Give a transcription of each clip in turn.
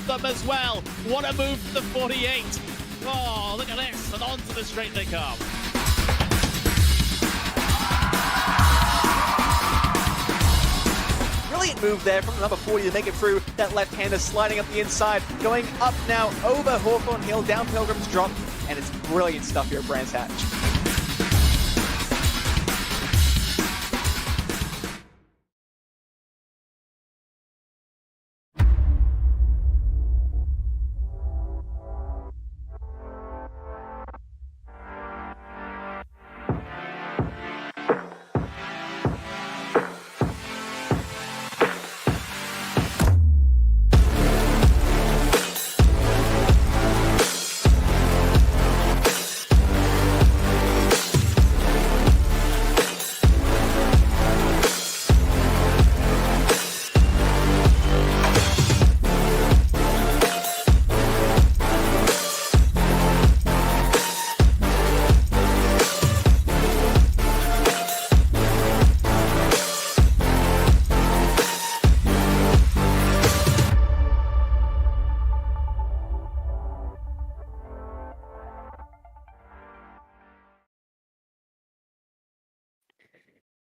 of them as well. What a move from the 48. Oh, look at this, and onto the straight they come. Brilliant move there from the number 40 to make it through. That left-hander sliding up the inside, going up now over Hawthorne Hill, down Pilgrim's Drop, and it's brilliant stuff here at Brands Hatch.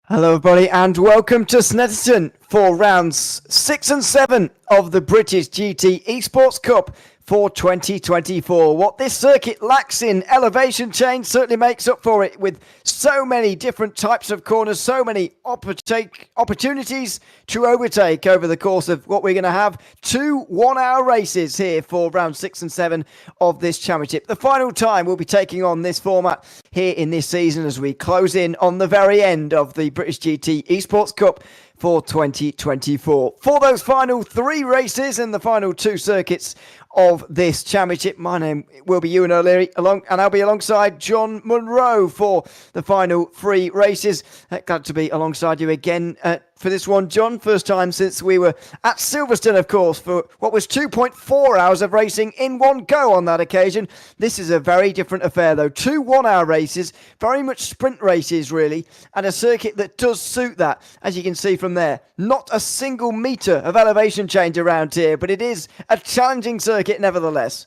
Hello everybody and welcome to Snetterton for rounds 6 and 7 of the British GT Esports Cup for 2024. What this circuit lacks in elevation change certainly makes up for it with so many different types of corners, so many opportunities to overtake over the course of what we're going to have 2 1-hour races here for round 6 and 7 of this championship. The final time we'll be taking on this format here in this season as we close in on the very end of the British GT Esports Cup for 2024. For those final 3 races and the final 2 circuits of this championship, my name will be Ewan O'Leary, and I'll be alongside John Munro for the final 3 races. Glad to be alongside you again for this one, John. First time since we were at Silverstone, of course, for what was 2.4 hours of racing in one go on that occasion. This is a very different affair, though. 2 1-hour races, very much sprint races, really, and a circuit that does suit that, as you can see from there. Not a single metre of elevation change around here, but it is a challenging circuit nevertheless.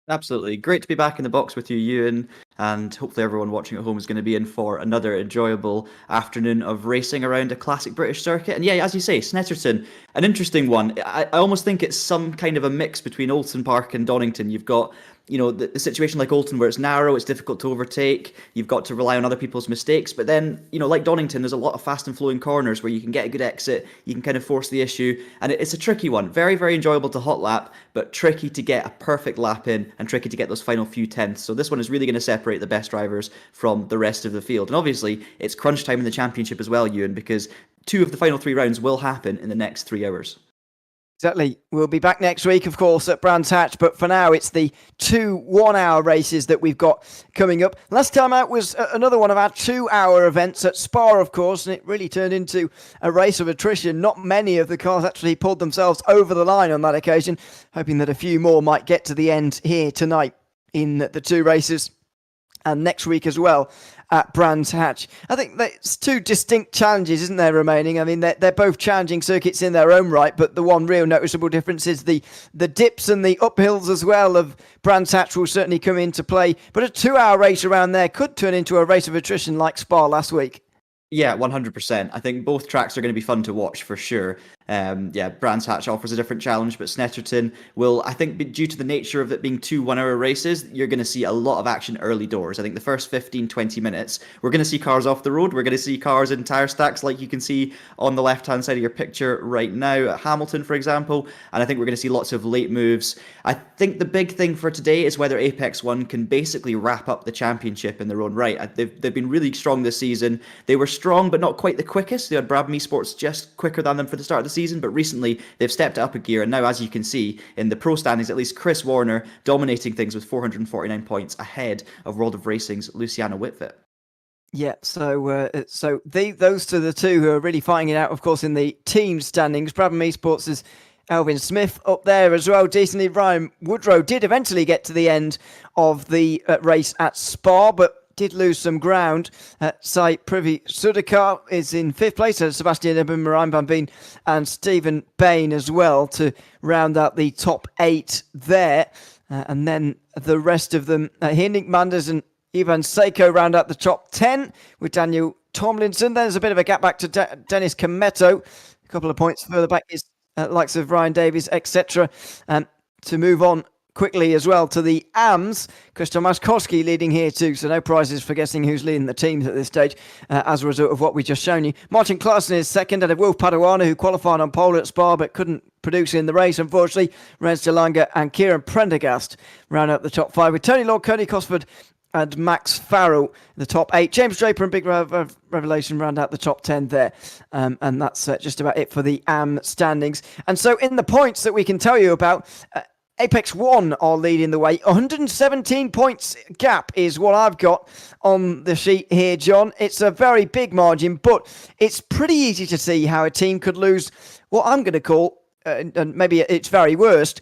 Absolutely. Great to be back in the box with you, Ewan, and hopefully everyone watching at home is going to be in for another enjoyable afternoon of racing around a classic British circuit. And yeah, as you say, Snetterton, an interesting one. I almost think it's some kind of a mix between Oulton Park and Donington. You've got, you know, the situation like Oulton where it's narrow, it's difficult to overtake, you've got to rely on other people's mistakes, but then, you know, like Donington, there's a lot of fast and flowing corners where you can get a good exit, you can kind of force the issue, and it's a tricky one. Very, very enjoyable to hot lap, but tricky to get a perfect lap in and tricky to get those final few tenths. So this one is really going to separate the best drivers from the rest of the field. And obviously, it's crunch time in the championship as well, Ewan, because 2 of the final 3 rounds will happen in the next 3 hours. Exactly. We'll be back next week, of course, at Brands Hatch, but for now, it's the 2 1-hour races that we've got coming up. Last time out was another one of our 2-hour events at Spa, of course, and it really turned into a race of attrition. Not many of the cars actually pulled themselves over the line on that occasion, hoping that a few more might get to the end here tonight in the 2 races and next week as well at Brands Hatch. I think there's 2 distinct challenges, isn't there, remaining? I mean, they're both challenging circuits in their own right, but the one real noticeable difference is the dips and the uphills as well of Brands Hatch will certainly come into play. But a 2-hour race around there could turn into a race of attrition like Spa last week. Yeah, 100%. I think both tracks are going to be fun to watch for sure. Brands Hatch offers a different challenge, but Snetterton will, I think, due to the nature of it being 2 1-hour races, you're going to see a lot of action early doors. I think the first 15-20 minutes, we're going to see cars off the road. We're going to see cars in tyre stacks like you can see on the left-hand side of your picture right now at Hamilton, for example. And I think we're going to see lots of late moves. I think the big thing for today is whether Apex 1 can basically wrap up the championship in their own right. They've been really strong this season. They were strong, but not quite the quickest. They had Brabham Esports just quicker than them for the start of the season, but recently they've stepped it up a gear, and now, as you can see in the pro standings, at least Chris Warner dominating things with 449 points ahead of World of Racing's Luciano Whitfit. Yeah, so those are the 2 who are really fighting it out, of course, in the team standings. Brabham Esports is Elvin Smith up there as well. Decently, Ryan Woodrow did eventually get to the end of the race at Spa, but did lose some ground. Sai Privy Sudakar is in 5th place, so Sebastian Eben, Marijn van Veen and Stephen Bain as well to round out the top 8 there. And then the rest of them, Nick Manders and Ivan Seiko round out the top 10 with Daniel Tomlinson. There's a bit of a gap back to Dennis Kometo. A couple of points further back is likes of Ryan Davies, etc. To move on quickly as well to the AMS. Krzysztof Maskowski leading here too, so no prizes for guessing who's leading the teams at this stage as a result of what we just shown you. Martin Clarkson is second, and Wolf Padawana, who qualified on pole at Spa but couldn't produce in the race, unfortunately. Rens de Lange and Kieran Prendergast round up the top 5 with Tony Lord, Cody Cosford and Max Farrell in the top 8. James Draper and Big Revelation round out the top 10 there. And that's just about it for the AM standings. And so in the points that we can tell you about, Apex 1 are leading the way. 117 points gap is what I've got on the sheet here, John. It's a very big margin, but it's pretty easy to see how a team could lose what I'm going to call, and maybe it's very worst,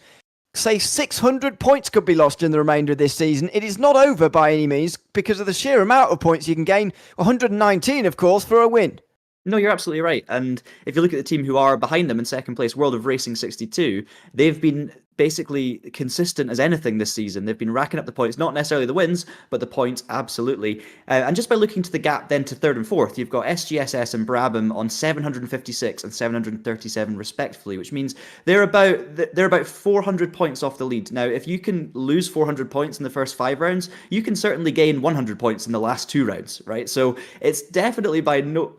say 600 points could be lost in the remainder of this season. It is not over by any means because of the sheer amount of points you can gain. 119, of course, for a win. No, you're absolutely right. And if you look at the team who are behind them in second place, World of Racing 62, they've been basically consistent as anything this season. They've been racking up the points, not necessarily the wins, but the points, absolutely. And just by looking to the gap then to third and fourth, you've got SGSS and Brabham on 756 and 737 respectively, which means they're about 400 points off the lead. Now, if you can lose 400 points in the first 5 rounds, you can certainly gain 100 points in the last 2 rounds, right? So it's definitely by no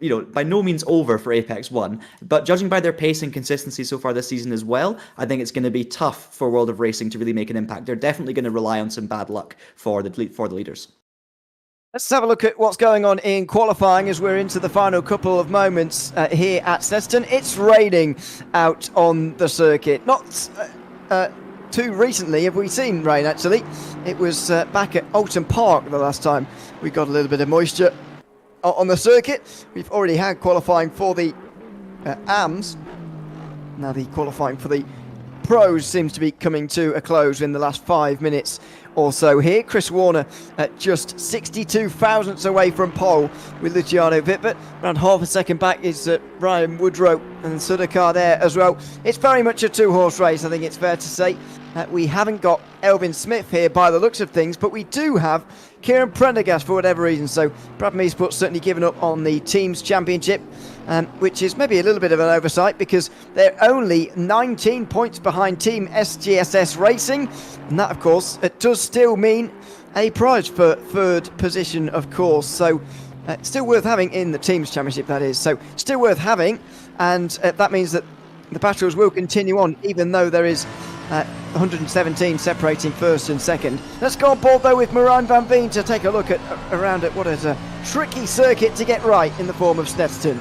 means over for Apex 1, but judging by their pace and consistency so far this season as well, I think it's going to be tough for World of Racing to really make an impact. They're definitely going to rely on some bad luck for the leaders. Let's have a look at what's going on in qualifying as we're into the final couple of moments here at Snetterton. It's raining out on the circuit. Not too recently have we seen rain, actually. It was back at Alton Park the last time we got a little bit of moisture on the circuit. We've already had qualifying for the AMS. Now the qualifying for the Pros seems to be coming to a close in the last 5 minutes or so here. Chris Warner at just 62 thousandths away from pole with Luciano Vippert. Around half a second back is Ryan Woodrow and Sudakar there as well. It's very much a 2-horse race, I think it's fair to say. We haven't got Elvin Smith here by the looks of things, but we do have Kieran Prendergast for whatever reason. So Brabham Esports certainly given up on the Teams Championship, which is maybe a little bit of an oversight because they're only 19 points behind Team SGSS Racing. And that, of course, it does still mean a prize for third position, of course. So still worth having in the Teams Championship, that is. So still worth having. And that means that the battles will continue on, even though there is 117 separating first and second. Let's go on board though with Marijn van Veen to take a look at around at what is a tricky circuit to get right in the form of Snetterton.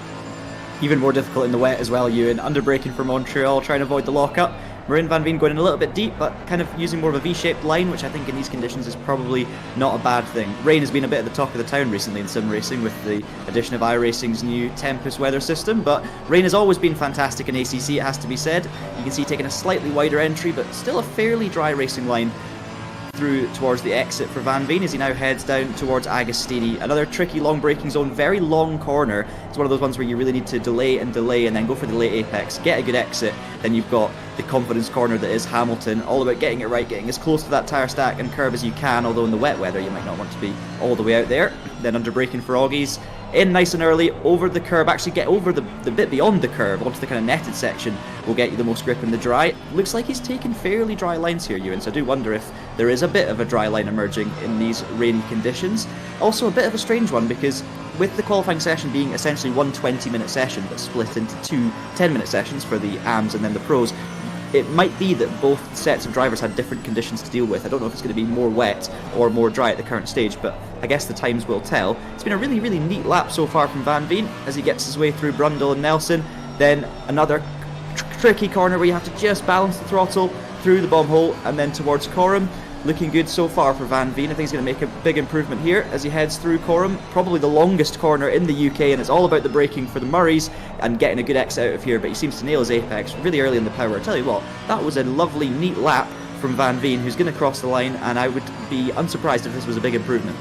Even more difficult in the wet as well, Ewan. Underbraking for Montreal, trying to avoid the lockup. Marijn van Veen going in a little bit deep, but kind of using more of a V-shaped line, which I think in these conditions is probably not a bad thing. Rain has been a bit at the talk of the town recently in sim racing with the addition of iRacing's new Tempest weather system, but rain has always been fantastic in ACC, it has to be said. You can see taking a slightly wider entry, but still a fairly dry racing line through towards the exit for Van Veen as he now heads down towards Agostini. Another tricky long braking zone, very long corner. It's one of those ones where you really need to delay and then go for the late apex, get a good exit. Then you've got the confidence corner that is Hamilton, all about getting it right, getting as close to that tyre stack and curb as you can, although in the wet weather you might not want to be all the way out there. Then under braking for Augies, in nice and early, over the curb, actually get over the bit beyond the curb, onto the kind of netted section, will get you the most grip in the dry. Looks like he's taken fairly dry lines here, Ewan, so I do wonder if there is a bit of a dry line emerging in these rainy conditions. Also a bit of a strange one, because with the qualifying session being essentially one 20-minute session, but split into 2 10-minute sessions for the AMs and then the pros, it might be that both sets of drivers had different conditions to deal with. I don't know if it's going to be more wet or more dry at the current stage, but I guess the times will tell. It's been a really, really neat lap so far from Van Veen as he gets his way through Brundle and Nelson. Then another tricky corner where you have to just balance the throttle through the bomb hole and then towards Coram. Looking good so far for Van Veen. I think he's going to make a big improvement here as he heads through Coram. Probably the longest corner in the UK, and it's all about the braking for the Murrays and getting a good exit out of here, but he seems to nail his apex really early in the power. I tell you what, that was a lovely, neat lap from Van Veen, who's going to cross the line, and I would be unsurprised if this was a big improvement.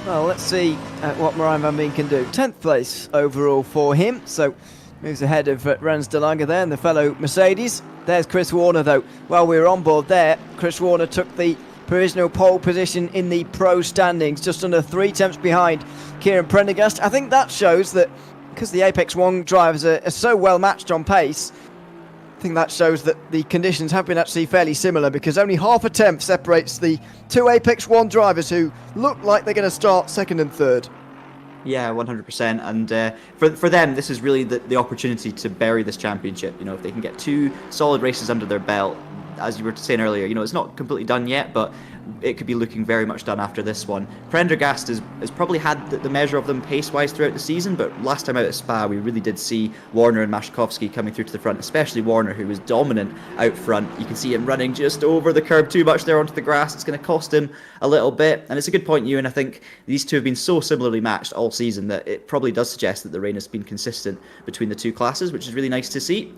Well, let's see what Marijn van Veen can do. 10th place overall for him, so moves ahead of Rens de Lange there and the fellow Mercedes. There's Chris Warner though. While we were on board there, Chris Warner took the provisional pole position in the pro standings, just under 3 tenths behind Kieran Prendergast. I think that shows that because the Apex 1 drivers are so well matched on pace, I think that shows that the conditions have been actually fairly similar, because only half a tenth separates the 2 Apex 1 drivers who look like they're going to start second and third. Yeah, 100%. And for them, this is really the opportunity to bury this championship. You know, if they can get 2 solid races under their belt, as you were saying earlier, you know, it's not completely done yet, but it could be looking very much done after this one. Prendergast has probably had the measure of them pace-wise throughout the season, but last time out at Spa, we really did see Warner and Maszkowski coming through to the front, especially Warner, who was dominant out front. You can see him running just over the curb too much there onto the grass. It's going to cost him a little bit, and it's a good point, Ewan. I think these two have been so similarly matched all season that it probably does suggest that the rain has been consistent between the 2 classes, which is really nice to see.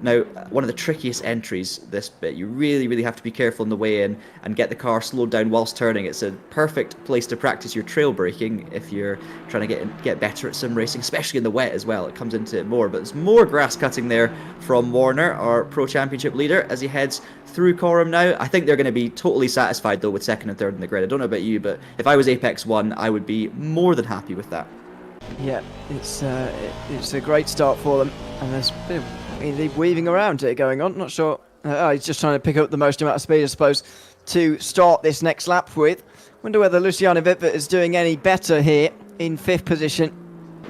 Now, one of the trickiest entries, this bit, you really have to be careful on the way in and get the car slowed down whilst turning. It's a perfect place to practice your trail braking if you're trying to get better at sim racing, especially in the wet as well. It comes into it more, but there's more grass cutting there from Warner, our Pro Championship leader, as he heads through Coram now. I think they're going to be totally satisfied, though, with second and third in the grid. I don't know about you, but if I was Apex 1, I would be more than happy with that. Yeah, it's a great start for them, and there's a bit of weaving around it going on. Not sure. He's just trying to pick up the most amount of speed, I suppose, to start this next lap with. Wonder whether Luciano Wittwert is doing any better here in 5th position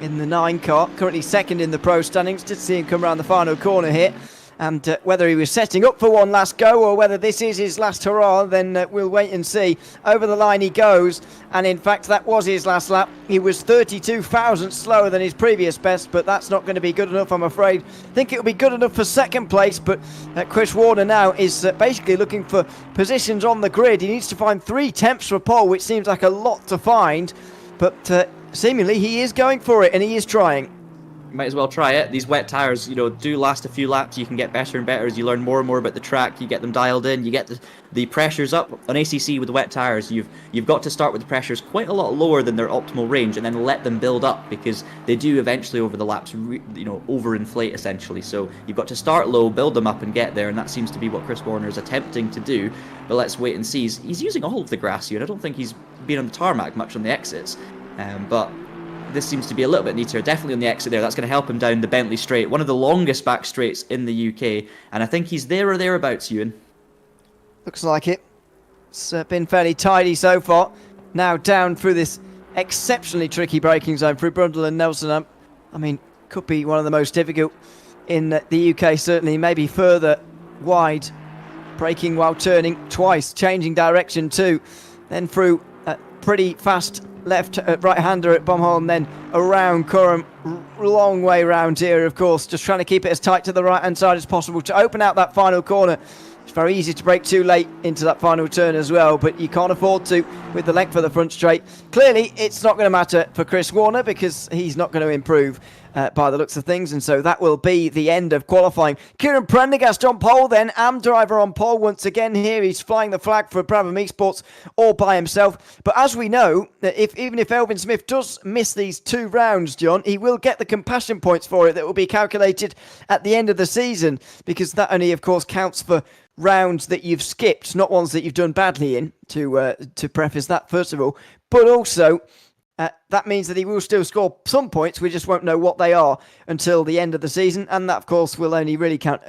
in the 9 car. Currently 2nd in the pro standings. Did see him come around the final corner here. And whether he was setting up for one last go or whether this is his last hurrah, then we'll wait and see. Over the line he goes, and in fact that was his last lap. He was 32 thousandths slower than his previous best, but that's not going to be good enough, I'm afraid. I think it'll be good enough for 2nd place, but Chris Warner now is basically looking for positions on the grid. He needs to find 3 tenths for pole, which seems like a lot to find, but seemingly he is going for it, and he is trying. Might as well try it. These wet tyres, you know, do last a few laps. You can get better and better as you learn more and more about the track. You get them dialed in. You get the pressures up. On ACC with the wet tyres, you've got to start with the pressures quite a lot lower than their optimal range, and then let them build up, because they do eventually over the laps, you know, overinflate essentially. So you've got to start low, build them up, and get there. And that seems to be what Chris Warner is attempting to do. But let's wait and see. He's using all of the grass here, and I don't think he's been on the tarmac much on the exits, but this seems to be a little bit neater, definitely on the exit there. That's going to help him down the Bentley straight, one of the longest back straights in the UK, and I think he's there or thereabouts, Ewan. Looks like it. It's been fairly tidy so far. Now down through this exceptionally tricky braking zone through Brundle and Nelson. I mean, could be one of the most difficult in the UK, certainly, maybe further wide. Braking while turning twice, changing direction too. Then through pretty fast right-hander at Bomholm, then around Coram, long way round here, of course, just trying to keep it as tight to the right-hand side as possible to open out that final corner. It's very easy to brake too late into that final turn as well, but you can't afford to with the length of the front straight. Clearly, it's not going to matter for Chris Warner because he's not going to improve by the looks of things, and so that will be the end of qualifying. Kieran Prendergast on pole then, Am driver on pole once again here. He's flying the flag for Brabham Esports all by himself, but as we know, even if Elvin Smith does miss these 2 rounds, John, he will get the compassion points for it that will be calculated at the end of the season, because that only, of course, counts for rounds that you've skipped, not ones that you've done badly in, to preface that first of all, but also that means that he will still score some points. We just won't know what they are until the end of the season, and that, of course, will only really count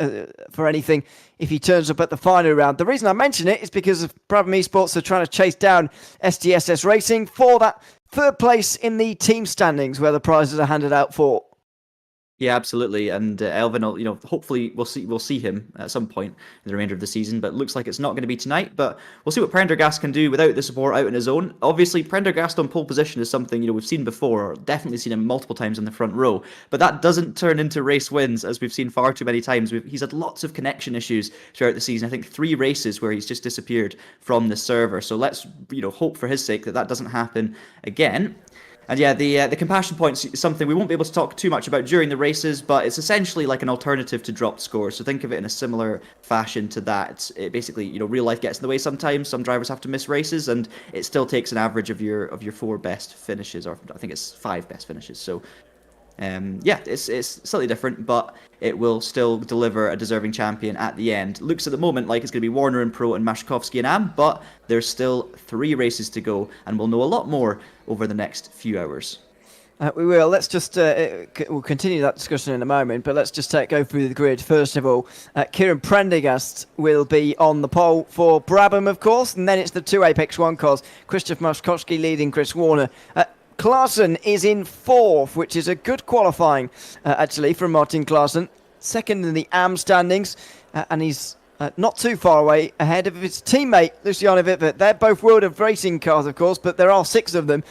for anything if he turns up at the final round. The reason I mention it is because of Brabham Esports are trying to chase down STSS Racing for that 3rd place in the team standings where the prizes are handed out for. Yeah, absolutely. And Elvin, you know, hopefully we'll see him at some point in the remainder of the season, but looks like it's not going to be tonight. But we'll see what Prendergast can do without the support out on his own. Obviously, Prendergast on pole position is something, you know, we've seen before, or definitely seen him multiple times in the front row. But that doesn't turn into race wins, as we've seen far too many times. He's had lots of connection issues throughout the season. I think 3 races where he's just disappeared from the server. So let's, you know, hope for his sake that doesn't happen again. And yeah, the compassion points is something we won't be able to talk too much about during the races, but it's essentially like an alternative to dropped scores. So think of it in a similar fashion to that. It basically, real life gets in the way sometimes. Some drivers have to miss races, and it still takes an average of your 4 best finishes, or I think it's 5 best finishes. So yeah, it's slightly different, but it will still deliver a deserving champion at the end. Looks at the moment like it's going to be Warner and Pro and Mashkovsky and Am, but there's still 3 races to go, and we'll know a lot more over the next few hours. We will. Let's just, we'll continue that discussion in a moment, but let's just go through the grid. First of all, Kieran Prendergast will be on the pole for Brabham, of course, and then it's the 2 Apex 1 cars. Krzysztof Maszkowski leading Chris Warner. Klaassen is in 4th, which is a good qualifying, actually, from Martin Klaassen. Second in the AM standings, and he's not too far away ahead of his teammate, Luciano Vitvert. They're both World of Racing cars, of course, but there are 6 of them.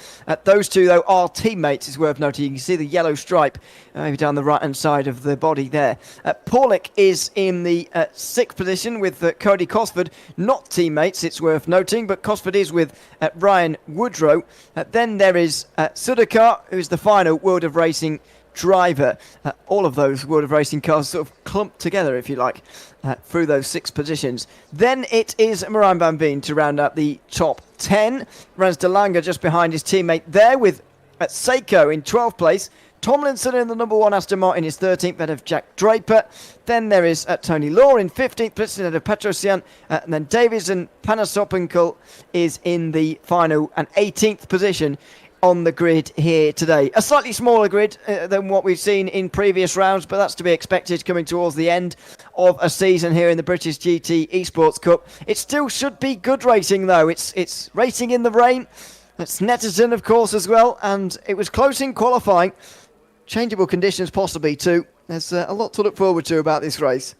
Those 2, though, are teammates, it's worth noting. You can see the yellow stripe maybe down the right-hand side of the body there. Paulik is in the 6th position with Cody Cosford. Not teammates, it's worth noting, but Cosford is with Ryan Woodrow. Then there is Sudakar, who's the final World of Racing driver. All of those World of Racing cars sort of clumped together, if you like, through those 6 positions. Then it is Marijn van Veen to round out the top 10. Rans de Lange just behind his teammate there with Seiko in 12th place. Tomlinson in the number 1 Aston Martin is 13th, ahead of Jack Draper. Then there is Tony Law in 15th position, ahead of Petrosian. And then Davies and Panasopenko is in the final and 18th position on the grid here today. A slightly smaller grid than what we've seen in previous rounds, but that's to be expected coming towards the end of a season here in the British GT Esports Cup. It still should be good racing, though. It's racing in the rain. It's Snetterton, of course, as well, and it was close in qualifying. Changeable conditions possibly too. There's a lot to look forward to about this race.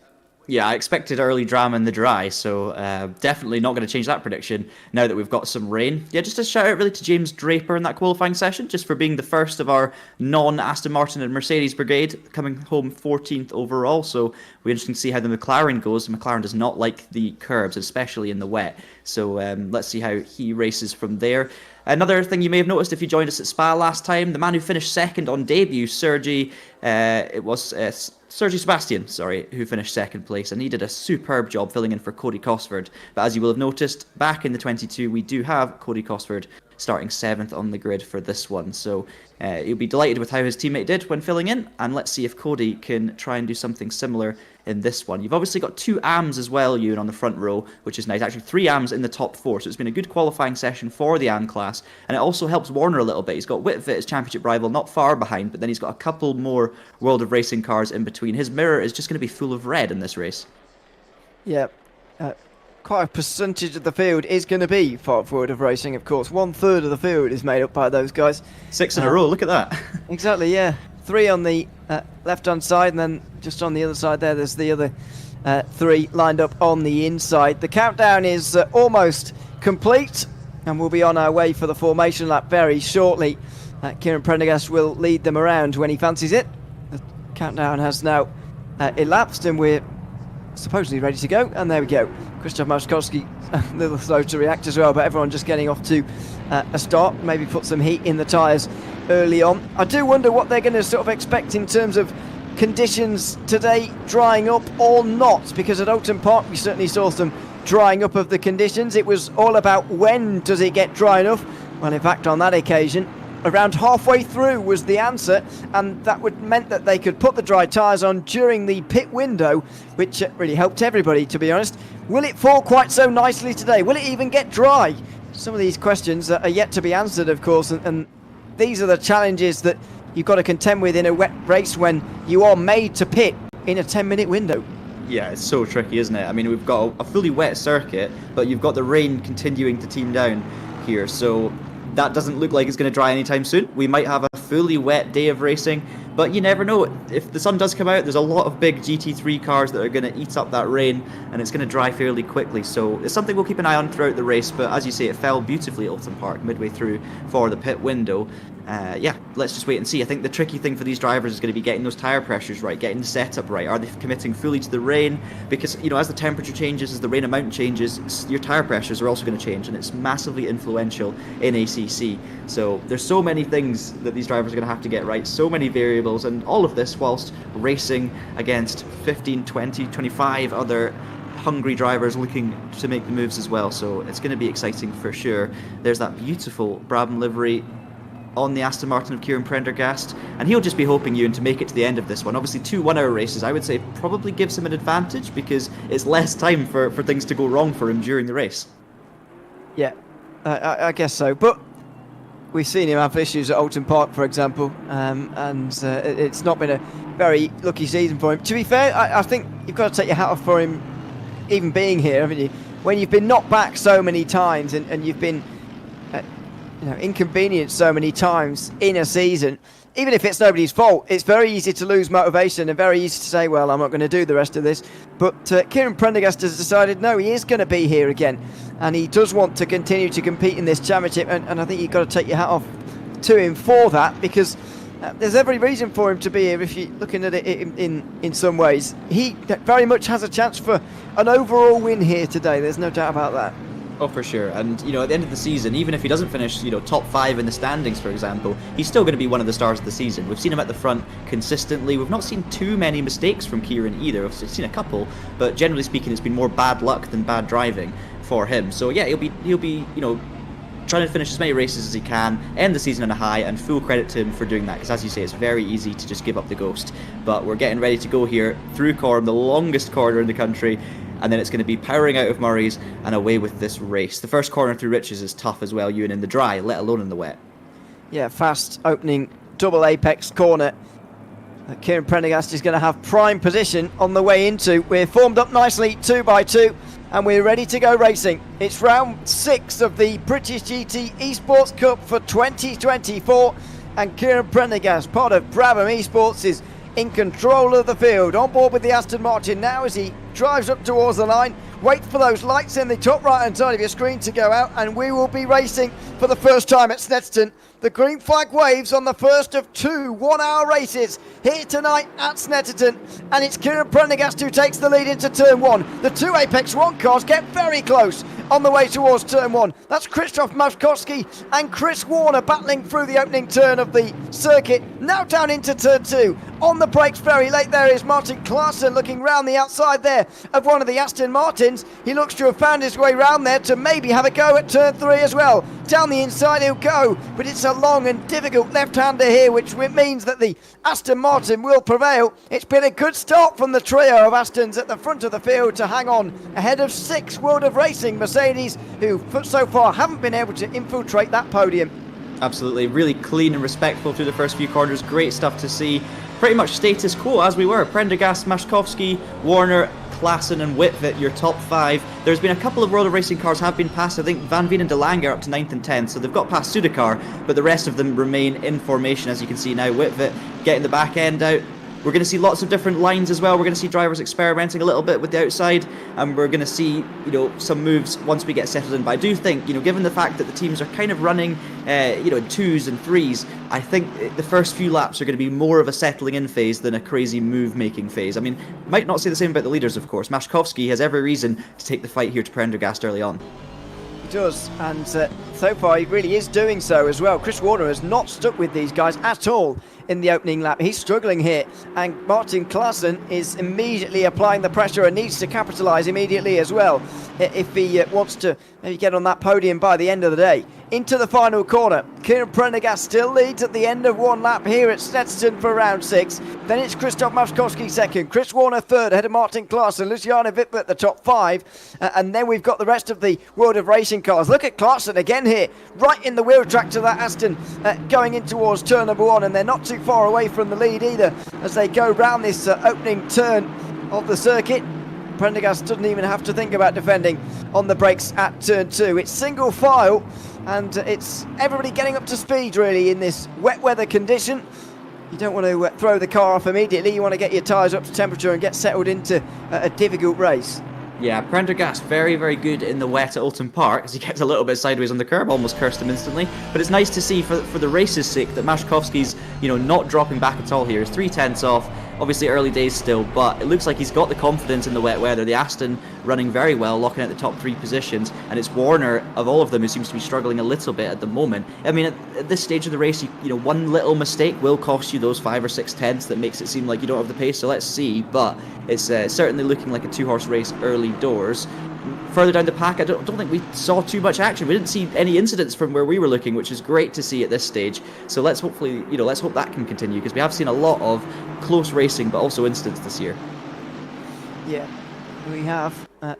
Yeah, I expected early drama in the dry, so definitely not going to change that prediction now that we've got some rain. Yeah, just a shout out really to James Draper in that qualifying session, just for being the first of our non-Aston Martin and Mercedes brigade, coming home 14th overall. So we'll be interesting to see how the McLaren goes. McLaren does not like the curbs, especially in the wet. So let's see how he races from there. Another thing you may have noticed if you joined us at Spa last time, the man who finished second on debut, Sergi Sebastian, who finished second place, and he did a superb job filling in for Cody Cosford. But as you will have noticed, back in the 22, we do have Cody Cosford starting 7th on the grid for this one. So he'll be delighted with how his teammate did when filling in, and let's see if Cody can try and do something similar in this one. You've obviously got 2 AMs as well, Ewan, on the front row, which is nice. Actually, 3 AMs in the top 4, so it's been a good qualifying session for the AM class, and it also helps Warner a little bit. He's got Whitfit, his championship rival, not far behind, but then he's got a couple more World of Racing cars in between. His mirror is just going to be full of red in this race. Yeah, quite a percentage of the field is going to be for World of Racing, of course. 1/3 of the field is made up by those guys. 6 in a row, look at that. Exactly, yeah. 3 on the left-hand side, and then just on the other side there's the other 3 lined up on the inside. The countdown is almost complete, and we'll be on our way for the formation lap very shortly. Kieran Prendergast will lead them around when he fancies it. The countdown has now elapsed, and we're supposedly ready to go, and there we go. Krzysztof Maszkowski a little slow to react as well, but everyone just getting off to a start, maybe put some heat in the tyres early on. I do wonder what they're going to sort of expect in terms of conditions today, drying up or not, because at Oulton Park we certainly saw some drying up of the conditions. It was all about when does it get dry enough. Well, in fact, on that occasion, around halfway through was the answer, and that meant that they could put the dry tyres on during the pit window, which really helped everybody, to be honest. Will it fall quite so nicely today? Will it even get dry? Some of these questions are yet to be answered, of course, and these are the challenges that you've got to contend with in a wet race when you are made to pit in a 10-minute window. Yeah, it's so tricky, isn't it? I mean, we've got a fully wet circuit, but you've got the rain continuing to team down here, so that doesn't look like it's going to dry anytime soon. We might have a fully wet day of racing, but you never know. If the sun does come out, there's a lot of big GT3 cars that are going to eat up that rain, and it's going to dry fairly quickly. So it's something we'll keep an eye on throughout the race, but as you say, it fell beautifully at Oulton Park midway through for the pit window. yeah, let's just wait and see. I think the tricky thing for these drivers is going to be getting those tyre pressures right, getting the setup right. Are they committing fully to the rain? Because, you know, as the temperature changes, as the rain amount changes, your tyre pressures are also going to change, and it's massively influential in ACC. So there's so many things that these drivers are going to have to get right, so many variables, and all of this whilst racing against 15, 20, 25 other hungry drivers looking to make the moves as well. So it's going to be exciting for sure. There's that beautiful Brabham livery on the Aston Martin of Kieran Prendergast, and he'll just be hoping, Ewan, to make it to the end of this one. Obviously 2 1-hour races, I would say, probably gives him an advantage because it's less time for things to go wrong for him during the race. Yeah, I guess so. But we've seen him have issues at Oulton Park, for example, and it's not been a very lucky season for him. To be fair, I think you've got to take your hat off for him even being here, haven't you? When you've been knocked back so many times and you've been inconvenienced so many times in a season, even if it's nobody's fault, it's very easy to lose motivation and very easy to say, well, I'm not going to do the rest of this. But Kieran Prendergast has decided, no, he is going to be here again, and he does want to continue to compete in this championship, and I think you've got to take your hat off to him for that, because there's every reason for him to be here. If you're looking at it in some ways, he very much has a chance for an overall win here today. There's no doubt about that. Oh, for sure. And, you know, at the end of the season, even if he doesn't finish, you know, top 5 in the standings, for example, he's still going to be one of the stars of the season. We've seen him at the front consistently. We've not seen too many mistakes from Kieran either. We've seen a couple, but generally speaking, it's been more bad luck than bad driving for him. So, yeah, he'll be, you know, trying to finish as many races as he can, end the season on a high, and full credit to him for doing that, because as you say, it's very easy to just give up the ghost. But we're getting ready to go here through Corm, the longest corner in the country, and then it's going to be powering out of Murray's and away with this race. The first corner through Riches is tough as well, Ewan, in the dry, let alone in the wet. Yeah, fast opening double apex corner. Kieran Prendergast is going to have prime position on the way into. We're formed up nicely 2 by 2, and we're ready to go racing. It's round 6 of the British GT Esports Cup for 2024, and Kieran Prendergast, part of Brabham Esports, is in control of the field, on board with the Aston Martin now as he drives up towards the line. Wait for those lights in the top right hand side of your screen to go out, and we will be racing for the first time at Snetterton. The green flag waves on the first of 2 1-hour races here tonight at Snetterton, and it's Kieran Prendergast who takes the lead into turn 1. The 2 Apex 1 cars get very close on the way towards turn 1. That's Krzysztof Maszkowski and Chris Warner battling through the opening turn of the circuit. Now down into turn 2. On the brakes very late there is Martin Klaassen, looking round the outside there of one of the Aston Martins. He looks to have found his way round there to maybe have a go at turn 3 as well. Down the inside he'll go, but it's a long and difficult left-hander here, which means that the Aston Martin will prevail. It's been a good start from the trio of Astons at the front of the field to hang on ahead of 6 World of Racing Mercedes, who so far haven't been able to infiltrate that podium. Absolutely, really clean and respectful through the first few corners. Great stuff to see. Pretty much status quo as we were. Prendergast, Maszkowski, Warner, Klaassen and Whitvet, your top 5. There's been a couple of World of Racing cars have been passed. I think Van Veen and De Lange are up to 9th and 10th, so they've got past Sudakar, but the rest of them remain in formation, as you can see now. Whitvet getting the back end out. We're going to see lots of different lines as well. We're going to see drivers experimenting a little bit with the outside, and we're going to see, you know, some moves once we get settled in. But I do think, you know, given the fact that the teams are kind of running, you know, in 2s and 3s, I think the first few laps are going to be more of a settling in phase than a crazy move-making phase. I mean, might not say the same about the leaders, of course. Maszkowski has every reason to take the fight here to Prendergast early on. He does, and so far he really is doing so as well. Chris Warner has not stuck with these guys at all in the opening lap. He's struggling here, and Martin Klaassen is immediately applying the pressure and needs to capitalise immediately as well if he wants to maybe get on that podium by the end of the day. Into the final corner, Kieran Prendergast still leads at the end of 1 lap here at Snetterton for round 6. Then it's Krzysztof Maszkowski second, Chris Warner third ahead of Martin Klaassen, Luciano Wittmann at the top 5, and then we've got the rest of the World of Racing cars. Look at Klaassen again here, right in the wheel track to that Aston, going in towards turn number 1, and they're not too far away from the lead either as they go round this opening turn of the circuit. Prendergast doesn't even have to think about defending on the brakes at turn 2. It's single file, and it's everybody getting up to speed really in this wet weather condition. You don't want to throw the car off immediately. You want to get your tyres up to temperature and get settled into a difficult race. Yeah, Prendergast very, very good in the wet at Oulton Park as he gets a little bit sideways on the curb, almost cursed him instantly. But it's nice to see for the race's sake that Maszkowski's, not dropping back at all here. He's 3/10 off. Obviously early days still, but it looks like he's got the confidence in the wet weather. The Aston running very well, locking at the top 3 positions, and it's Warner of all of them who seems to be struggling a little bit at the moment. I mean, at this stage of the race, one little mistake will cost you those 5 or 6 tenths that makes it seem like you don't have the pace. So let's see, but it's certainly looking like a 2-horse race early doors. Further down the pack, I don't think we saw too much action. We didn't see any incidents from where we were looking, which is great to see at this stage. So let's hope that can continue, because we have seen a lot of close racing, but also incidents this year. Yeah, we have.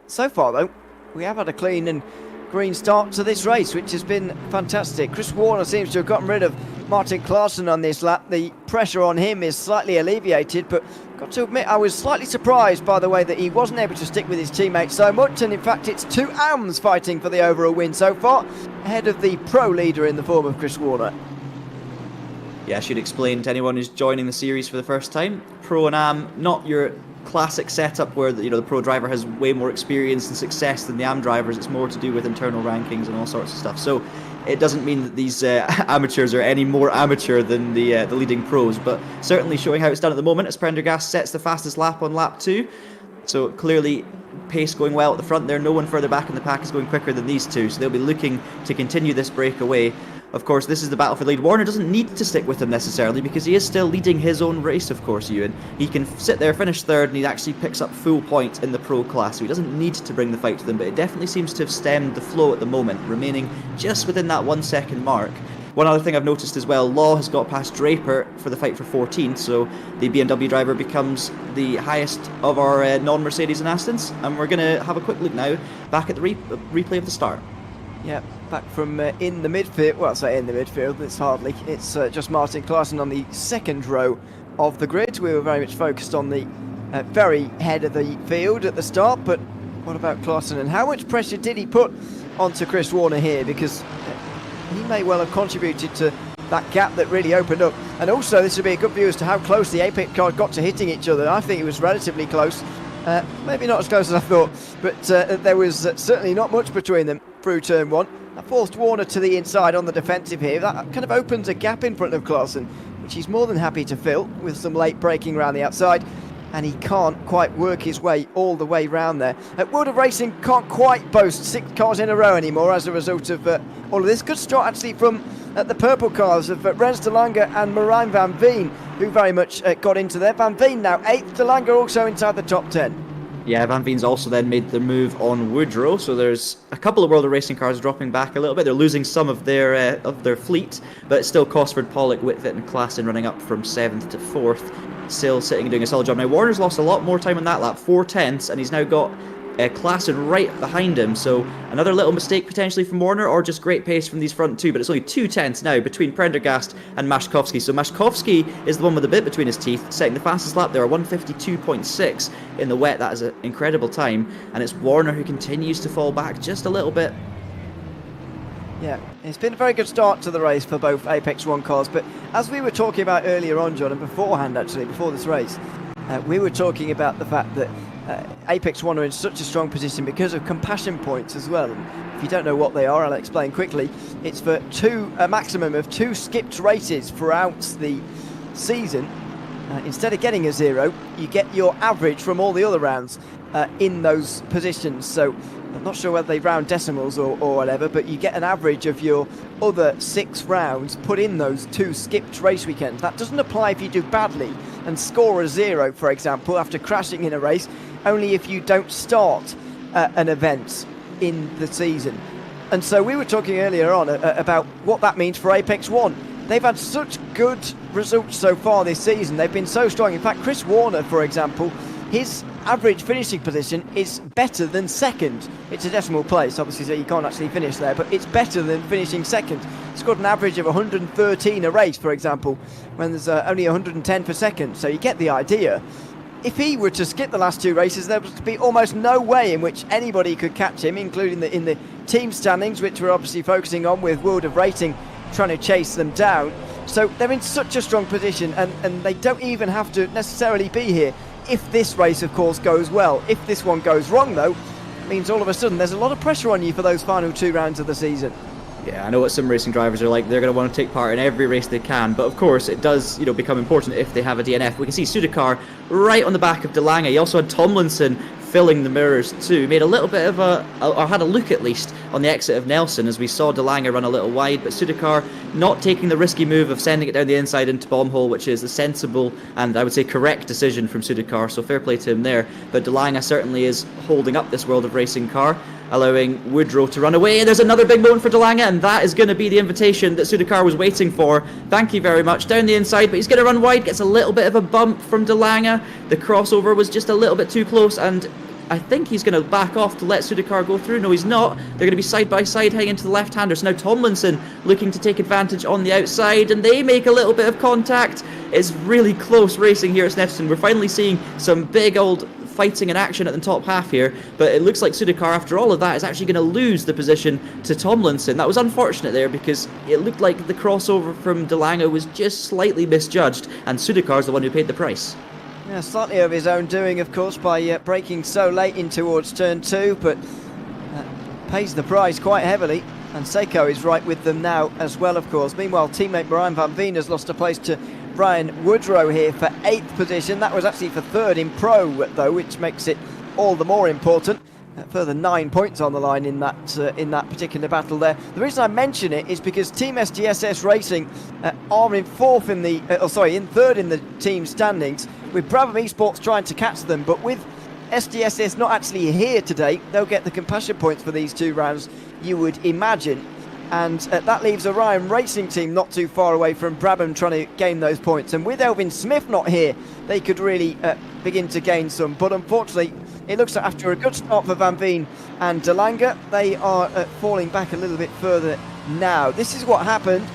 So far, though, we have had a clean and green start to this race, which has been fantastic. Chris Warner seems to have gotten rid of Martin Klaassen on this lap. The pressure on him is slightly alleviated, but got to admit I was slightly surprised by the way that he wasn't able to stick with his teammates so much, and in fact it's 2 AMs fighting for the overall win so far, ahead of the pro leader in the form of Chris Warner. Yeah, I should explain to anyone who's joining the series for the first time. Pro and Am, not your classic setup where the pro driver has way more experience and success than the Am drivers. It's more to do with internal rankings and all sorts of stuff. So it doesn't mean that these amateurs are any more amateur than the leading pros, but certainly showing how it's done at the moment as Prendergast sets the fastest lap on lap 2. So clearly pace going well at the front there. No one further back in the pack is going quicker than these two, so they'll be looking to continue this breakaway. Of course, this is the battle for the lead. Warner doesn't need to stick with him necessarily, because he is still leading his own race, of course, Ewan. He can sit there, finish third, and he actually picks up full points in the pro class, so he doesn't need to bring the fight to them, but it definitely seems to have stemmed the flow at the moment, remaining just within that 1 second mark. One other thing I've noticed as well, Law has got past Draper for the fight for 14th, so the BMW driver becomes the highest of our non-Mercedes and Astons, and we're going to have a quick look now back at the replay of the start. Yeah, back from in the midfield. Well, I say in the midfield, it's hardly. It's just Martin Klaassen on the second row of the grid. We were very much focused on the very head of the field at the start, but what about Klaassen, and how much pressure did he put onto Chris Warner here? Because he may well have contributed to that gap that really opened up. And also, this would be a good view as to how close the Apex cars got to hitting each other. I think it was relatively close. Maybe not as close as I thought, but there was certainly not much between them through turn 1. That forced Warner to the inside on the defensive here. That kind of opens a gap in front of Klaassen, which he's more than happy to fill with some late braking around the outside, and he can't quite work his way all the way round there. World of Racing can't quite boast 6 cars in a row anymore as a result of all of this. Good start actually from the purple cars of Rens de Lange and Marijn van Veen, who very much got into there. Van Veen now 8th, de Lange also inside the top 10. Yeah, Van Veen's also then made the move on Woodrow, so there's a couple of World of Racing cars dropping back a little bit. They're losing some of their fleet, but it's still Cosford, Pollock, Whitfitt and Klaassen running up from 7th to 4th. Still sitting and doing a solid job. Now Warner's lost a lot more time on that lap, 4 tenths, and he's now got Klaassen right behind him, so another little mistake potentially from Warner, or just great pace from these front 2, but it's only 2 tenths now between Prendergast and Maszkowski. So Maszkowski is the one with a bit between his teeth, setting the fastest lap there, 1:52.6 in the wet. That is an incredible time, and it's Warner who continues to fall back just a little bit. Yeah, it's been a very good start to the race for both Apex 1 cars, but as we were talking about earlier on, John, and beforehand actually, before this race, we were talking about the fact that Apex 1 are in such a strong position because of compassion points as well. And if you don't know what they are, I'll explain quickly. It's for a maximum of 2 skipped races throughout the season. Instead of getting a 0, you get your average from all the other rounds in those positions. So I'm not sure whether they round decimals or whatever, but you get an average of your other 6 rounds put in those 2 skipped race weekends. That doesn't apply if you do badly and score a 0, for example, after crashing in a race, only if you don't start an event in the season. And so we were talking earlier on about what that means for Apex 1. They've had such good results so far this season. They've been so strong. In fact, Chris Warner, for example, his average finishing position is better than second. It's a decimal place, obviously, so you can't actually finish there, but it's better than finishing second. He's got an average of 113 a race, for example, when there's only 110 per second, so you get the idea. If he were to skip the last 2 races, there would be almost no way in which anybody could catch him, including in the team standings, which we're obviously focusing on with World of Rating trying to chase them down. So they're in such a strong position, and they don't even have to necessarily be here if this race, of course, goes well. If this one goes wrong, though, means all of a sudden there's a lot of pressure on you for those final 2 rounds of the season. Yeah, I know what some racing drivers are like. They're going to want to take part in every race they can, but of course it does, become important if they have a DNF. We can see Sudakar right on the back of De Lange. He also had Tomlinson filling the mirrors too. Made a little bit of or had a look at least on the exit of Nelson as we saw De Lange run a little wide, but Sudakar not taking the risky move of sending it down the inside into bomb hole, which is a sensible and I would say correct decision from Sudakar, so fair play to him there. But De Lange certainly is holding up this World of Racing car, allowing Woodrow to run away. There's another big moment for De Lange, and that is going to be the invitation that Sudakar was waiting for. Thank you very much. Down the inside, but he's going to run wide, gets a little bit of a bump from De Lange. The crossover was just a little bit too close, and I think he's going to back off to let Sudakar go through. No, he's not. They're going to be side by side heading into the left-hander. So now Tomlinson looking to take advantage on the outside, and they make a little bit of contact. It's really close racing here at Snetterton. We're finally seeing some big old fighting and action at the top half here, but it looks like Sudakar, after all of that, is actually going to lose the position to Tomlinson. That was unfortunate there because it looked like the crossover from De Lange was just slightly misjudged, and Sudakar's the one who paid the price. Yeah, slightly of his own doing, of course, by braking so late in towards turn 2, but pays the price quite heavily. And Seiko is right with them now as well, of course. Meanwhile, teammate Brian Van Veen has lost a place to Brian Woodrow here for 8th position. That was actually for 3rd in Pro, though, which makes it all the more important. Further 9 points on the line in that particular battle there. The reason I mention it is because Team SGSS Racing are in 4th in the, in 3rd in the team standings, with Brabham Esports trying to catch them. But with SGSS not actually here today, they'll get the compassion points for these 2 rounds, you would imagine. And that leaves Orion Racing Team not too far away from Brabham trying to gain those points. And with Elvin Smith not here, they could really begin to gain some. But unfortunately, it looks like after a good start for Van Veen and De Lange, they are falling back a little bit further now. This is what happened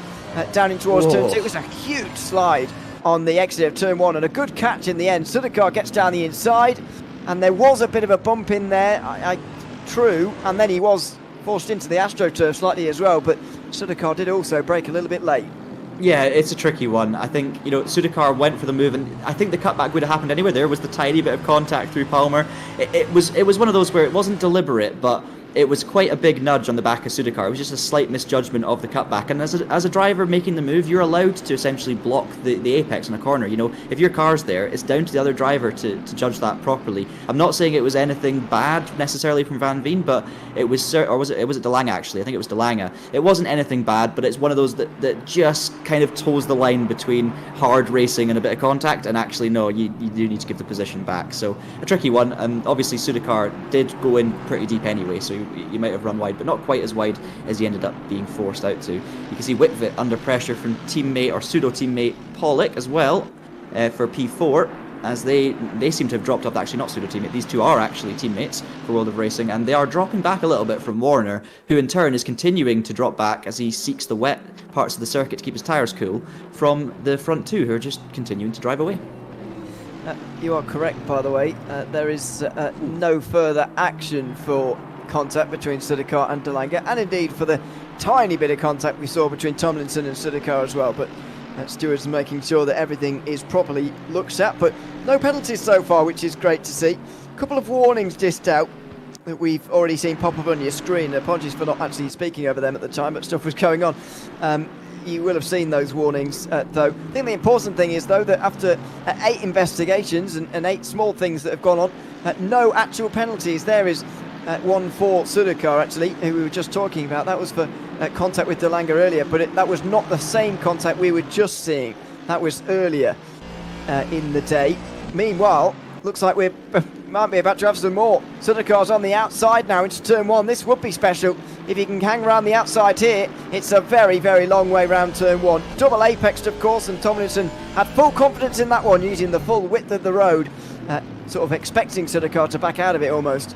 down in towards turn 2. It was a huge slide on the exit of turn 1 and a good catch in the end. Sudakar gets down the inside, and there was a bit of a bump in there, true, and then he was forced into the AstroTurf slightly as well, but Sudakar did also brake a little bit late. Yeah, it's a tricky one. I think, Sudakar went for the move, and I think the cutback would have happened anyway. There was the tiny bit of contact through Palmer. It was one of those where it wasn't deliberate, but it was quite a big nudge on the back of Sudakar. It was just a slight misjudgment of the cutback. And as a driver making the move, you're allowed to essentially block the apex in a corner. If your car's there, it's down to the other driver to judge that properly. I'm not saying it was anything bad necessarily from Van Veen, but it was, or was it De Lange actually? I think it was De Lange. It wasn't anything bad, but it's one of those that just kind of toes the line between hard racing and a bit of contact, and actually no, you do need to give the position back. So a tricky one, and obviously Sudakar did go in pretty deep anyway, so you might have run wide, but not quite as wide as he ended up being forced out to. You can see Whitvet under pressure from teammate or pseudo-teammate Pollock as well for P4, as they seem to have dropped off. Actually, not pseudo-teammate, these two are actually teammates for World of Racing, and they are dropping back a little bit from Warner, who in turn is continuing to drop back as he seeks the wet parts of the circuit to keep his tyres cool from the front two, who are just continuing to drive away. You are correct, by the way. There is no further action for contact between Sudakar and De Lange, and indeed for the tiny bit of contact we saw between Tomlinson and Sudakar as well, but stewards are making sure that everything is properly looked at. But no penalties so far, which is great to see. A couple of warnings dished out that we've already seen pop up on your screen. Apologies for not actually speaking over them at the time, but stuff was going on. You will have seen those warnings, though. I think the important thing is, though, that after 8 investigations and 8 small things that have gone on, no actual penalties. There is one for Sudakar, actually, who we were just talking about. That was for contact with De Lange earlier, but that was not the same contact we were just seeing. That was earlier in the day. Meanwhile, looks like we might be about to have some more. Sudakar's on the outside now into turn 1. This would be special if he can hang around the outside here. It's a very, very long way round turn 1. Double apexed, of course, and Tomlinson had full confidence in that one, using the full width of the road, sort of expecting Sudakar to back out of it almost.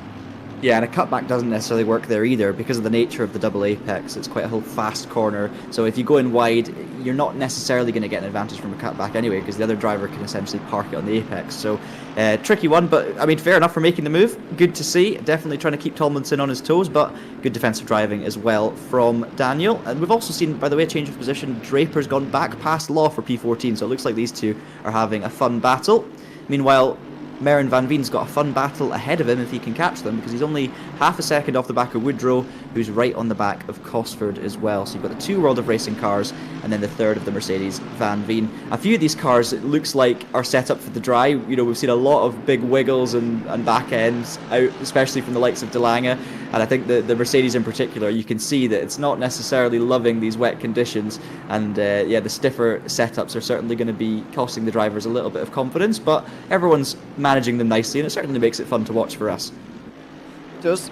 Yeah, and a cutback doesn't necessarily work there either because of the nature of the double apex. It's quite a whole fast corner, so if you go in wide, you're not necessarily going to get an advantage from a cutback anyway, because the other driver can essentially park it on the apex. So tricky one, but I mean, fair enough for making the move. Good to see. Definitely trying to keep Tomlinson on his toes, but good defensive driving as well from Daniel. And we've also seen, by the way, a change of position. Draper's gone back past Law for P14, so it looks like these two are having a fun battle. Meanwhile, Merrin Van Veen's got a fun battle ahead of him if he can catch them, because he's only half a second off the back of Woodrow, who's right on the back of Cosford as well. So you've got the two World of Racing cars, and then the third of the Mercedes Van Veen. A few of these cars, it looks like, are set up for the dry. You know, we've seen a lot of big wiggles and back ends out, especially from the likes of De Lange. And I think the Mercedes in particular, you can see that it's not necessarily loving these wet conditions. And yeah, the stiffer setups are certainly going to be costing the drivers a little bit of confidence, but everyone's managing them nicely, and it certainly makes it fun to watch for us. It does.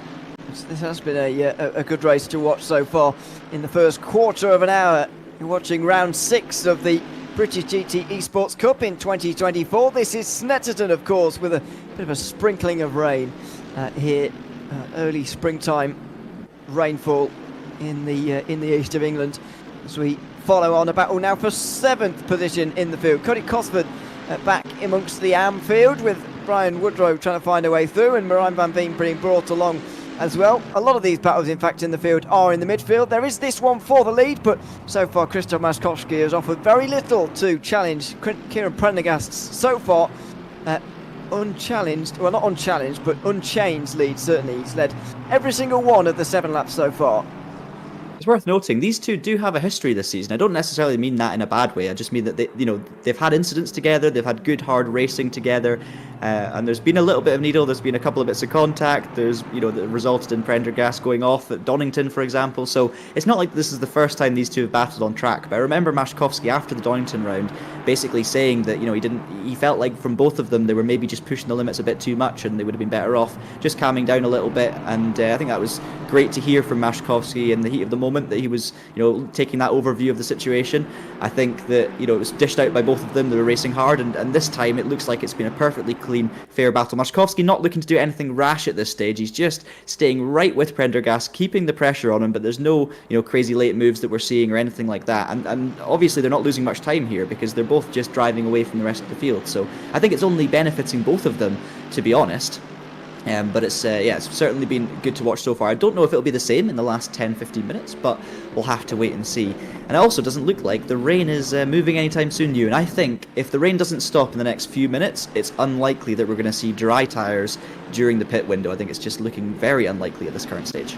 This has been a good race to watch so far. In the first quarter of an hour, you're watching round 6 of the British GT Esports Cup in 2024. This is Snetterton, of course, with a bit of a sprinkling of rain here. Early springtime rainfall in the east of England, as we follow on a battle now for 7th position in the field. Cody Cosford back amongst the AM field, with Brian Woodrow trying to find a way through, and Merrin Van Veen being brought along as well. A lot of these battles, in fact, in the field are in the midfield. There is this one for the lead, but so far Krzysztof Maskowski has offered very little to challenge Kieran Prendergast's so far unchallenged, well, not unchallenged, but unchanged lead. Certainly he's led every single one of the 7 laps so far. It's worth noting, these two do have a history this season. I don't necessarily mean that in a bad way. I just mean that they've had incidents together, they've had good hard racing together, and there's been a little bit of needle, there's been a couple of bits of contact, there's, that resulted in Prendergast going off at Donington, for example. So it's not like this is the first time these two have battled on track. But I remember Maskowski after the Donington round basically saying that, he felt like from both of them they were maybe just pushing the limits a bit too much, and they would have been better off just calming down a little bit. And I think that was great to hear from Maskowski in the heat of the moment, that he was, taking that overview of the situation. I think that, it was dished out by both of them. They were racing hard, and this time it looks like it's been a perfectly clean, fair battle. Maskowski not looking to do anything rash at this stage. He's just staying right with Prendergast, keeping the pressure on him, but there's no, crazy late moves that we're seeing or anything like that. And obviously they're not losing much time here, because they're both just driving away from the rest of the field. So I think it's only benefiting both of them, to be honest. But it's certainly been good to watch so far. I don't know if it'll be the same in the last 10-15 minutes, but we'll have to wait and see. And it also doesn't look like the rain is moving anytime soon, and I think if the rain doesn't stop in the next few minutes, it's unlikely that we're going to see dry tyres during the pit window. I think it's just looking very unlikely at this current stage.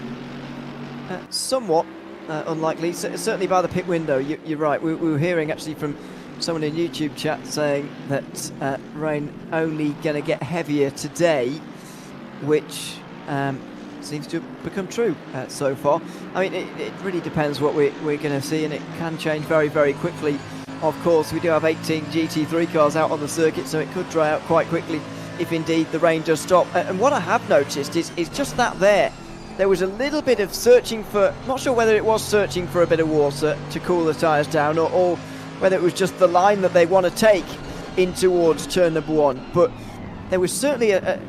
Somewhat unlikely, certainly by the pit window. You're right. We were hearing actually from someone in YouTube chat saying that rain only going to get heavier today, which seems to have become true so far. I mean, it really depends what we're going to see, and it can change very, very quickly. Of course, we do have 18 GT3 cars out on the circuit, so it could dry out quite quickly if indeed the rain does stop. And what I have noticed is just that there was a little bit of searching for, not sure whether it was searching for a bit of water to cool the tyres down, or whether it was just the line that they want to take in towards turn number 1. But there was certainly a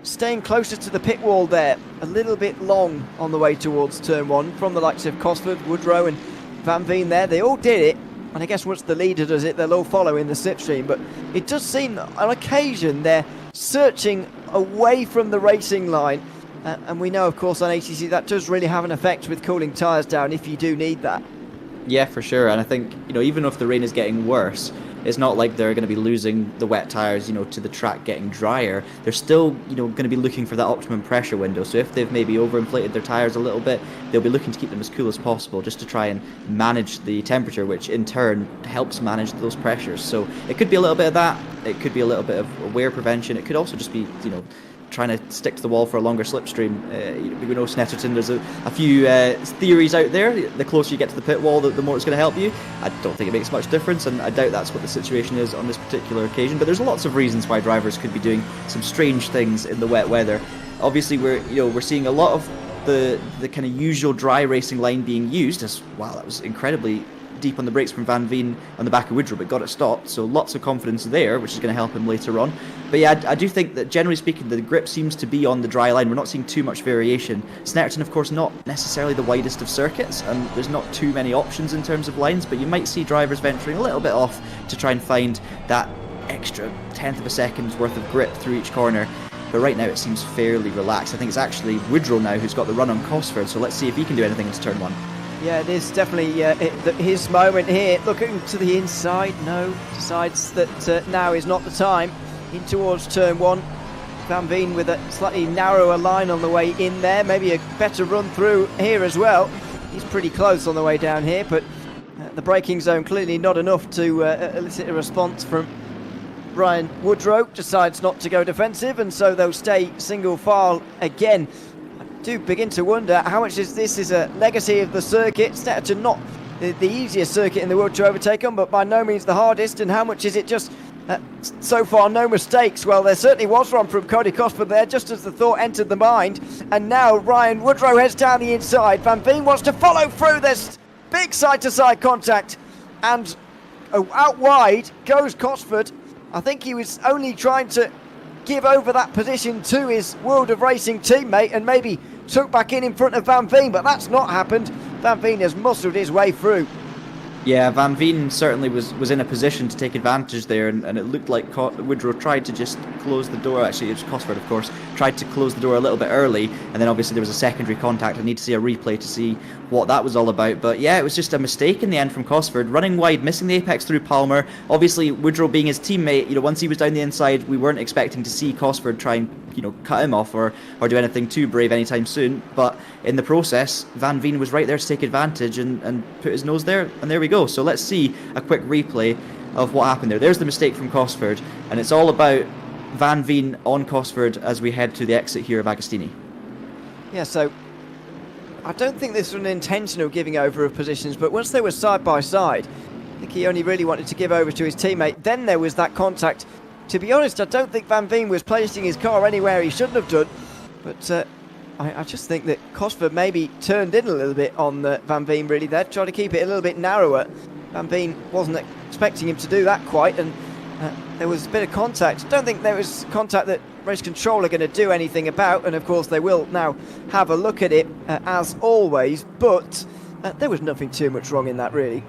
staying closer to the pit wall there, a little bit long on the way towards turn 1 from the likes of Cosford, Woodrow and Van Veen there. They all did it, and I guess once the leader does it, they'll all follow in the slipstream. But it does seem on occasion they're searching away from the racing line, and we know, of course, on ACC that does really have an effect with cooling tyres down if you do need that. Yeah, for sure. And I think, even if the rain is getting worse, it's not like they're going to be losing the wet tyres, to the track getting drier. They're still, going to be looking for that optimum pressure window. So if they've maybe overinflated their tyres a little bit, they'll be looking to keep them as cool as possible, just to try and manage the temperature, which in turn helps manage those pressures. So it could be a little bit of that. It could be a little bit of wear prevention. It could also just be, trying to stick to the wall for a longer slipstream. We know Snetterton, there's a few theories out there. The closer you get to the pit wall, the more it's going to help you. I don't think it makes much difference, and I doubt that's what the situation is on this particular occasion. But there's lots of reasons why drivers could be doing some strange things in the wet weather. Obviously, we're seeing a lot of the kind of usual dry racing line being used. As wow, that was incredibly deep on the brakes from Van Veen on the back of Woodrow, but got it stopped, so lots of confidence there, which is going to help him later on. But yeah, I do think that generally speaking the grip seems to be on the dry line. We're not seeing too much variation. Snetterton, of course, not necessarily the widest of circuits, and there's not too many options in terms of lines, but you might see drivers venturing a little bit off to try and find that extra tenth of a second's worth of grip through each corner. But right now it seems fairly relaxed. I think it's actually Woodrow now who's got the run on Cosford, so let's see if he can do anything into turn 1. Yeah, it is definitely his moment here. Looking to the inside, no, decides that now is not the time. in towards turn 1. Van Veen with a slightly narrower line on the way in there, maybe a better run through here as well. He's pretty close on the way down here, but the braking zone clearly not enough to elicit a response from Ryan Woodrow. Decides not to go defensive, and so they'll stay single file again. I do begin to wonder how much this is a legacy of the circuit. Snetterton not the easiest circuit in the world to overtake on, but by no means the hardest, and how much is it just so far no mistakes? Well, there certainly was one from Cody Cosford there just as the thought entered the mind, and now Ryan Woodrow heads down the inside. Van Veen wants to follow through this big side-to-side contact, and out wide goes Cosford. I think he was only trying to give over that position to his World of Racing teammate and maybe took back in front of Van Veen, but that's not happened. Van Veen has muscled his way through. Yeah, Van Veen certainly was in a position to take advantage there, and it looked like Woodrow tried to just close the door. Actually, it was Cosford, of course, tried to close the door a little bit early, and then obviously there was a secondary contact. I need to see a replay to see what that was all about. But yeah, it was just a mistake in the end from Cosford, running wide, missing the apex through Palmer. Obviously, Woodrow being his teammate, once he was down the inside, we weren't expecting to see Cosford try and cut him off or do anything too brave anytime soon. But in the process, Van Veen was right there to take advantage and put his nose there, and there we go. So let's see a quick replay of what happened there. There's the mistake from Cosford, and it's all about Van Veen on Cosford as we head to the exit here of Agostini. Yeah, so I don't think this was an intentional giving over of positions, but once they were side by side, I think he only really wanted to give over to his teammate. Then there was that contact. To be honest, I don't think Van Veen was placing his car anywhere he shouldn't have done, but I just think that Cosford maybe turned in a little bit on Van Veen really there, trying to keep it a little bit narrower. Van Veen wasn't expecting him to do that quite, and there was a bit of contact. I don't think there was contact that Race Control are going to do anything about, and of course they will now have a look at it as always, but there was nothing too much wrong in that really.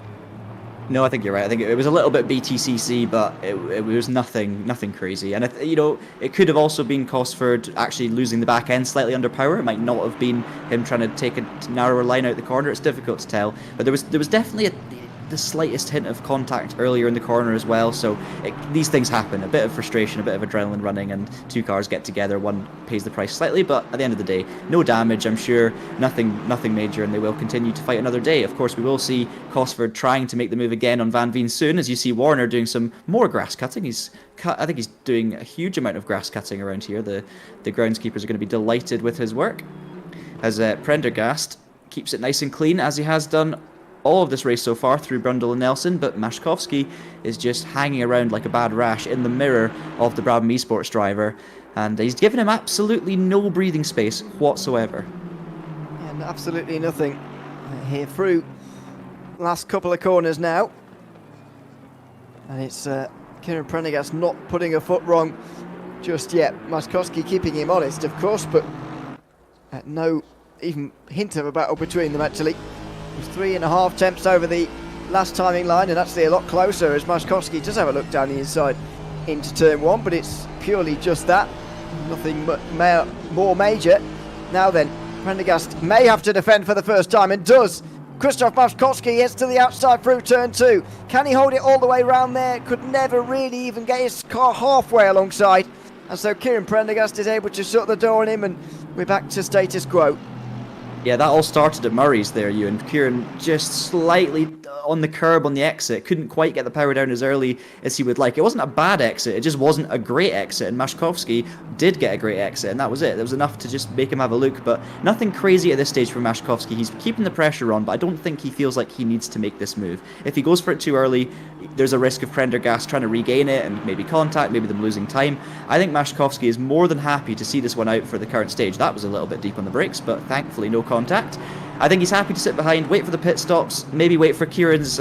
No, I think you're right. I think it was a little bit BTCC, but it was nothing crazy. And it could have also been Cosford actually losing the back end slightly under power. It might not have been him trying to take a narrower line out the corner. It's difficult to tell, but there was definitely the slightest hint of contact earlier in the corner as well. So these things happen. A bit of frustration, a bit of adrenaline running, and two cars get together. One pays the price slightly, but at the end of the day, no damage. I'm sure nothing major, and they will continue to fight another day. Of course, we will see Cosford trying to make the move again on Van Veen soon, as you see Warner doing some more grass cutting. I think he's doing a huge amount of grass cutting around here. The groundskeepers are going to be delighted with his work, as Prendergast keeps it nice and clean, as he has done all of this race so far through Brundle and Nelson, but Maszkowski is just hanging around like a bad rash in the mirror of the Brabham Esports driver, and he's given him absolutely no breathing space whatsoever. Yeah, absolutely nothing here through last couple of corners now, and it's Kieran Prendergast not putting a foot wrong just yet. Maszkowski keeping him honest, of course, but no even hint of a battle between them actually. It was 3.5 attempts over the last timing line, and actually a lot closer as Maszkowski does have a look down the inside into turn 1, but it's purely just that, nothing more major. Now then, Prendergast may have to defend for the first time, and does. Krzysztof Maszkowski heads to the outside through turn 2. Can he hold it all the way around there? Could never really even get his car halfway alongside, and so Kieran Prendergast is able to shut the door on him, and we're back to status quo. Yeah, that all started at Murray's there, Ewan. Kieran just slightly on the curb on the exit, couldn't quite get the power down as early as he would like. It wasn't a bad exit, it just wasn't a great exit, and Maszkowski did get a great exit, and that was it. That was enough to just make him have a look, but nothing crazy at this stage for Maszkowski. He's keeping the pressure on, but I don't think he feels like he needs to make this move. If he goes for it too early, there's a risk of Prendergast trying to regain it and maybe contact, maybe them losing time. I think Maszkowski is more than happy to see this one out for the current stage. That was a little bit deep on the brakes, but thankfully no contact. I think he's happy to sit behind, wait for the pit stops, maybe wait for Kieran's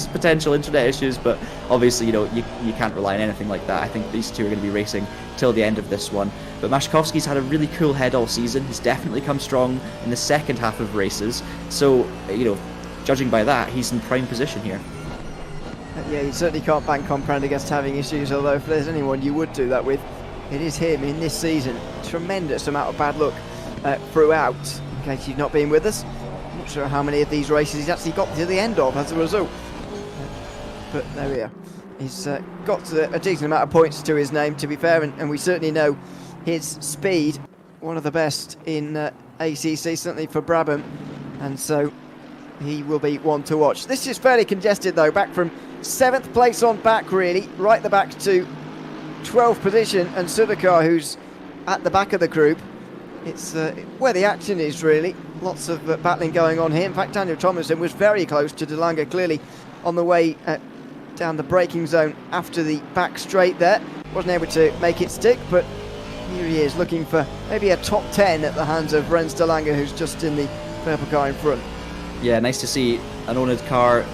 potential internet issues, but obviously, you can't rely on anything like that. I think these two are going to be racing till the end of this one. But Maszkowski's had a really cool head all season. He's definitely come strong in the second half of races. So, judging by that, he's in prime position here. Yeah, you certainly can't bank on Prendergast having issues, although if there's anyone you would do that with, it is him in this season. Tremendous amount of bad luck throughout, in case you've not been with us. I'm not sure how many of these races he's actually got to the end of as a result. But there we are. He's got a decent amount of points to his name, to be fair, and we certainly know his speed, one of the best in ACC, certainly for Brabham, and so he will be one to watch. This is fairly congested though, back from 7th place on back really, right the back to 12th position, and Sudakar, who's at the back of the group. It's where the action is really, lots of battling going on here. In fact, Daniel Tomlinson was very close to De Lange, clearly on the way down the braking zone after the back straight there. Wasn't able to make it stick, but here he is looking for maybe a top 10 at the hands of Rens De Lange, who's just in the purple car in front. Yeah, nice to see an owned car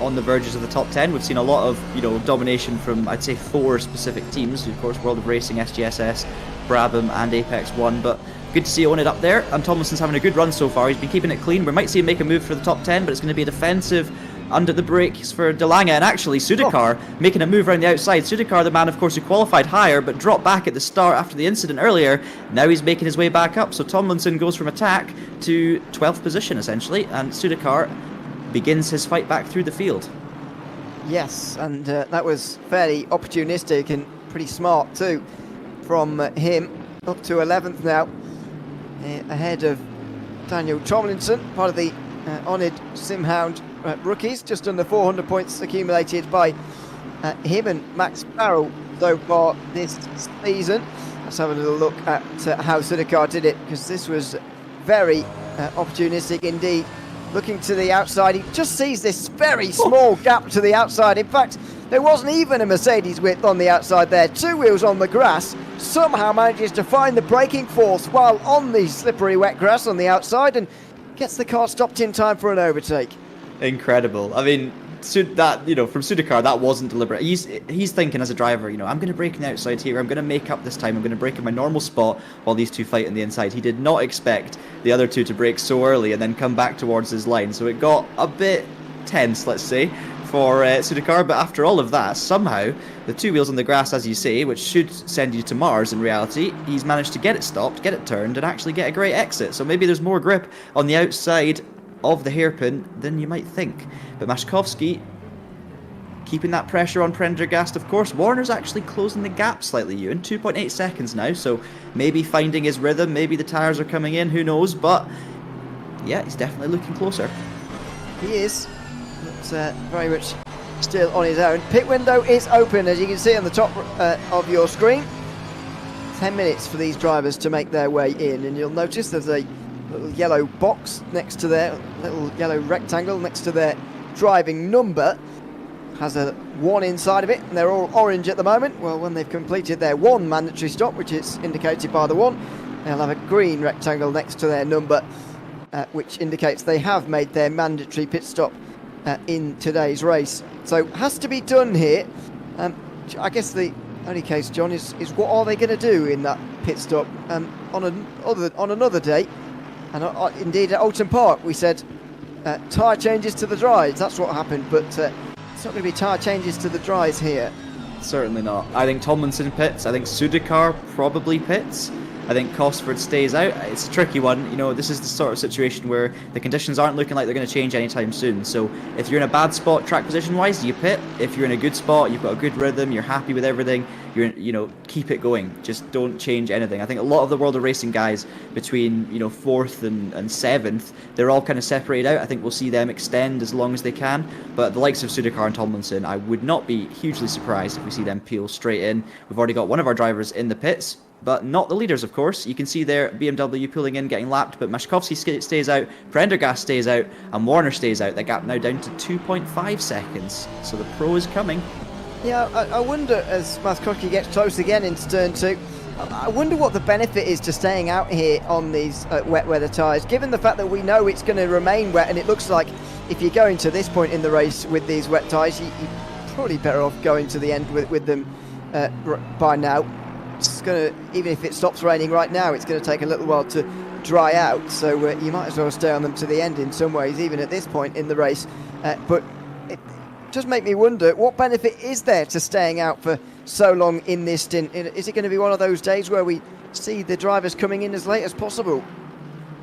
on the verges of the top 10. We've seen a lot of, domination from, I'd say, 4 specific teams. Of course, World of Racing, SGSS, Brabham and Apex 1, but good to see Owned up there, and Tomlinson's having a good run so far. He's been keeping it clean. We might see him make a move for the top 10, but it's going to be a defensive under the brakes for De Lange, and actually Sudakar making a move around the outside. Sudakar, the man, of course, who qualified higher, but dropped back at the start after the incident earlier. Now he's making his way back up, so Tomlinson goes from attack to 12th position, essentially, and Sudakar begins his fight back through the field. Yes, and that was fairly opportunistic and pretty smart too from him. Up to 11th now, ahead of Daniel Tomlinson, part of the honoured Simhound rookies. Just under 400 points accumulated by him and Max Farrell so far this season. Let's have a little look at how Sudakar did it, because this was very opportunistic indeed. Looking to the outside, he just sees this very small gap to the outside. In fact, there wasn't even a Mercedes width on the outside there. 2 wheels on the grass, somehow manages to find the braking force while on the slippery wet grass on the outside, and gets the car stopped in time for an overtake. Incredible. I mean, that, from Sudakar, that wasn't deliberate. He's thinking as a driver, I'm going to brake on the outside here, I'm going to make up this time, I'm going to brake in my normal spot while these two fight on the inside. He did not expect the other two to brake so early and then come back towards his line, so it got a bit tense, let's say, for Sudakar. But after all of that, somehow the 2 wheels on the grass, as you say, which should send you to Mars in reality, he's managed to get it stopped, get it turned, and actually get a great exit. So maybe there's more grip on the outside of the hairpin than you might think. But Maszkowski keeping that pressure on Prendergast, of course. Warner's actually closing the gap slightly, Ewan. 2.8 seconds now, so maybe finding his rhythm, maybe the tyres are coming in, who knows, but yeah, he's definitely looking closer. He is, but very much still on his own. Pit window is open, as you can see on the top of your screen. 10 minutes for these drivers to make their way in, and you'll notice there's a little yellow box next to their little yellow rectangle next to their driving number. Has a 1 inside of it, and they're all orange at the moment. Well, when they've completed their 1 mandatory stop, which is indicated by the 1, they'll have a green rectangle next to their number, which indicates they have made their mandatory pit stop in today's race. So has to be done here. I guess the only case, John, is what are they going to do in that pit stop on another day? And indeed at Oulton Park we said tyre changes to the dries. That's what happened, but it's not going to be tyre changes to the dries here. Certainly not. I think Tomlinson pits. I think Sudakar probably pits. I think Cosford stays out. It's a tricky one. This is the sort of situation where the conditions aren't looking like they're going to change anytime soon. So if you're in a bad spot track position wise, you pit. If you're in a good spot, you've got a good rhythm, you're happy with everything, keep it going. Just don't change anything. I think a lot of the World of Racing guys between 4th and 7th, they're all kind of separated out. I think we'll see them extend as long as they can. But the likes of Sudakar and Tomlinson, I would not be hugely surprised if we see them peel straight in. We've already got one of our drivers in the pits, but not the leaders, of course. You can see there BMW pulling in, getting lapped, but Maszkowski stays out, Prendergast stays out, and Warner stays out. The gap now down to 2.5 seconds. So the pro is coming. Yeah, I wonder, as Maszkowski gets close again into turn 2, I wonder what the benefit is to staying out here on these wet weather tyres, given the fact that we know it's going to remain wet, and it looks like if you're going to this point in the race with these wet tyres, you're probably better off going to the end with them by now. It's going to, even if it stops raining right now, it's going to take a little while to dry out, so you might as well stay on them to the end in some ways, even at this point in the race. But it does make me wonder, what benefit is there to staying out for so long in this stint? Is it going to be one of those days where we see the drivers coming in as late as possible?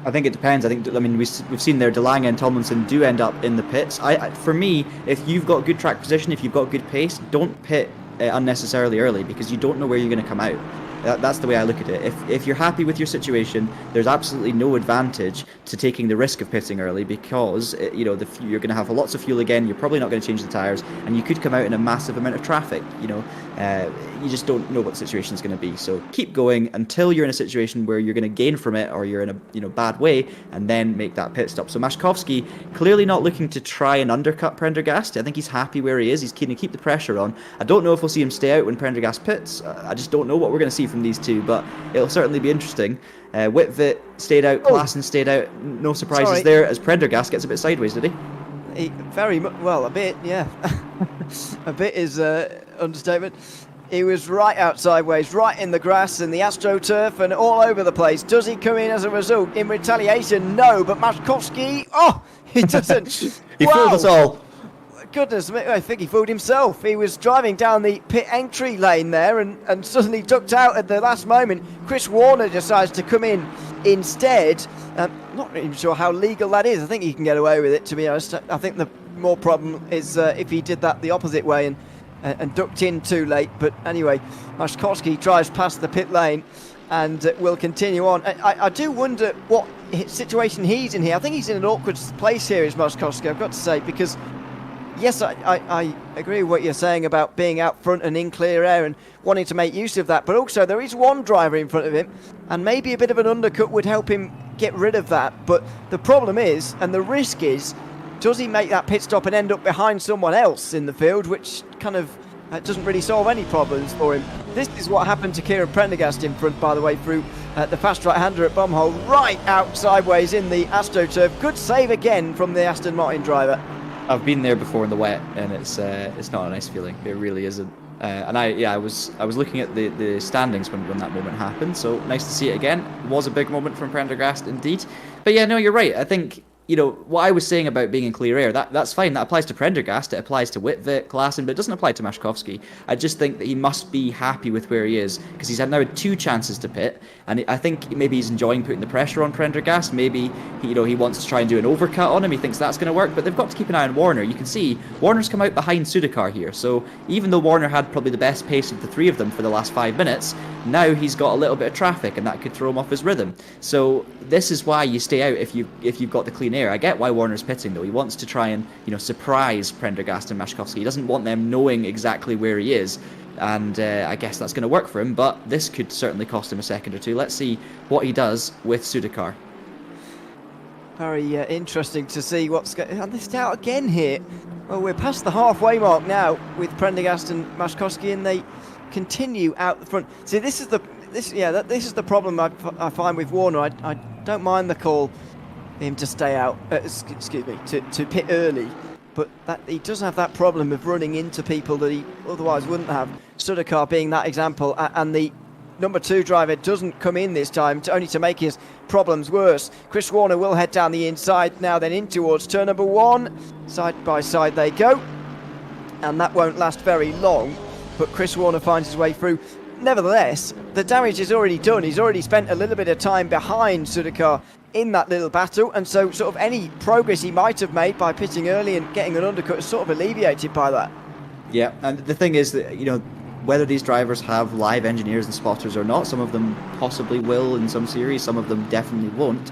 I think it depends. I mean, we've seen there De Lange and Tomlinson do end up in the pits. For me, if you've got good track position, if you've got good pace, don't pit unnecessarily early, because you don't know where you're going to come out. That's the way I look at it. If you're happy with your situation, there's absolutely no advantage to taking the risk of pitting early, because you're going to have lots of fuel again. You're probably not going to change the tires, and you could come out in a massive amount of traffic. You just don't know what the situation is going to be. So keep going until you're in a situation where you're going to gain from it, or you're in a bad way, and then make that pit stop. So Maszkowski clearly not looking to try and undercut Prendergast. I think he's happy where he is. He's keen to keep the pressure on. I don't know if we'll see him stay out when Prendergast pits. I just don't know what we're going to see from these two, but it'll certainly be interesting. Whitvet stayed out, Klaassen stayed out. No surprises there, as Prendergast gets a bit sideways, did he? Very much, well, a bit, yeah. A bit is understatement. He was right out sideways, right in the grass and the AstroTurf and all over the place. Does he come in as a result in retaliation? No, but Maszkowski, he doesn't. He fooled us all. Goodness me, I think he fooled himself. He was driving down the pit entry lane there and suddenly ducked out at the last moment. Chris Warner decides to come in instead. Not even sure how legal that is. I think he can get away with it, to be honest. I think the more problem is if he did that the opposite way and ducked in too late. But anyway, Maszkowski drives past the pit lane and will continue on. I do wonder what situation he's in here. I think he's in an awkward place here, is Maszkowski, I've got to say, because yes, I agree with what you're saying about being out front and in clear air and wanting to make use of that, but also there is one driver in front of him, and maybe a bit of an undercut would help him get rid of that. But the problem is, and the risk is, does he make that pit stop and end up behind someone else in the field, which kind of doesn't really solve any problems for him. This is what happened to Kieran Prendergast in front, by the way, through the fast right-hander at Bumhole, right out sideways in the AstroTurf. Good save again from the Aston Martin driver. I've been there before in the wet, and it's not a nice feeling. It really isn't. And I was looking at the standings when that moment happened. So nice to see it again. It was a big moment from Prendergast indeed. But yeah, no, you're right. I think what I was saying about being in clear air, that's fine. That applies to Prendergast. It applies to Whitvet, Klaassen, but it doesn't apply to Maszkowski. I just think that he must be happy with where he is, because he's had now 2 chances to pit, and I think maybe he's enjoying putting the pressure on Prendergast. Maybe he wants to try and do an overcut on him. He thinks that's going to work, but they've got to keep an eye on Warner. You can see Warner's come out behind Sudakar here, so even though Warner had probably the best pace of the 3 of them for the last 5 minutes, now he's got a little bit of traffic, and that could throw him off his rhythm. So this is why you stay out if you've got the clean air. I get why Warner's pitting, though. He wants to try and surprise Prendergast and Maszkowski. He doesn't want them knowing exactly where he is, and I guess that's going to work for him, but this could certainly cost him a second or two. Let's see what he does with Sudakar. Very interesting to see what's going on. This out again here. Well, we're past the halfway mark now with Prendergast and Maszkowski, and they continue out the front. See, this is the problem I find with Warner. I don't mind the call him to stay out, excuse me, to pit early, but that he does have that problem of running into people that he otherwise wouldn't have. Sudakar being that example, and the number 2 driver doesn't come in this time, only to make his problems worse. Chris Warner will head down the inside now, then in towards turn number 1. Side by side they go, and that won't last very long, but Chris Warner finds his way through. Nevertheless, the damage is already done. He's already spent a little bit of time behind Sudakar in that little battle, and so sort of any progress he might have made by pitting early and getting an undercut is sort of alleviated by that. Yeah, and the thing is that, whether these drivers have live engineers and spotters or not, some of them possibly will in some series, some of them definitely won't.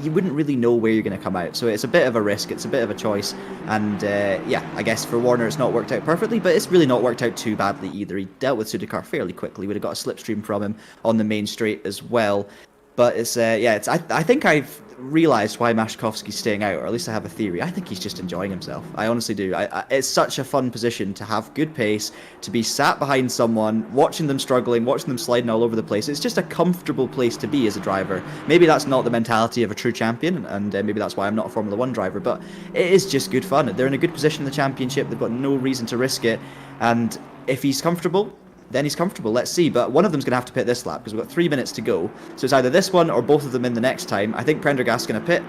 You wouldn't really know where you're going to come out, so it's a bit of a risk, it's a bit of a choice, and I guess for Warner it's not worked out perfectly, but it's really not worked out too badly either. He dealt with Sudakar fairly quickly, would have got a slipstream from him on the main straight as well. But I think I've realised why Maszkowski's staying out, or at least I have a theory. I think he's just enjoying himself. I honestly do. It's such a fun position to have good pace, to be sat behind someone, watching them struggling, watching them sliding all over the place. It's just a comfortable place to be as a driver. Maybe that's not the mentality of a true champion, and maybe that's why I'm not a Formula 1 driver, but it is just good fun. They're in a good position in the championship. They've got no reason to risk it, and if he's comfortable, then he's comfortable. Let's see. But one of them's going to have to pit this lap, because we've got 3 minutes to go. So it's either this one or both of them in the next time. I think Prendergast's going to pit.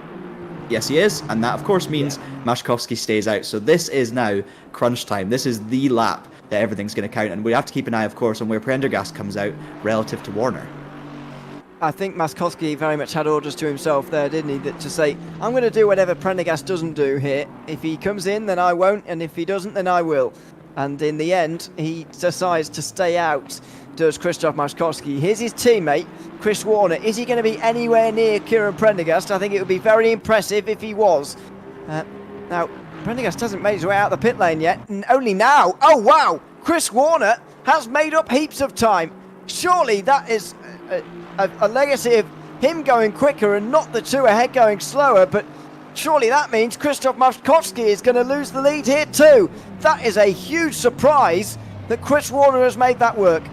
Yes, he is. And that, of course, means Maszkowski stays out. So this is now crunch time. This is the lap that everything's going to count. And we have to keep an eye, of course, on where Prendergast comes out relative to Warner. I think Maskowski very much had orders to himself there, didn't he? That to say, I'm going to do whatever Prendergast doesn't do here. If he comes in, then I won't, and if he doesn't, then I will. And in the end, he decides to stay out, does Krzysztof Maskowski. Here's his teammate, Chris Warner. Is he going to be anywhere near Kieran Prendergast? I think it would be very impressive if he was. Now, Prendergast hasn't made his way out of the pit lane yet, and only now. Oh, wow! Chris Warner has made up heaps of time. Surely that is a legacy of him going quicker and not the two ahead going slower, but surely that means Krzysztof Maskowski is going to lose the lead here too. That is a huge surprise that Chris Warner has made that work.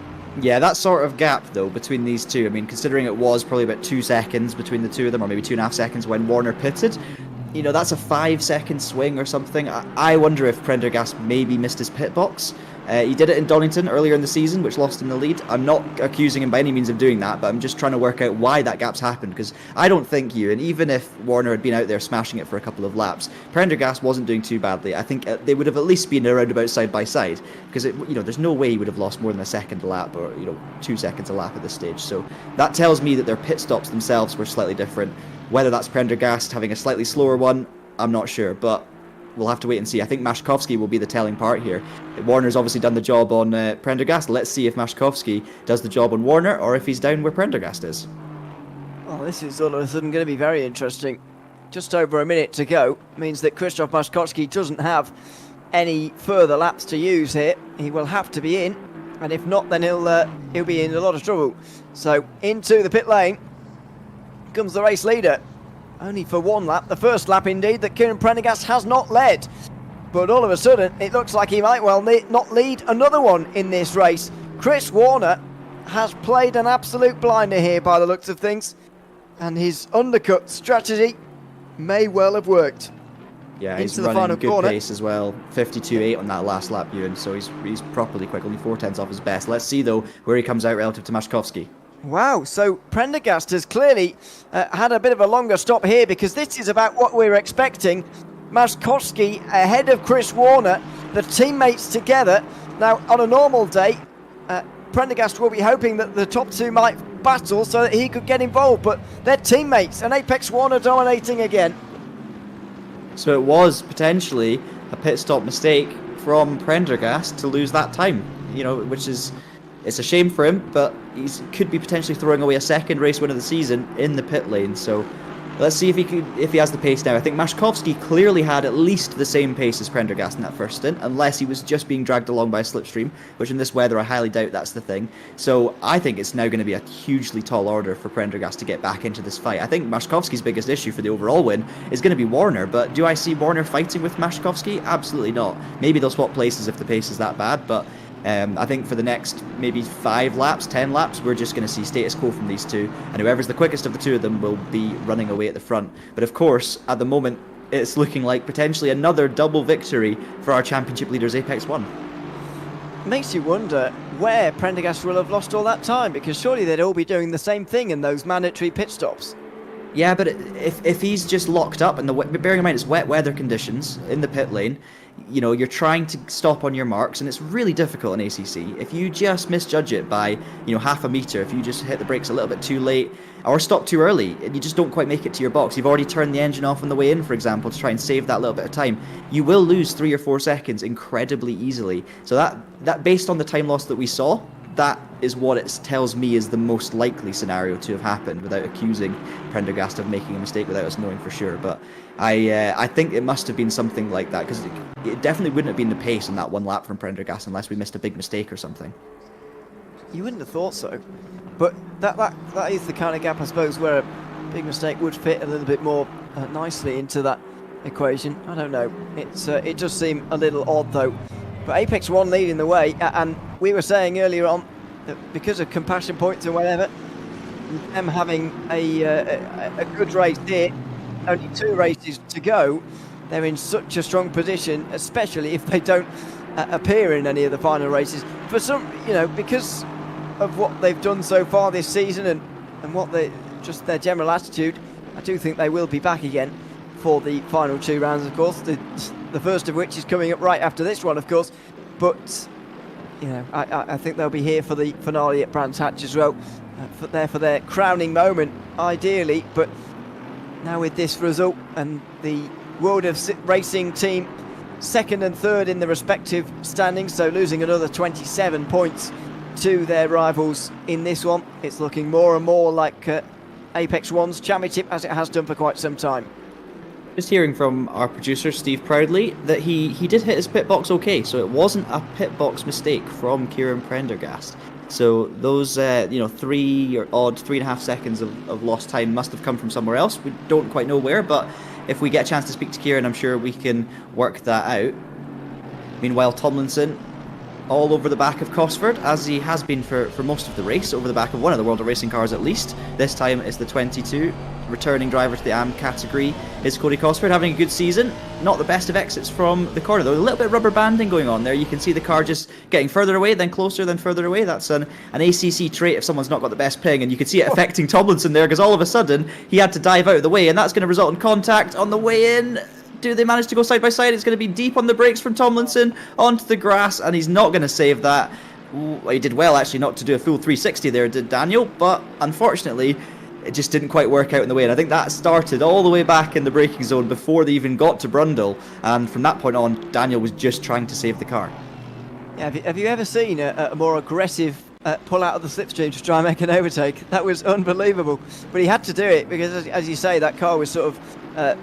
Yeah, that sort of gap, though, between these two, I mean, considering it was probably about 2 seconds between the two of them, or maybe 2.5 seconds when Warner pitted, you know, that's a 5-second swing or something. I wonder if Prendergast maybe missed his pit box. He did it in Donington earlier in the season, which lost him the lead. I'm not accusing him by any means of doing that, but I'm just trying to work out why that gap's happened, because I don't think and even if Warner had been out there smashing it for a couple of laps, Prendergast wasn't doing too badly. I think they would have at least been around about side by side, because there's no way he would have lost more than a second a lap, or 2 seconds a lap at this stage. So that tells me that their pit stops themselves were slightly different. Whether that's Prendergast having a slightly slower one, I'm not sure, but we'll have to wait and see. I think Maskowski will be the telling part here. Warner's obviously done the job on Prendergast. Let's see if Maskowski does the job on Warner, or if he's down where Prendergast is. Oh, this is all of a sudden going to be very interesting. Just over a minute to go means that Krzysztof Maskowski doesn't have any further laps to use here. He will have to be in, and if not, then he'll be in a lot of trouble. So into the pit lane comes the race leader. Only for 1 lap, the first lap indeed, that Kieran Prendergast has not led. But all of a sudden, it looks like he might well not lead another one in this race. Chris Warner has played an absolute blinder here by the looks of things, and his undercut strategy may well have worked. Yeah, he's Into the running final good corner. pace as well. 52.8 on that last lap, Ewan, so he's properly quick, only 4/10 off his best. Let's see, though, where he comes out relative to Maskowski. Wow, so Prendergast has clearly had a bit of a longer stop here, because this is about what we're expecting. Maskowski ahead of Chris Warner, the teammates together. Now, on a normal day, Prendergast will be hoping that the top two might battle so that he could get involved, but they're teammates, and Apex Warner dominating again. So it was potentially a pit stop mistake from Prendergast to lose that time, which is... It's a shame for him, but he could be potentially throwing away a second race win of the season in the pit lane. So let's see if he has the pace now. I think Maskowski clearly had at least the same pace as Prendergast in that first stint, unless he was just being dragged along by a slipstream, which in this weather I highly doubt that's the thing. So I think it's now going to be a hugely tall order for Prendergast to get back into this fight. I think Maskowski's biggest issue for the overall win is going to be Warner, but do I see Warner fighting with Maskowski? Absolutely not. Maybe they'll swap places if the pace is that bad, but I think for the next maybe 5 laps, 10 laps, we're just going to see status quo from these two, and whoever's the quickest of the two of them will be running away at the front. But of course, at the moment, it's looking like potentially another double victory for our championship leaders, Apex 1. Makes you wonder where Prendergast will have lost all that time, because surely they'd all be doing the same thing in those mandatory pit stops. Yeah, but if he's just locked up, and bearing in mind it's wet weather conditions in the pit lane, you're trying to stop on your marks, and it's really difficult in ACC. If you just misjudge it by, half a meter, if you just hit the brakes a little bit too late, or stop too early, and you just don't quite make it to your box, you've already turned the engine off on the way in, for example, to try and save that little bit of time, you will lose 3 or 4 seconds incredibly easily. So that based on the time loss that we saw, that is what it tells me is the most likely scenario to have happened, without accusing Prendergast of making a mistake without us knowing for sure. But I think it must have been something like that, because it definitely wouldn't have been the pace on that 1 lap from Prendergast unless we missed a big mistake or something. You wouldn't have thought so, but that is the kind of gap, I suppose, where a big mistake would fit a little bit more nicely into that equation. I don't know. It does seem a little odd though. But Apex 1 leading the way, and we were saying earlier on that because of compassion points or whatever, them having a good race here, only 2 races to go, they're in such a strong position, especially if they don't appear in any of the final races. For some, because of what they've done so far this season and what just their general attitude, I do think they will be back again for the final 2 rounds, of course. The first of which is coming up right after this one, of course. But I think they'll be here for the finale at Brands Hatch as well. for their crowning moment, ideally. But now with this result and the World of Racing team second and third in the respective standings, so losing another 27 points to their rivals in this one, it's looking more and more like Apex One's championship, as it has done for quite some time. Just hearing from our producer Steve Proudly that he did hit his pit box okay, so it wasn't a pit box mistake from Kieran Prendergast. So those 3.5 seconds of lost time must have come from somewhere else. We don't quite know where, but if we get a chance to speak to Kieran, I'm sure we can work that out. Meanwhile, Tomlinson all over the back of Cosford, as he has been for most of the race, over the back of one of the World of Racing cars at least. This time it's the 22. Returning driver to the AM category is Cody Cosford, having a good season. Not the best of exits from the corner though. A little bit of rubber banding going on there. You can see the car just getting further away, then closer, then further away. That's an ACC trait if someone's not got the best ping, and you can see it affecting Tomlinson there, because all of a sudden he had to dive out of the way, and that's going to result in contact on the way in. Do they manage to go side by side? It's going to be deep on the brakes from Tomlinson onto the grass, and he's not going to save that. Ooh, he did well actually not to do a full 360 there, did Daniel, but unfortunately it just didn't quite work out in the way, and I think that started all the way back in the braking zone before they even got to Brundle, and from that point on Daniel was just trying to save the car. Yeah, have you ever seen a more aggressive pull out of the slipstream to try and make an overtake? That was unbelievable, but he had to do it because, as you say, that car was sort of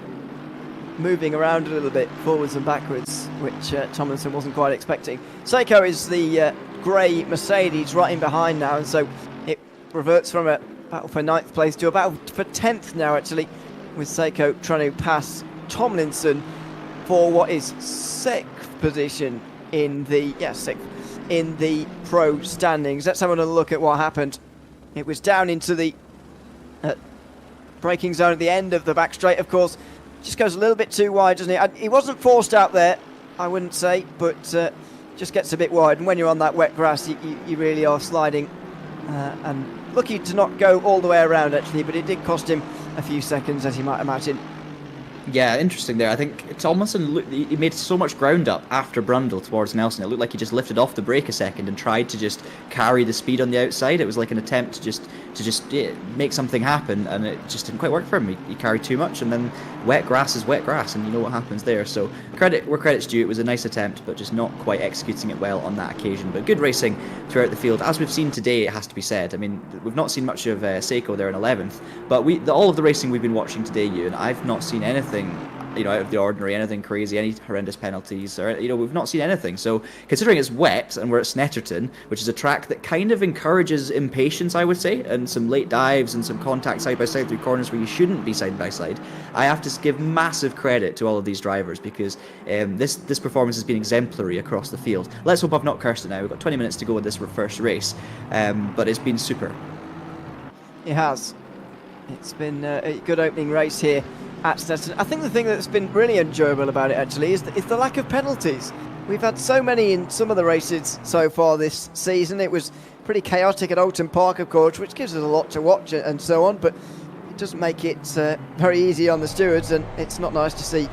moving around a little bit forwards and backwards, which Tomlinson wasn't quite expecting. Seiko is the grey Mercedes right in behind now, and so it reverts from a battle for 9th place to a battle for 10th now, actually, with Seiko trying to pass Tomlinson for what is 6th position in the 6th in the pro standings. Let's have another look at what happened. It was down into the braking zone at the end of the back straight, of course. Just goes a little bit too wide, doesn't it? He wasn't forced out there, I wouldn't say, but just gets a bit wide. And when you're on that wet grass, you really are sliding. And lucky to not go all the way around, actually, but it did cost him a few seconds, as you might imagine. Yeah, interesting there. I think Tomlinson, he made so much ground up after Brundle towards Nelson. It looked like he just lifted off the brake a second and tried to just carry the speed on the outside. It was like an attempt to just make something happen, and it just didn't quite work for him. He carried too much, and then wet grass is wet grass, and you know what happens there. So credit where credit's due. It was a nice attempt, but just not quite executing it well on that occasion. But good racing throughout the field, as we've seen today. It has to be said. I mean, we've not seen much of Seiko there in 11th, but all of the racing we've been watching today, and I've not seen anything out of the ordinary, anything crazy, any horrendous penalties, or we've not seen anything. So considering it's wet and we're at Snetterton, which is a track that kind of encourages impatience, I would say, and some late dives and some contact side by side through corners where you shouldn't be side by side, I have to give massive credit to all of these drivers, because this performance has been exemplary across the field. Let's hope I've not cursed it now. We've got 20 minutes to go in this first race, but it's been super. It has. It's been a good opening race here at Snetterton. I think the thing that's been really enjoyable about it, actually, is the lack of penalties. We've had so many in some of the races so far this season. It was pretty chaotic at Oulton Park, of course, which gives us a lot to watch and so on, but it doesn't make it very easy on the stewards, and it's not nice to see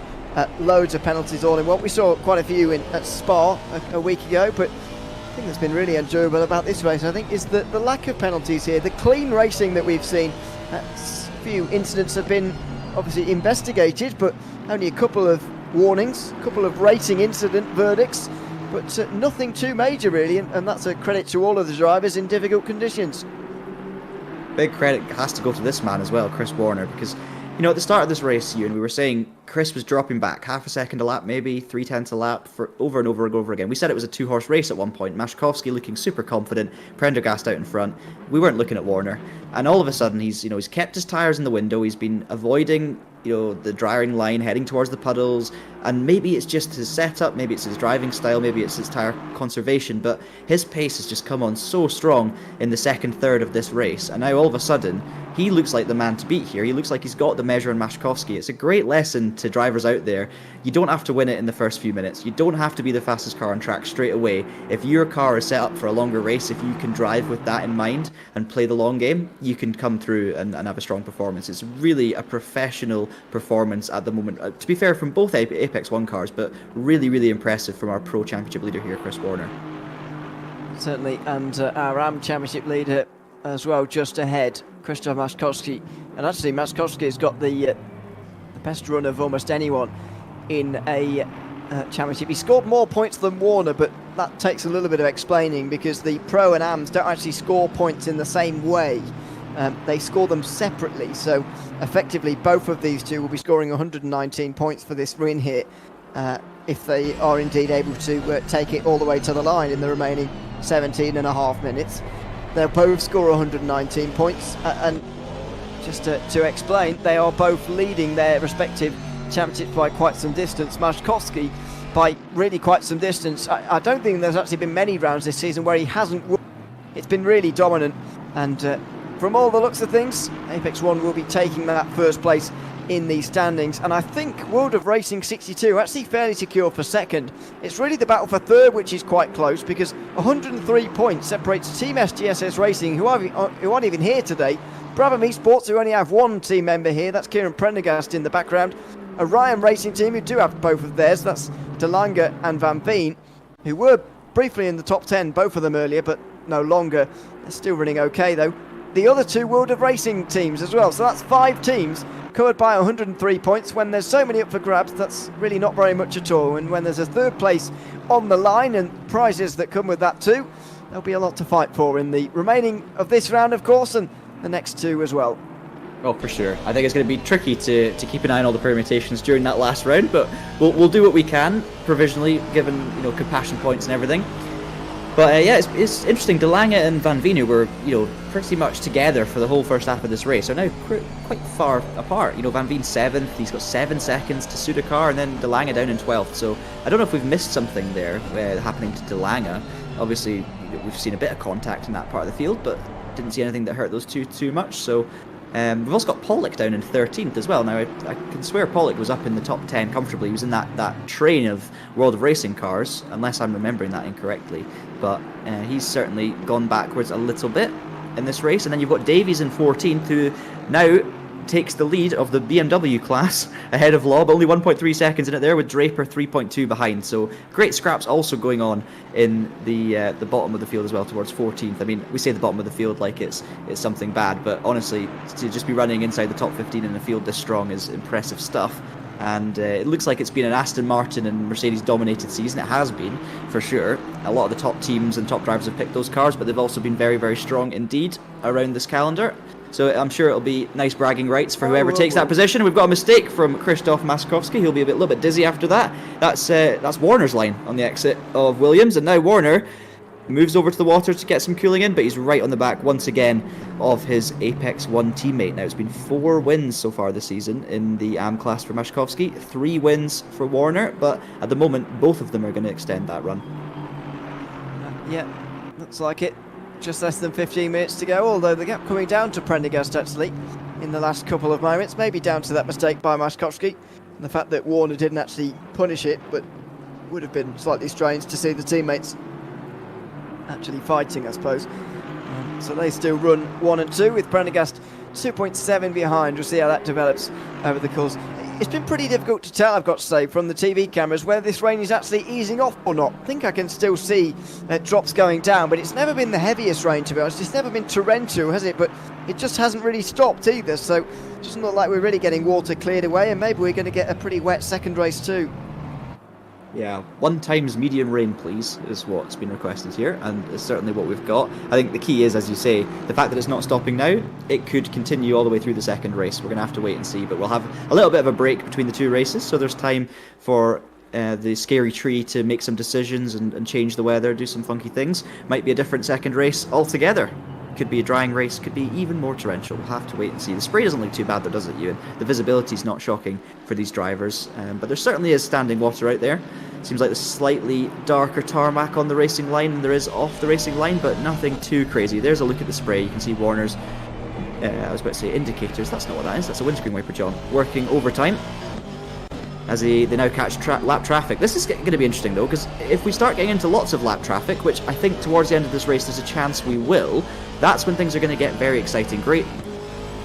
loads of penalties all in one. We saw quite a few at Spa a week ago, but the thing that's been really enjoyable about this race, I think, is the lack of penalties here. The clean racing that we've seen. A few incidents have been obviously investigated, but only a couple of warnings, a couple of racing incident verdicts, but nothing too major really, and that's a credit to all of the drivers in difficult conditions. Big credit has to go to this man as well, Chris Warner, because at the start of this race, we were saying Chris was dropping back half a second a lap, maybe 3/10 a lap for over and over and over again. We said it was a 2-horse race at one point. Mashkovsky looking super confident, Prendergast out in front. We weren't looking at Warner, and all of a sudden he's kept his tyres in the window. He's been avoiding the drying line, heading towards the puddles, and maybe it's just his setup, maybe it's his driving style, maybe it's his tyre conservation, but his pace has just come on so strong in the second third of this race, and now all of a sudden he looks like the man to beat here. He looks like he's got the measure on Mashkovsky. It's a great lesson to drivers out there. You don't have to win it in the first few minutes. You don't have to be the fastest car on track straight away. If your car is set up for a longer race, if you can drive with that in mind and play the long game, you can come through and have a strong performance. It's really a professional performance at the moment. To be fair, from both Apex 1 cars, but really, really impressive from our Pro Championship leader here, Chris Warner. Certainly, and our AM Championship leader, as well, just ahead, Krzysztof Maskowski. And actually, Maskowski has got the best run of almost anyone in a championship. He scored more points than Warner, but that takes a little bit of explaining because the Pro and AMs don't actually score points in the same way. They score them separately, so effectively both of these two will be scoring 119 points for this win here if they are indeed able to take it all the way to the line in the remaining 17.5 minutes. They'll both score 119 points, and just to explain, they are both leading their respective championships by quite some distance. Maskowski by really quite some distance. I don't think there's actually been many rounds this season where he hasn't won. It's been really dominant, and from all the looks of things, Apex One will be taking that first place in the standings, and I think World of Racing 62 actually fairly secure for second. It's really the battle for third which is quite close, because 103 points separates Team SGSS Racing, who aren't even here today, Brabham Esports, who only have one team member here, that's Kieran Prendergast in the background, Orion Racing Team, who do have both of theirs, that's De Lange and Van Veen, who were briefly in the top 10, both of them earlier, but no longer. They're still running okay though. The other two World of Racing teams as well, so that's 5 teams covered by 103 points. When there's so many up for grabs, that's really not very much at all, and when there's a third place on the line and prizes that come with that too, there'll be a lot to fight for in the remaining of this round, of course, and the next two as well. Oh, for sure. I think it's going to be tricky to keep an eye on all the permutations during that last round, but we'll do what we can provisionally, given compassion points and everything. But yeah, it's interesting. De Lange and Van Veen were pretty much together for the whole first half of this race. Are now quite far apart. Van Veen 7th. He's got 7 seconds to Sudakar, and then De Lange down in 12th. So I don't know if we've missed something there happening to De Lange. Obviously, we've seen a bit of contact in that part of the field, but didn't see anything that hurt those two too much. So we've also got Pollock down in 13th as well. Now, I can swear Pollock was up in the top 10 comfortably. He was in that train of World of Racing cars, unless I'm remembering that incorrectly. But he's certainly gone backwards a little bit in this race. And then you've got Davies in 14th, who now takes the lead of the BMW class ahead of Lob. Only 1.3 seconds in it there, with Draper 3.2 behind. So great scraps also going on in the bottom of the field as well, towards 14th. I mean, we say the bottom of the field like it's something bad, but honestly, to just be running inside the top 15 in a field this strong is impressive stuff. And it looks like it's been an Aston Martin and Mercedes dominated season. It has been, for sure. A lot of the top teams and top drivers have picked those cars, but they've also been very, very strong indeed around this calendar. So I'm sure it'll be nice bragging rights for whoever takes that position. We've got a mistake from Krzysztof Maskowski. He'll be a little bit dizzy after that. That's Warner's line on the exit of Williams, and now Warner moves over to the water to get some cooling in, but he's right on the back once again of his Apex One teammate. Now, it's been 4 wins so far this season in the AM class for Maskowski, 3 wins for Warner, but at the moment both of them are going to extend that run. Yeah, looks like it. Just less than 15 minutes to go, although the gap coming down to Prendergast actually in the last couple of moments, maybe down to that mistake by Maskowski and the fact that Warner didn't actually punish it, but would have been slightly strange to see the teammates actually fighting, I suppose. So they still run 1 and 2 with Prendergast 2.7 behind. We'll see how that develops over the course. It's been pretty difficult to tell, I've got to say, from the TV cameras whether this rain is actually easing off or not. I think I can still see drops going down, but it's never been the heaviest rain, to be honest. It's never been torrential, has it? But it just hasn't really stopped either, so it doesn't look like we're really getting water cleared away, and maybe we're going to get a pretty wet second race too. Yeah, 1 times medium rain, please, is what's been requested here, and it's certainly what we've got. I think the key is, as you say, the fact that it's not stopping now. It could continue all the way through the second race. We're going to have to wait and see, but we'll have a little bit of a break between the 2 races, so there's time for the Scary Tree to make some decisions and change the weather, do some funky things. Might be a different second race altogether. Could be a drying race, could be even more torrential. We'll have to wait and see. The spray doesn't look too bad though, does it, Ewan? The visibility's not shocking for these drivers, but there certainly is standing water out there. Seems like there's slightly darker tarmac on the racing line than there is off the racing line, but nothing too crazy. There's a look at the spray. You can see Warner's, I was about to say indicators. That's not what that is. That's a windscreen wiper, John. Working overtime as they now catch lap traffic. This is going to be interesting though, because if we start getting into lots of lap traffic, which I think towards the end of this race there's a chance we will, that's when things are going to get very exciting. Great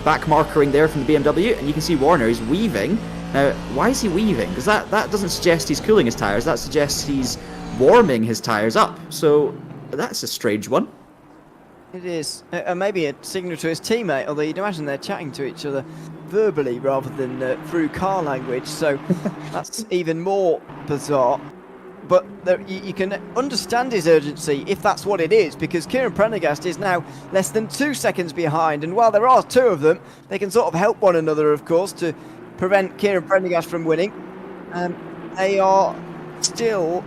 back markering there from the BMW, and you can see Warner is weaving. Now, why is he weaving? Because that doesn't suggest he's cooling his tyres, that suggests he's warming his tyres up. So that's a strange one. It is. Maybe a signal to his teammate, although you'd imagine they're chatting to each other verbally rather than through car language, so that's even more bizarre. But you can understand his urgency if that's what it is, because Kieran Prendergast is now less than 2 seconds behind, and while there are two of them, they can sort of help one another, of course, to prevent Kieran Prendergast from winning. They are still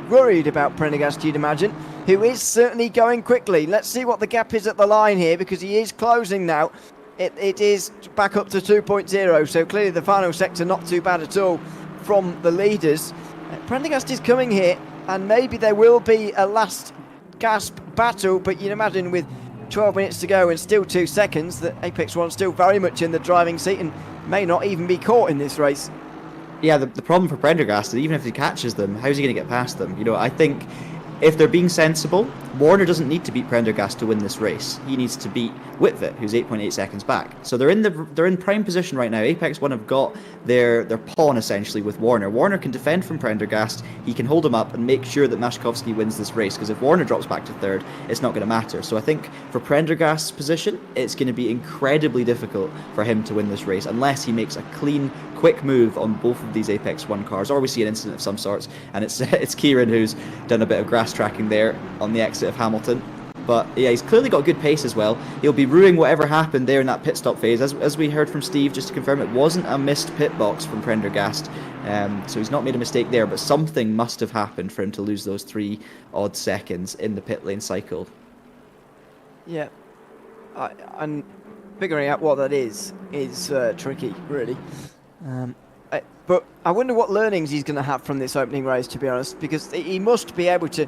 worried about Prendergast, you'd imagine, who is certainly going quickly. Let's see what the gap is at the line here, because he is closing now. It is back up to 2.0, so clearly the final sector not too bad at all from the leaders. Prendergast is coming here, and maybe there will be a last gasp battle, but you'd imagine with 12 minutes to go and still 2 seconds that Apex One still very much in the driving seat and may not even be caught in this race. Yeah, the problem for Prendergast is even if he catches them, how's he going to get past them? You know, I think if they're being sensible, Warner doesn't need to beat Prendergast to win this race. He needs to beat Whitvet, who's 8.8 seconds back. So they're in prime position right now. Apex One have got their pawn essentially with Warner. Warner can defend from Prendergast. He can hold him up and make sure that Mashkovsky wins this race, because if Warner drops back to third, it's not going to matter. So I think for Prendergast's position, it's going to be incredibly difficult for him to win this race unless he makes a clean, quick move on both of these Apex One cars, or we see an incident of some sorts, and it's Kieran who's done a bit of grass tracking there on the exit of Hamilton. But yeah, he's clearly got good pace as well. He'll be ruining whatever happened there in that pit stop phase. As we heard from Steve, just to confirm, it wasn't a missed pit box from Prendergast. So he's not made a mistake there, but something must have happened for him to lose those 3 odd seconds in the pit lane cycle. Yeah, and figuring out what that is tricky, really. But I wonder what learnings he's going to have from this opening race, to be honest, because he must be able to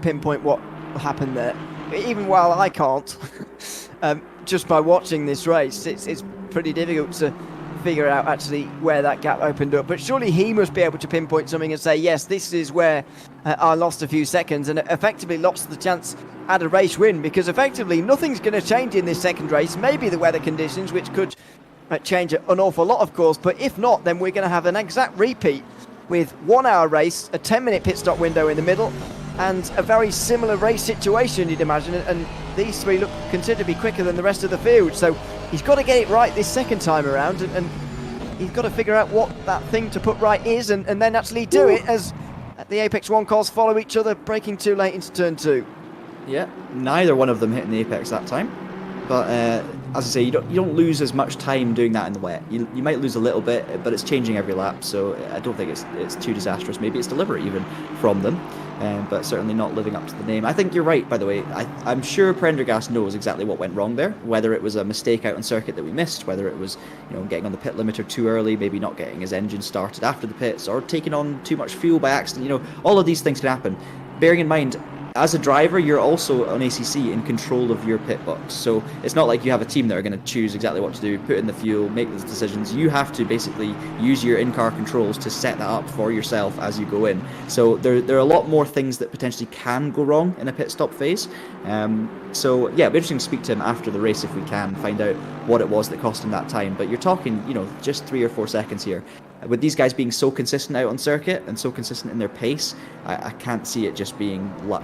pinpoint what happened there, even while I can't. Just by watching this race, it's pretty difficult to figure out actually where that gap opened up. But surely he must be able to pinpoint something and say, yes, this is where I lost a few seconds and effectively lost the chance at a race win, because effectively nothing's going to change in this second race. Maybe the weather conditions, which could change an awful lot, of course, but if not, then we're going to have an exact repeat with 1 hour race, a 10-minute pit stop window in the middle, and a very similar race situation, you'd imagine, and these three look considerably quicker than the rest of the field, so he's got to get it right this second time around, and he's got to figure out what that thing to put right is, and then actually do it as the Apex One cars follow each other, braking too late into turn 2. Yeah, neither one of them hitting the apex that time. But as I say, you don't lose as much time doing that in the wet. You might lose a little bit, but it's changing every lap, so I don't think it's too disastrous. Maybe it's deliberate even from them, but certainly not living up to the name. I think you're right, by the way. I'm sure Prendergast knows exactly what went wrong there, whether it was a mistake out on circuit that we missed, whether it was getting on the pit limiter too early, maybe not getting his engine started after the pits, or taking on too much fuel by accident. All of these things can happen. Bearing in mind, as a driver, you're also on ACC in control of your pit box. So it's not like you have a team that are going to choose exactly what to do, put in the fuel, make those decisions. You have to basically use your in-car controls to set that up for yourself as you go in. So there are a lot more things that potentially can go wrong in a pit stop phase. So yeah, it'll be interesting to speak to him after the race if we can, find out what it was that cost him that time. But you're talking, just 3 or 4 seconds here. With these guys being so consistent out on circuit and so consistent in their pace, I can't see it just being luck.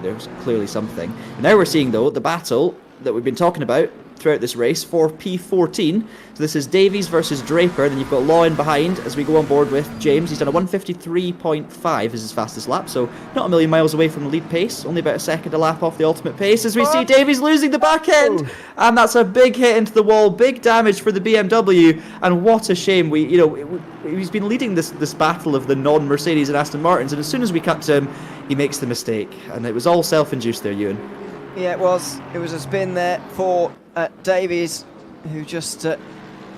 There's clearly something. Now we're seeing, though, the battle that we've been talking about throughout this race for P14. So this is Davies versus Draper. Then you've got Law in behind as we go on board with James. He's done a 153.5 as his fastest lap, so not a million miles away from the lead pace. Only about a second a lap off the ultimate pace as we see Davies losing the back end. And that's a big hit into the wall, big damage for the BMW. And what a shame. He's been leading this battle of the non-Mercedes and Aston Martins, and as soon as we cut to him, he makes the mistake. And it was all self-induced there, Ewan. Yeah, it was. It was a spin there for Davies, who just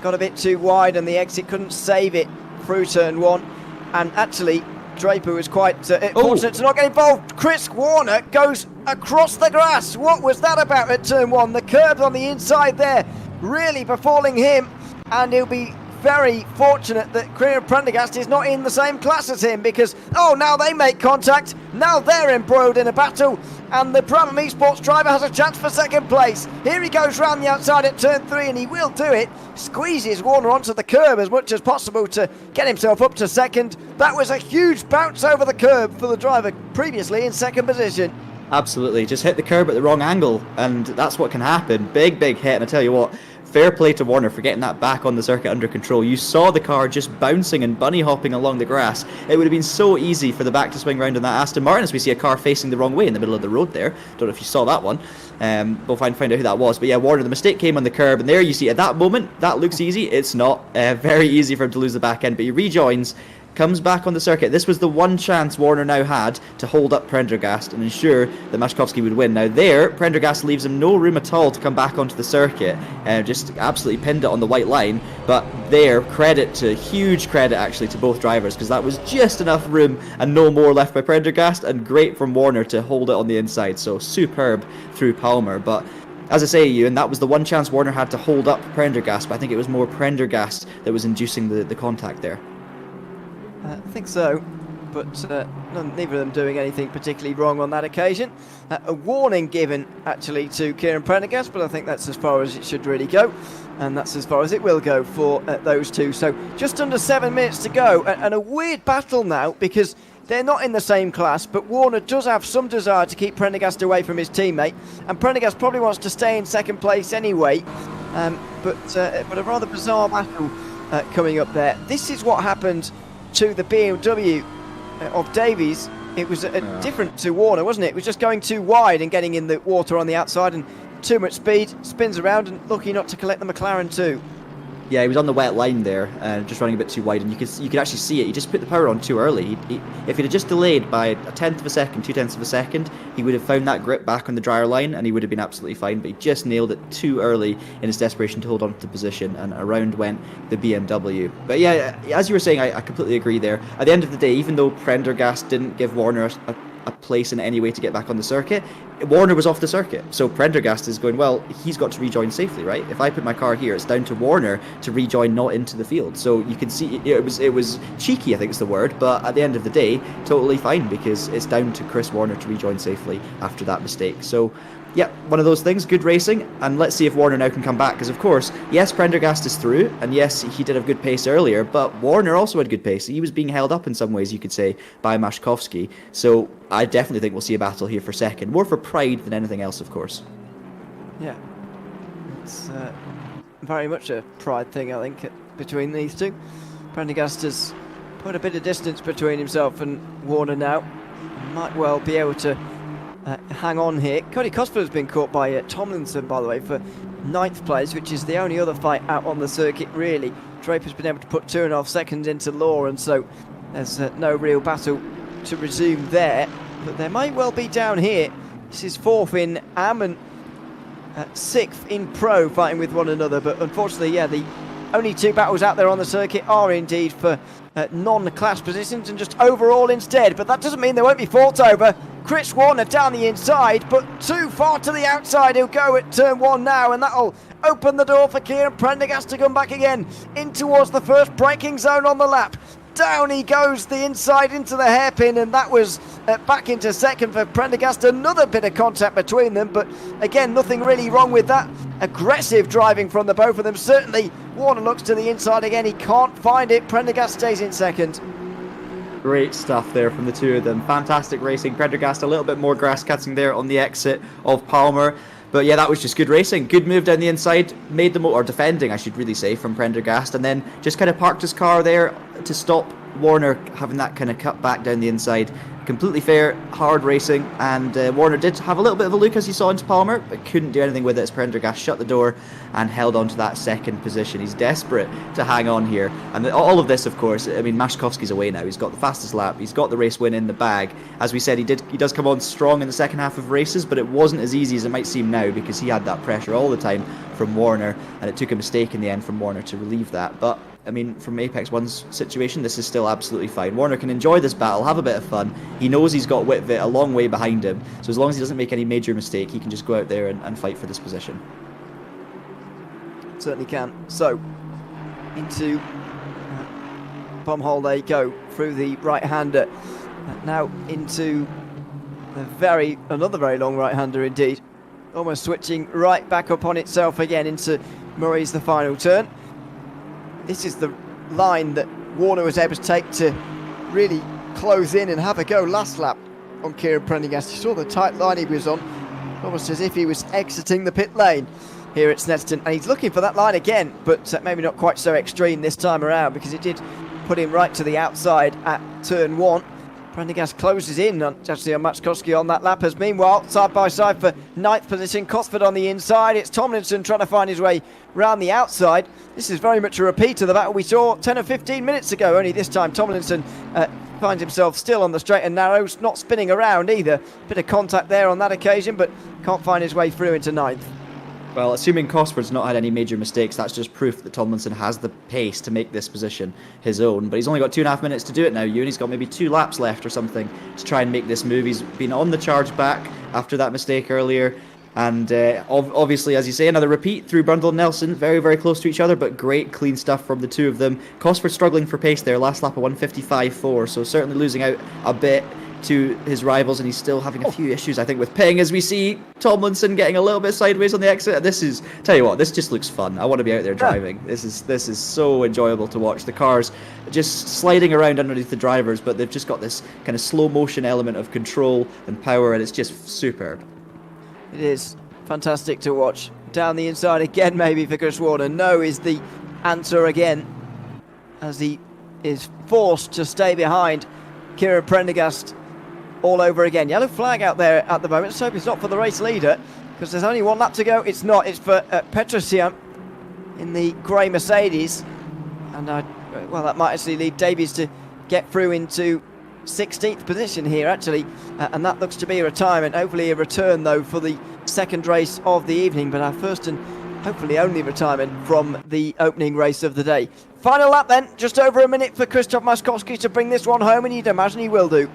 got a bit too wide and the exit couldn't save it through turn 1. And actually, Draper was quite fortunate to not get involved. Chris Warner goes across the grass. What was that about at turn 1? The curb on the inside there really befalling him, and he'll be very fortunate that Kieran Prendergast is not in the same class as him, because now they make contact, now they're embroiled in a battle, and the Brabham Esports driver has a chance for second place. Here he goes round the outside at turn 3, and he will do it. Squeezes Warner onto the curb as much as possible to get himself up to second. That was a huge bounce over the curb for the driver previously in second position. Absolutely, just hit the curb at the wrong angle, and that's what can happen. Big hit, and I tell you what, fair play to Warner for getting that back on the circuit under control. You saw the car just bouncing and bunny hopping along the grass. It would have been so easy for the back to swing round on that Aston Martin, as we see a car facing the wrong way in the middle of the road there. Don't know if you saw that one. We'll find out who that was. But yeah, Warner, the mistake came on the curb, and there you see at that moment, that looks easy. It's not. Very easy for him to lose the back end, but he rejoins, comes back on the circuit. This was the one chance Warner now had to hold up Prendergast and ensure that Maszkowski would win. Now there, Prendergast leaves him no room at all to come back onto the circuit, just absolutely pinned it on the white line. But there, huge credit actually to both drivers, because that was just enough room and no more left by Prendergast, and great from Warner to hold it on the inside. So superb through Palmer. But as I say, Ewan, that was the one chance Warner had to hold up Prendergast, but I think it was more Prendergast that was inducing the contact there. I think so, but neither of them doing anything particularly wrong on that occasion. A warning given, actually, to Kieran Prendergast, but I think that's as far as it should really go, and that's as far as it will go for those two. So just under 7 minutes to go, and a weird battle now, because they're not in the same class, but Warner does have some desire to keep Prendergast away from his teammate, and Prendergast probably wants to stay in second place anyway, but a rather bizarre battle coming up there. This is what happened to the BMW of Davies. It was different to Warner, wasn't it? It was just going too wide and getting in the water on the outside, and too much speed, spins around, and lucky not to collect the McLaren too. Yeah, he was on the wet line there, just running a bit too wide, and you could actually see it. He just put the power on too early. If he'd have just delayed by 1/10 of a second, 2/10 of a second, he would have found that grip back on the drier line, and he would have been absolutely fine. But he just nailed it too early in his desperation to hold on to the position, and around went the BMW. But yeah, as you were saying, I completely agree there. At the end of the day, even though Prendergast didn't give Warner a place in any way to get back on the circuit, Warner was off the circuit, so Prendergast is going, well, he's got to rejoin safely, right? If I put my car here, it's down to Warner to rejoin, not into the field. So you can see it was cheeky, I think is the word, but at the end of the day, totally fine, because it's down to Chris Warner to rejoin safely after that mistake. So yeah, one of those things, good racing, and let's see if Warner now can come back, because of course, yes, Prendergast is through, and yes, he did have good pace earlier, but Warner also had good pace. He was being held up in some ways, you could say, by Maszkowski. So I definitely think we'll see a battle here for second, more for pride than anything else, of course. Yeah, it's very much a pride thing, I think, between these two. Prendergast has put a bit of distance between himself and Warner now. Might well be able to hang on here. Cody Cosper has been caught by Tomlinson, by the way, for 9th place, which is the only other fight out on the circuit, really. Draper's been able to put 2.5 seconds into Law, and so there's no real battle to resume there. But there might well be down here. This is 4th in Am and 6th in Pro, fighting with one another. But unfortunately, yeah, the only two battles out there on the circuit are indeed for non-class positions and just overall instead. But that doesn't mean they won't be fought over. Chris Warner down the inside, but too far to the outside. He'll go at turn 1 now, and that'll open the door for Kieran Prendergast to come back again in towards the first braking zone on the lap. Down he goes the inside into the hairpin, and that was back into second for Prendergast. Another bit of contact between them, but again, nothing really wrong with that. Aggressive driving from the both of them. Certainly, Warner looks to the inside again. He can't find it. Prendergast stays in second. Great stuff there from the two of them. Fantastic racing. Prendergast a little bit more grass cutting there on the exit of Palmer. But yeah, that was just good racing. Good move down the inside. Made the or defending, I should really say, from Prendergast. And then just kind of parked his car there to stop Warner having that kind of cut back down the inside. Completely fair, hard racing, and Warner did have a little bit of a look as he saw into Palmer, but couldn't do anything with it as Prendergast shut the door and held on to that second position. He's desperate to hang on here, and all of this, of course, I mean, Maszkowski's away now. He's got the fastest lap, he's got the race win in the bag. As we said, he does come on strong in the second half of races, but it wasn't as easy as it might seem now, because he had that pressure all the time from Warner, and it took a mistake in the end from Warner to relieve that. But I mean, from Apex 1's situation, this is still absolutely fine. Warner can enjoy this battle, have a bit of fun. He knows he's got Whitvet a long way behind him, so as long as he doesn't make any major mistake, he can just go out there and fight for this position. Certainly can. So, into Bomhole they go through the right-hander. Now into another very long right-hander indeed. Almost switching right back up on itself again into Murray's the final turn. This is the line that Warner was able to take to really close in and have a go last lap on Kieran Prendergast. You saw the tight line he was on, almost as if he was exiting the pit lane here at Snetterton, and he's looking for that line again, but maybe not quite so extreme this time around, because it did put him right to the outside at turn 1. Prendergast closes in actually on Matchkowski on that lap, as meanwhile side by side for 9th position, Cosford on the inside. It's Tomlinson trying to find his way round the outside. This is very much a repeat of the battle we saw 10 or 15 minutes ago, only this time Tomlinson finds himself still on the straight and narrows, not spinning around either. Bit of contact there on that occasion, but can't find his way through into 9th. Well, assuming Cosford's not had any major mistakes, that's just proof that Tomlinson has the pace to make this position his own. But he's only got 2.5 minutes to do it now, Ewan. He's got maybe 2 laps left or something to try and make this move. He's been on the charge back after that mistake earlier. And obviously, as you say, another repeat through Brundle and Nelson. Very, very close to each other, but great clean stuff from the two of them. Cosford struggling for pace there. Last lap of 1:55.4, so certainly losing out a bit to his rivals, and he's still having a few issues, I think, with ping, as we see Tomlinson getting a little bit sideways on the exit. This is, tell you what, this just looks fun. I want to be out there driving. This is so enjoyable to watch. The cars just sliding around underneath the drivers, but they've just got this kind of slow motion element of control and power, and it's just superb. It is fantastic to watch. Down the inside again, maybe for Chris Warner. No is the answer again, as he is forced to stay behind Kieran Prendergast all over again. Yellow flag out there at the moment. Let's hope it's not for the race leader, because there's only 1 lap to go. It's not. It's for Petrosian in the grey Mercedes. And, well, that might actually lead Davies to get through into 16th position here, actually. And that looks to be a retirement. Hopefully a return, though, for the second race of the evening. But our first and hopefully only retirement from the opening race of the day. Final lap, then. Just over a minute for Krzysztof Maskowski to bring this one home, and you'd imagine he will do.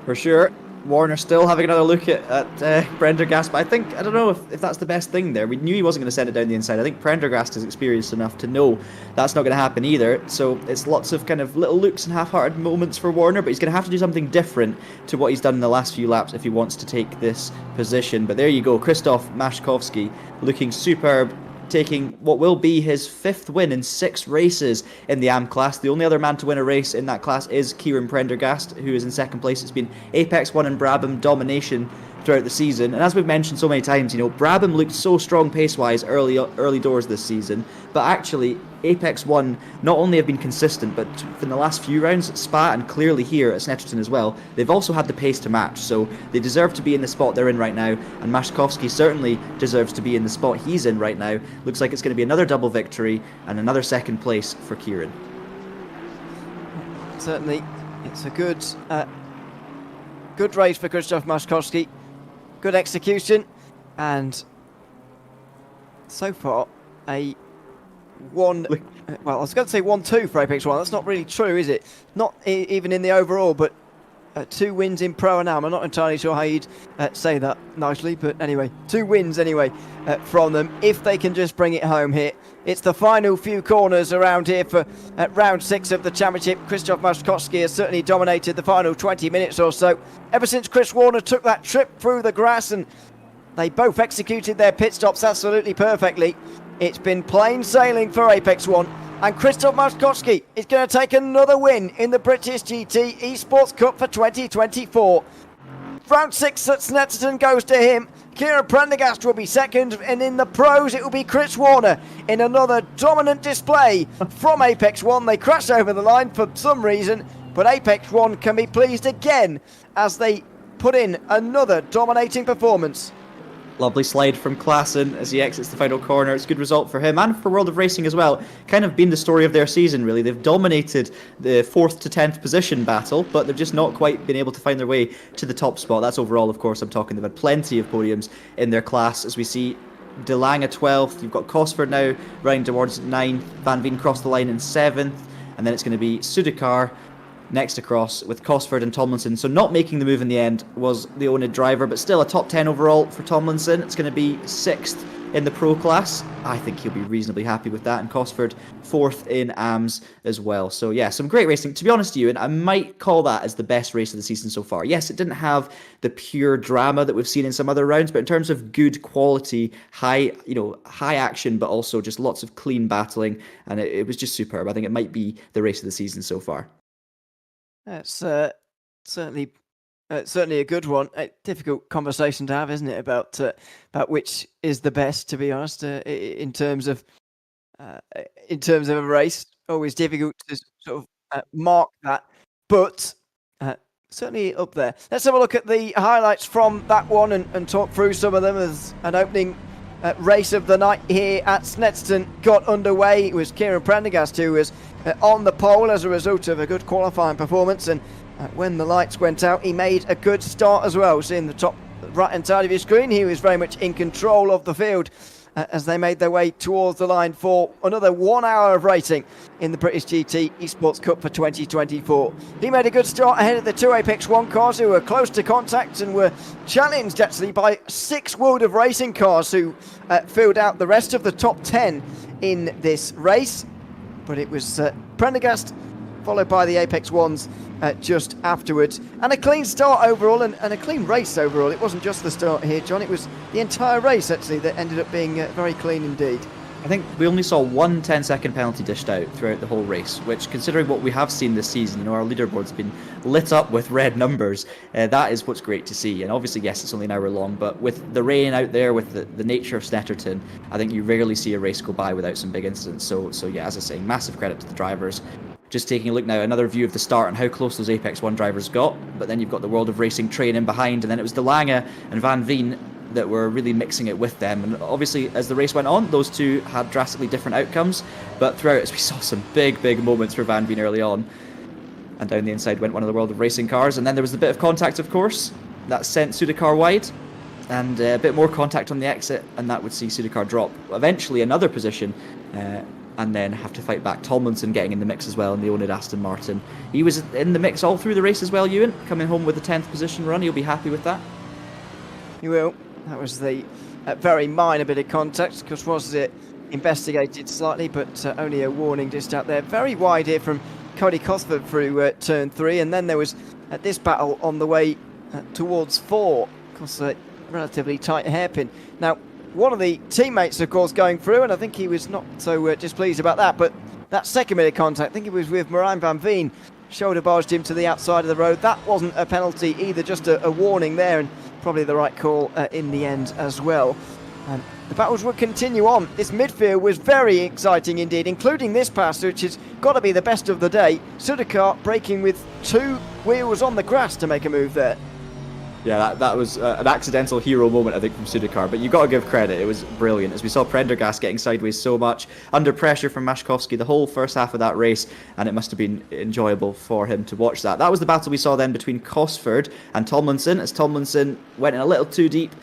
For sure. Warner still having another look at Prendergast, but I don't know if that's the best thing there. We knew he wasn't going to send it down the inside. I think Prendergast is experienced enough to know that's not going to happen either. So it's lots of kind of little looks and half-hearted moments for Warner, but he's going to have to do something different to what he's done in the last few laps if he wants to take this position. But there you go, Krzysztof Maskowski looking superb, taking what will be his 5th win in 6 races in the AM class. The only other man to win a race in that class is Kieran Prendergast, who is in 2nd place. It's been Apex 1 and Brabham domination throughout the season. And as we've mentioned so many times, you know, Brabham looked so strong pace-wise early doors this season, but actually Apex 1 not only have been consistent, but in the last few rounds at Spa and clearly here at Snetterton as well, they've also had the pace to match, so they deserve to be in the spot they're in right now, and Maskowski certainly deserves to be in the spot he's in right now. Looks like it's going to be another double victory and another 2nd place for Kieran. Certainly, it's a good race for Krzysztof Maskowski. Good execution, and so far a 1. Well, I was going to say 1-2 for Apex 1. That's not really true, is it? Not even in the overall, but 2 wins in Pro and Am. I'm not entirely sure how you'd say that nicely, but anyway, 2 wins anyway from them, if they can just bring it home here. It's the final few corners around here for round 6 of the championship. Krzysztof Maskowski has certainly dominated the final 20 minutes or so. Ever since Chris Warner took that trip through the grass, and they both executed their pit stops absolutely perfectly, it's been plain sailing for Apex 1. And Krzysztof Maskowski is going to take another win in the British GT Esports Cup for 2024. Round 6 at Snetterton goes to him. Kieran Prendergast will be 2nd, and in the pros it will be Chris Warner in another dominant display from Apex 1. They crash over the line for some reason, but Apex 1 can be pleased again as they put in another dominating performance. Lovely slide from Klassen as he exits the final corner. It's a good result for him and for World of Racing as well. Kind of been the story of their season, really. They've dominated the 4th to 10th position battle, but they've just not quite been able to find their way to the top spot. That's overall, of course, I'm talking. They've had plenty of podiums in their class, as we see De Lange 12th. You've got Cosford now running towards 9th. Van Veen crossed the line in 7th. And then it's going to be Sudikar next across with Cosford and Tomlinson. So not making the move in the end was the only driver, but still a top 10 overall for Tomlinson. It's going to be 6th in the pro class. I think he'll be reasonably happy with that. And Cosford 4th in AMS as well. So yeah, some great racing. To be honest with you, and I might call that as the best race of the season so far. Yes, it didn't have the pure drama that we've seen in some other rounds, but in terms of good quality, high action, but also just lots of clean battling, and it was just superb. I think it might be the race of the season so far. That's certainly a good one. A difficult conversation to have, isn't it, about which is the best, to be honest, in terms of a race. Always difficult to sort of mark that, but certainly up there. Let's have a look at the highlights from that one and talk through some of them as an opening race of the night here at Snetterton got underway. It was Kieran Prendergast who was on the pole as a result of a good qualifying performance, and when the lights went out, he made a good start as well. Seeing the top right-hand side of your screen, he was very much in control of the field as they made their way towards the line for another 1 hour of racing in the British GT Esports Cup for 2024. He made a good start ahead of the two Apex 1 cars who were close to contact and were challenged actually by 6 World of Racing cars who filled out the rest of the top 10 in this race. But it was Prendergast followed by the Apex 1s just afterwards. And a clean start overall and a clean race overall. It wasn't just the start here, John. It was the entire race, actually, that ended up being very clean indeed. I think we only saw one 10-second penalty dished out throughout the whole race, which, considering what we have seen this season, our leaderboard's been lit up with red numbers. That is what's great to see. And obviously, yes, it's only an hour long, but with the rain out there, with the nature of Snetterton, I think you rarely see a race go by without some big incidents. So yeah, as I say, massive credit to the drivers. Just taking a look now, another view of the start and how close those Apex 1 drivers got. But then you've got the World of Racing train in behind, and then it was De Lange and Van Veen that were really mixing it with them. And obviously, as the race went on, those two had drastically different outcomes. But throughout, we saw some big moments for Van Veen early on. And down the inside went one of the World of Racing cars. And then there was a bit of contact, of course, that sent Sudakar wide. And a bit more contact on the exit, and that would see Sudakar drop eventually another position. And then have to fight back. Tomlinson getting in the mix as well in the Onid Aston Martin. He was in the mix all through the race as well, Ewan, coming home with the 10th position run. He'll be happy with that. He will. That was the very minor bit of contact, because was it investigated slightly, but only a warning just out there. Very wide here from Cody Cosford through turn 3, and then there was this battle on the way towards 4. Of course, a relatively tight hairpin. Now, one of the teammates, of course, going through, and I think he was not so displeased about that, but that second bit of contact, I think it was with Marijn van Veen, shoulder barged him to the outside of the road. That wasn't a penalty either, just a warning there, and probably the right call in the end as well. The battles would continue on. This midfield was very exciting indeed, including this pass, which has got to be the best of the day. Sudakar braking with 2 wheels on the grass to make a move there. Yeah, that was an accidental hero moment, I think, from Sudakar, but you've got to give credit. It was brilliant, as we saw Prendergast getting sideways so much, under pressure from Maszkowski the whole first half of that race, and it must have been enjoyable for him to watch that. That was the battle we saw then between Cosford and Tomlinson, as Tomlinson went in a little too deep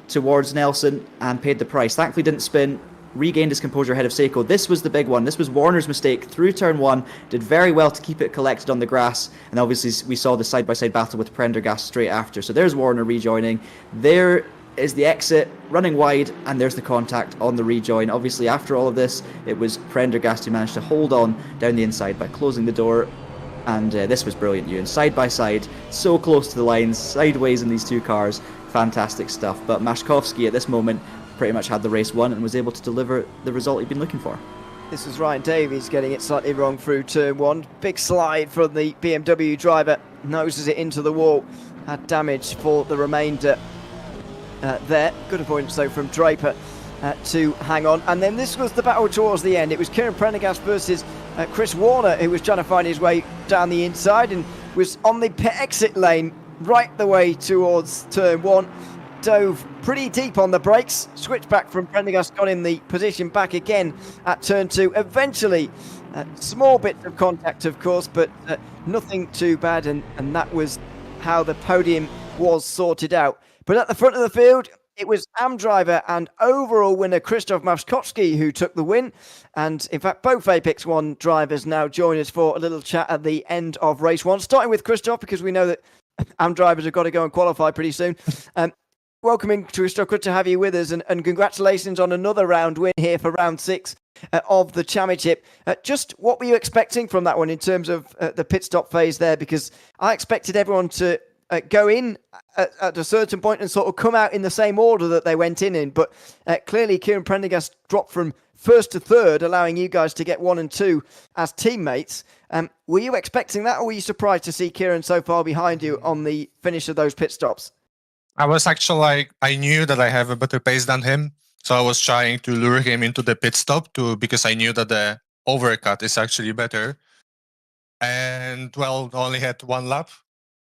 towards Nelson and paid the price. Thankfully didn't spin, regained his composure ahead of Seiko. This was the big one. This was Warner's mistake through turn 1. Did very well to keep it collected on the grass. And obviously we saw the side-by-side battle with Prendergast straight after. So there's Warner rejoining. There is the exit, running wide, and there's the contact on the rejoin. Obviously after all of this, it was Prendergast who managed to hold on down the inside by closing the door. And this was brilliant, Ewan. Side by side, so close to the lines, sideways in these two cars. Fantastic stuff. But Maszkowski at this moment pretty much had the race won and was able to deliver the result he'd been looking for. This was Ryan Davies getting it slightly wrong through turn 1. Big slide from the BMW driver, noses it into the wall. Had damage for the remainder there. Good avoidance though from Draper to hang on. And then this was the battle towards the end. It was Kieran Prendergast versus Chris Warner, who was trying to find his way down the inside and was on the pit exit lane right the way towards turn 1. Dove pretty deep on the brakes, switched back from Prendergast, got in the position back again at turn 2. Eventually, small bit of contact, of course, but nothing too bad, and that was how the podium was sorted out. But at the front of the field, it was AM driver and overall winner Krzysztof Maszkowski who took the win. And in fact, both Apex 1 drivers now join us for a little chat at the end of race 1. Starting with Krzysztof, because we know that AM drivers have got to go and qualify pretty soon. Welcoming Krzysztof, good to have you with us, and congratulations on another round win here for round 6 of the championship. Just what were you expecting from that one in terms of the pit stop phase there? Because I expected everyone to go in at a certain point and sort of come out in the same order that they went in. But clearly, Kieran Prendergast dropped from first to third, allowing you guys to get 1 and 2 as teammates. Were you expecting that, or were you surprised to see Kieran so far behind you on the finish of those pit stops? I was actually like, I knew that I have a better pace than him. So I was trying to lure him into the pit stop because I knew that the overcut is actually better. And well, only had 1 lap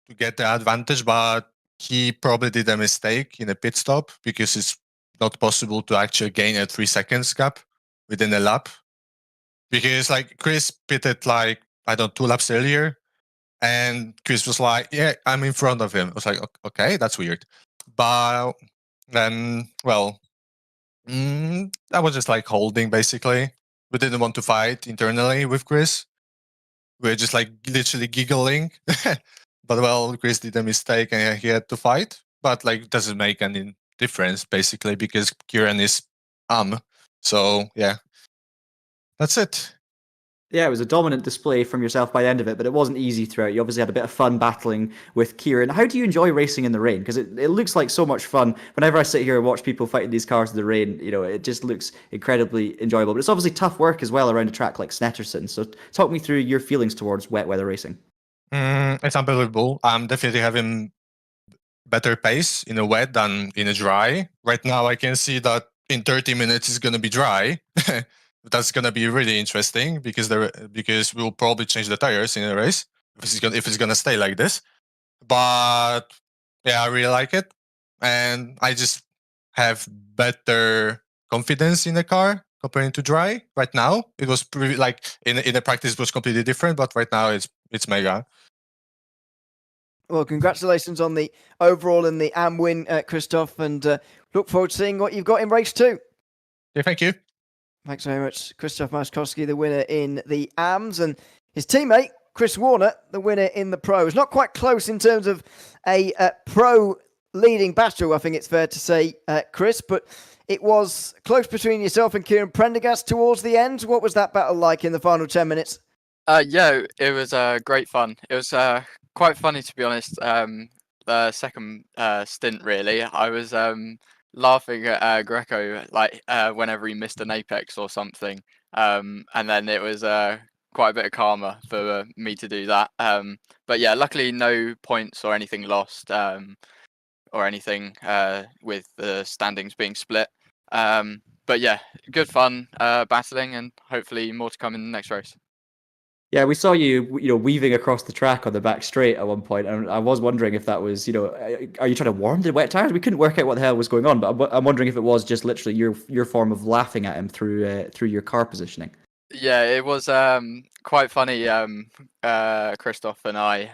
to get the advantage, but he probably did a mistake in a pit stop because it's not possible to actually gain a 3 seconds gap within a lap. Because like Chris pitted like, I don't know, 2 laps earlier. And Chris was like, yeah, I'm in front of him. I was like, okay, that's weird. But then, well, I was just like holding basically. We didn't want to fight internally with Chris. We were just like literally giggling. But well, Chris did a mistake and he had to fight. But like, it doesn't make any difference basically because Kieran is So yeah, that's it. Yeah, it was a dominant display from yourself by the end of it, but it wasn't easy throughout. You obviously had a bit of fun battling with Kieran. How do you enjoy racing in the rain? Because it looks like so much fun. Whenever I sit here and watch people fighting these cars in the rain, you know, it just looks incredibly enjoyable. But it's obviously tough work as well around a track like Snetterton. So talk me through your feelings towards wet weather racing. It's unbelievable. I'm definitely having better pace in a wet than in a dry. Right now, I can see that in 30 minutes it's going to be dry. That's going to be really interesting because we'll probably change the tires in a race if it's going to stay like this. But yeah, I really like it, and I just have better confidence in the car comparing to dry. Right now, it was like in the practice it was completely different, but right now it's mega. Well, congratulations on the overall and the AM win, Christoph, and look forward to seeing what you've got in race 2. Yeah, thank you. Thanks very much, Christoph Maskowski, the winner in the AMs, and his teammate, Chris Warner, the winner in the Pros. Not quite close in terms of a pro leading battle, I think it's fair to say, Chris, but it was close between yourself and Kieran Prendergast towards the end. What was that battle like in the final 10 minutes? Yeah, it was great fun. It was quite funny, to be honest. The second stint, really, I was laughing at Greco like whenever he missed an apex or something, and then it was quite a bit of karma for me to do that. But yeah, luckily no points or anything lost, or anything with the standings being split. But yeah, good fun battling, and hopefully more to come in the next race. Yeah, we saw you, weaving across the track on the back straight at one point, and I was wondering if that was, are you trying to warm the wet tires? We couldn't work out what the hell was going on, but I'm wondering if it was just literally your form of laughing at him through your car positioning. Yeah, it was quite funny. Christoph and I,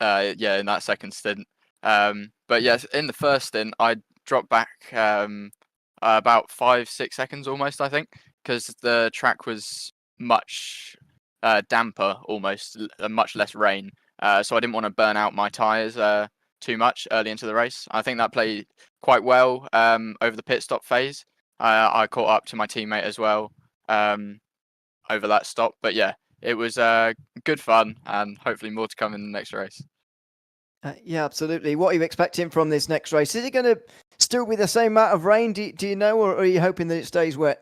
in that second stint. But yes, in the first stint, I dropped back about 5-6 seconds almost, I think, because the track was much damper, almost much less rain, so I didn't want to burn out my tires too much early into the race. I think that played quite well over the pit stop phase. I caught up to my teammate as well over that stop, but yeah, it was good fun, and hopefully more to come in the next race. Yeah, absolutely. What are you expecting from this next race? Is it going to still be the same amount of rain, do you know, or are you hoping that it stays wet?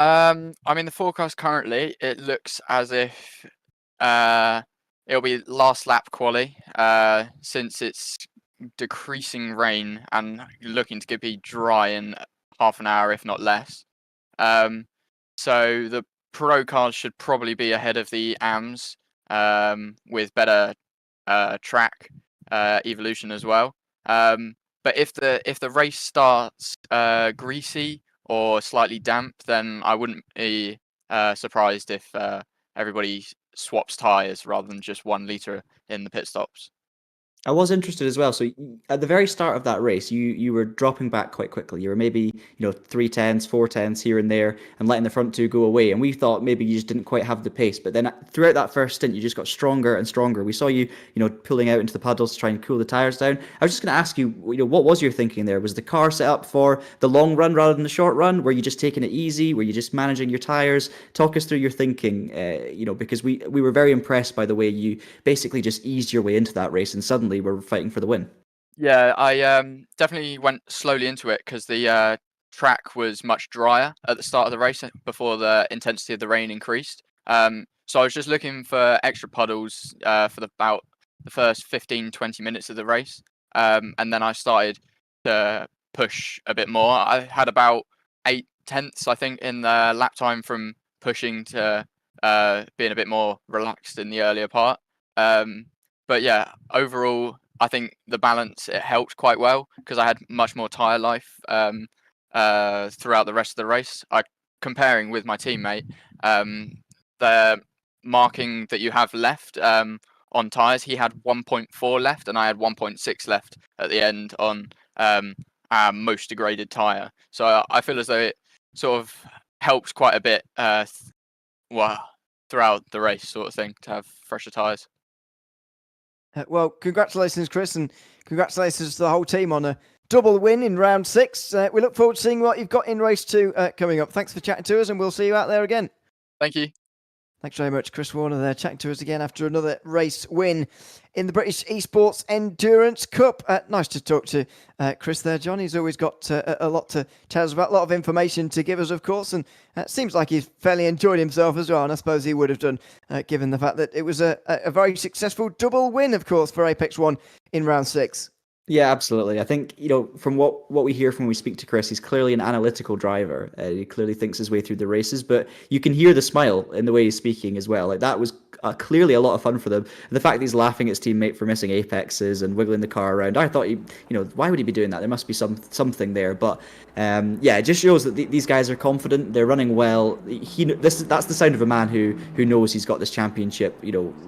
I mean, the forecast currently, it looks as if it'll be last lap quali, since it's decreasing rain and looking to be dry in half an hour, if not less. So the pro cars should probably be ahead of the AMs with better track evolution as well. But if the race starts greasy or slightly damp, then I wouldn't be surprised if everybody swaps tyres rather than just 1 litre in the pit stops. I was interested as well. So at the very start of that race, you were dropping back quite quickly. You were maybe 3 tenths, 4 tenths here and there, and letting the front two go away. And we thought maybe you just didn't quite have the pace. But then throughout that first stint, you just got stronger and stronger. We saw you pulling out into the puddles to try and cool the tires down. I was just going to ask you, what was your thinking there? Was the car set up for the long run rather than the short run? Were you just taking it easy? Were you just managing your tires? Talk us through your thinking. Because we were very impressed by the way you basically just eased your way into that race, and suddenly we're fighting for the win. Yeah, I definitely went slowly into it because the track was much drier at the start of the race before the intensity of the rain increased. So I was just looking for extra puddles for about the first 15-20 minutes of the race. And then I started to push a bit more. I had about 8 tenths, I think, in the lap time from pushing to being a bit more relaxed in the earlier part. But yeah, overall, I think the balance, it helped quite well because I had much more tyre life throughout the rest of the race. Comparing with my teammate, the marking that you have left on tyres, he had 1.4 left and I had 1.6 left at the end on our most degraded tyre. So I feel as though it sort of helps quite a bit throughout the race sort of thing to have fresher tyres. Well, congratulations, Chris, and congratulations to the whole team on a double win in round 6. We look forward to seeing what you've got in race 2 coming up. Thanks for chatting to us, and we'll see you out there again. Thank you. Thanks very much, Chris Warner there, chatting to us again after another race win in the British Esports Endurance Cup. Nice to talk to Chris there, John. He's always got a lot to tell us about, a lot of information to give us, of course, and it seems like he's fairly enjoyed himself as well, and I suppose he would have done, given the fact that it was a very successful double win, of course, for Apex One in round 6. Yeah, absolutely. I think, from what we hear from when we speak to Chris, he's clearly an analytical driver. He clearly thinks his way through the races, but you can hear the smile in the way he's speaking as well. Like, that was clearly a lot of fun for them. And the fact that he's laughing at his teammate for missing apexes and wiggling the car around, I thought, why would he be doing that? There must be something there. But it just shows that these guys are confident. They're running well. That's the sound of a man who knows he's got this championship,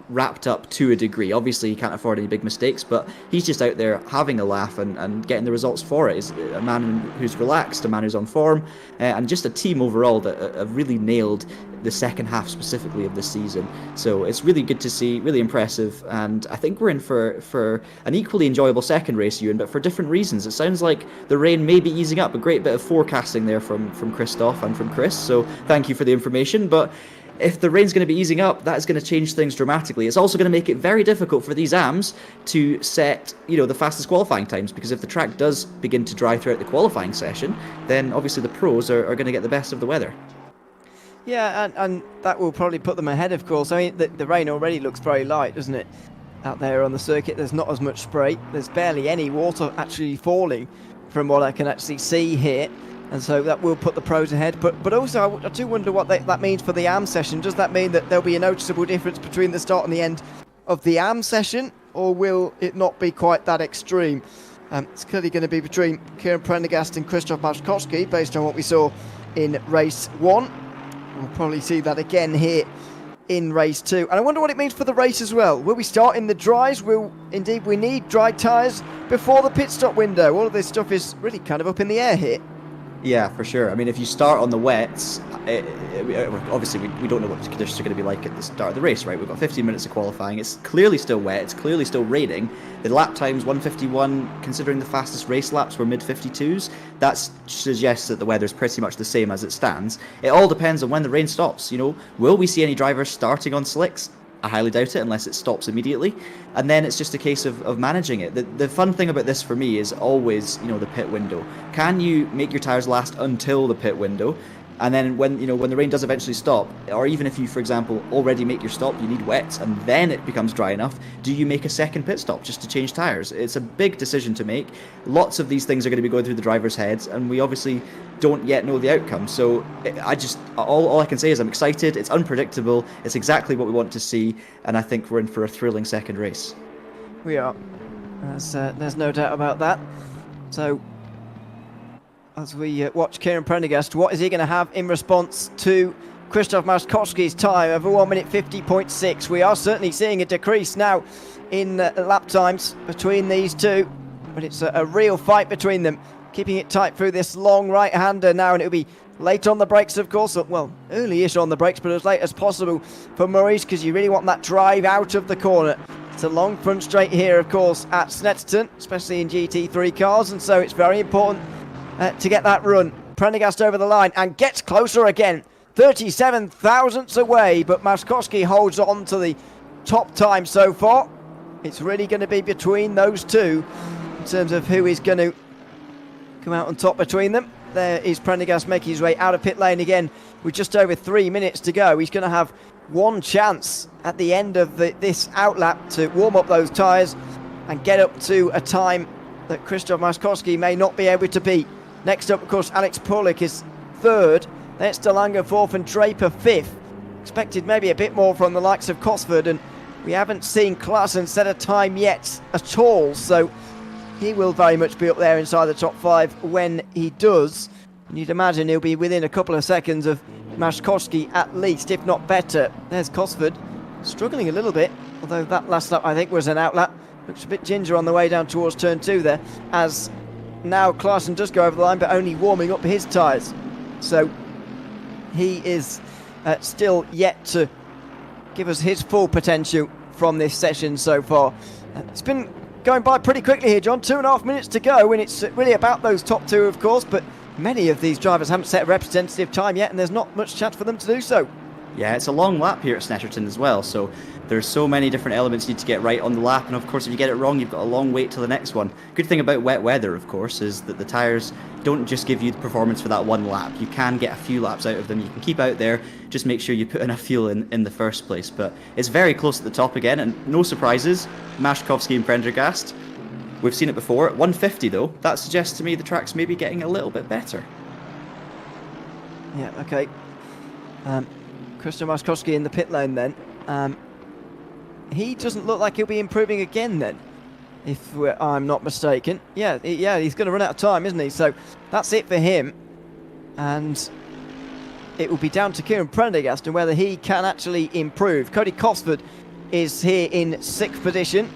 wrapped up to a degree. Obviously, he can't afford any big mistakes, but he's just out there having a laugh and getting the results for it. Is a man who's relaxed, a man who's on form, and just a team overall that have really nailed the second half specifically of this season. So it's really good to see, really impressive, and I think we're in for an equally enjoyable second race, Ewan, but for different reasons. It sounds like the rain may be easing up. A great bit of forecasting there from Christoph and from Chris, so thank you for the information. But if the rain's going to be easing up, that is going to change things dramatically. It's also going to make it very difficult for these AMs to set, the fastest qualifying times, because if the track does begin to dry throughout the qualifying session, then obviously the pros are going to get the best of the weather. Yeah, and that will probably put them ahead, of course. I mean, the rain already looks very light, doesn't it? Out there on the circuit, there's not as much spray. There's barely any water actually falling from what I can actually see here. And so that will put the pros ahead. But also, I do wonder what that means for the AM session. Does that mean that there'll be a noticeable difference between the start and the end of the AM session? Or will it not be quite that extreme? It's clearly going to be between Kieran Prendergast and Krzysztof Maszkowski, based on what we saw in race 1. We'll probably see that again here in race 2. And I wonder what it means for the race as well. Will we start in the dries? Will indeed we need dry tyres before the pit stop window? All of this stuff is really kind of up in the air here. Yeah, for sure. I mean, if you start on the wets, obviously we don't know what the conditions are going to be like at the start of the race, right? We've got 15 minutes of qualifying. It's clearly still wet. It's clearly still raining. The lap time's 1:51, considering the fastest race laps were mid-52s. That suggests that the weather's pretty much the same as it stands. It all depends on when the rain stops. Will we see any drivers starting on slicks? I highly doubt it unless it stops immediately. And then it's just a case of managing it. The fun thing about this for me is always, the pit window. Can you make your tyres last until the pit window? And then when the rain does eventually stop, or even if you, for example, already make your stop, you need wets, and then it becomes dry enough, do you make a second pit stop just to change tyres? It's a big decision to make. Lots of these things are going to be going through the drivers' heads, and we obviously don't yet know the outcome. So all I can say is I'm excited. It's unpredictable. It's exactly what we want to see, and I think we're in for a thrilling second race. We are. There's no doubt about that. So, as we watch Kieran Prendergast, what is he going to have in response to Krzysztof Maskowski's time of 1 minute 50.6. We are certainly seeing a decrease now in lap times between these two, but it's a real fight between them, keeping it tight through this long right-hander now, and it'll be late on the brakes, of course. Well, early-ish on the brakes, but as late as possible for Maurice, because you really want that drive out of the corner. It's a long front straight here, of course, at Snetterton, especially in GT3 cars, and so it's very important to get that run. Prendergast over the line and gets closer again. 37 thousandths away, but Maskowski holds on to the top time so far. It's really going to be between those two in terms of who is going to come out on top between them. There is Prendergast making his way out of pit lane again with just over 3 minutes to go. He's going to have one chance at the end of this outlap to warm up those tyres and get up to a time that Krzysztof Maskowski may not be able to beat. Next up, of course, Alex Pulik is third. Then it's Delanga fourth and Draper fifth. Expected maybe a bit more from the likes of Cosford, and we haven't seen Klaassen set a time yet at all, so he will very much be up there inside the top five when he does. And you'd imagine he'll be within a couple of seconds of Maskowski at least, if not better. There's Cosford, struggling a little bit, although that last lap I think was an outlap. Looks a bit ginger on the way down towards turn 2 there, as now Klaassen does go over the line, but only warming up his tyres. So he is still yet to give us his full potential from this session so far. It's been going by pretty quickly here, John. 2.5 minutes to go, and it's really about those top two, of course, but many of these drivers haven't set a representative time yet, and there's not much chance for them to do so. Yeah, it's a long lap here at Snetterton as well, so there's so many different elements you need to get right on the lap, and of course if you get it wrong you've got a long wait till the next one. Good thing about wet weather, of course, is that the tyres don't just give you the performance for that one lap. You can get a few laps out of them, you can keep out there, just make sure you put enough fuel in the first place. But it's very close at the top again, and no surprises, Maskowski and Prendergast. We've seen it before. At 150 though, that suggests to me the track's maybe getting a little bit better. Yeah, okay. Krzysztof Maskowski in the pit lane then. He doesn't look like he'll be improving again then, if I'm not mistaken. Yeah, he's going to run out of time, isn't he? So that's it for him. And it will be down to Kieran Prendergast and whether he can actually improve. Cody Cosford is here in 6th position.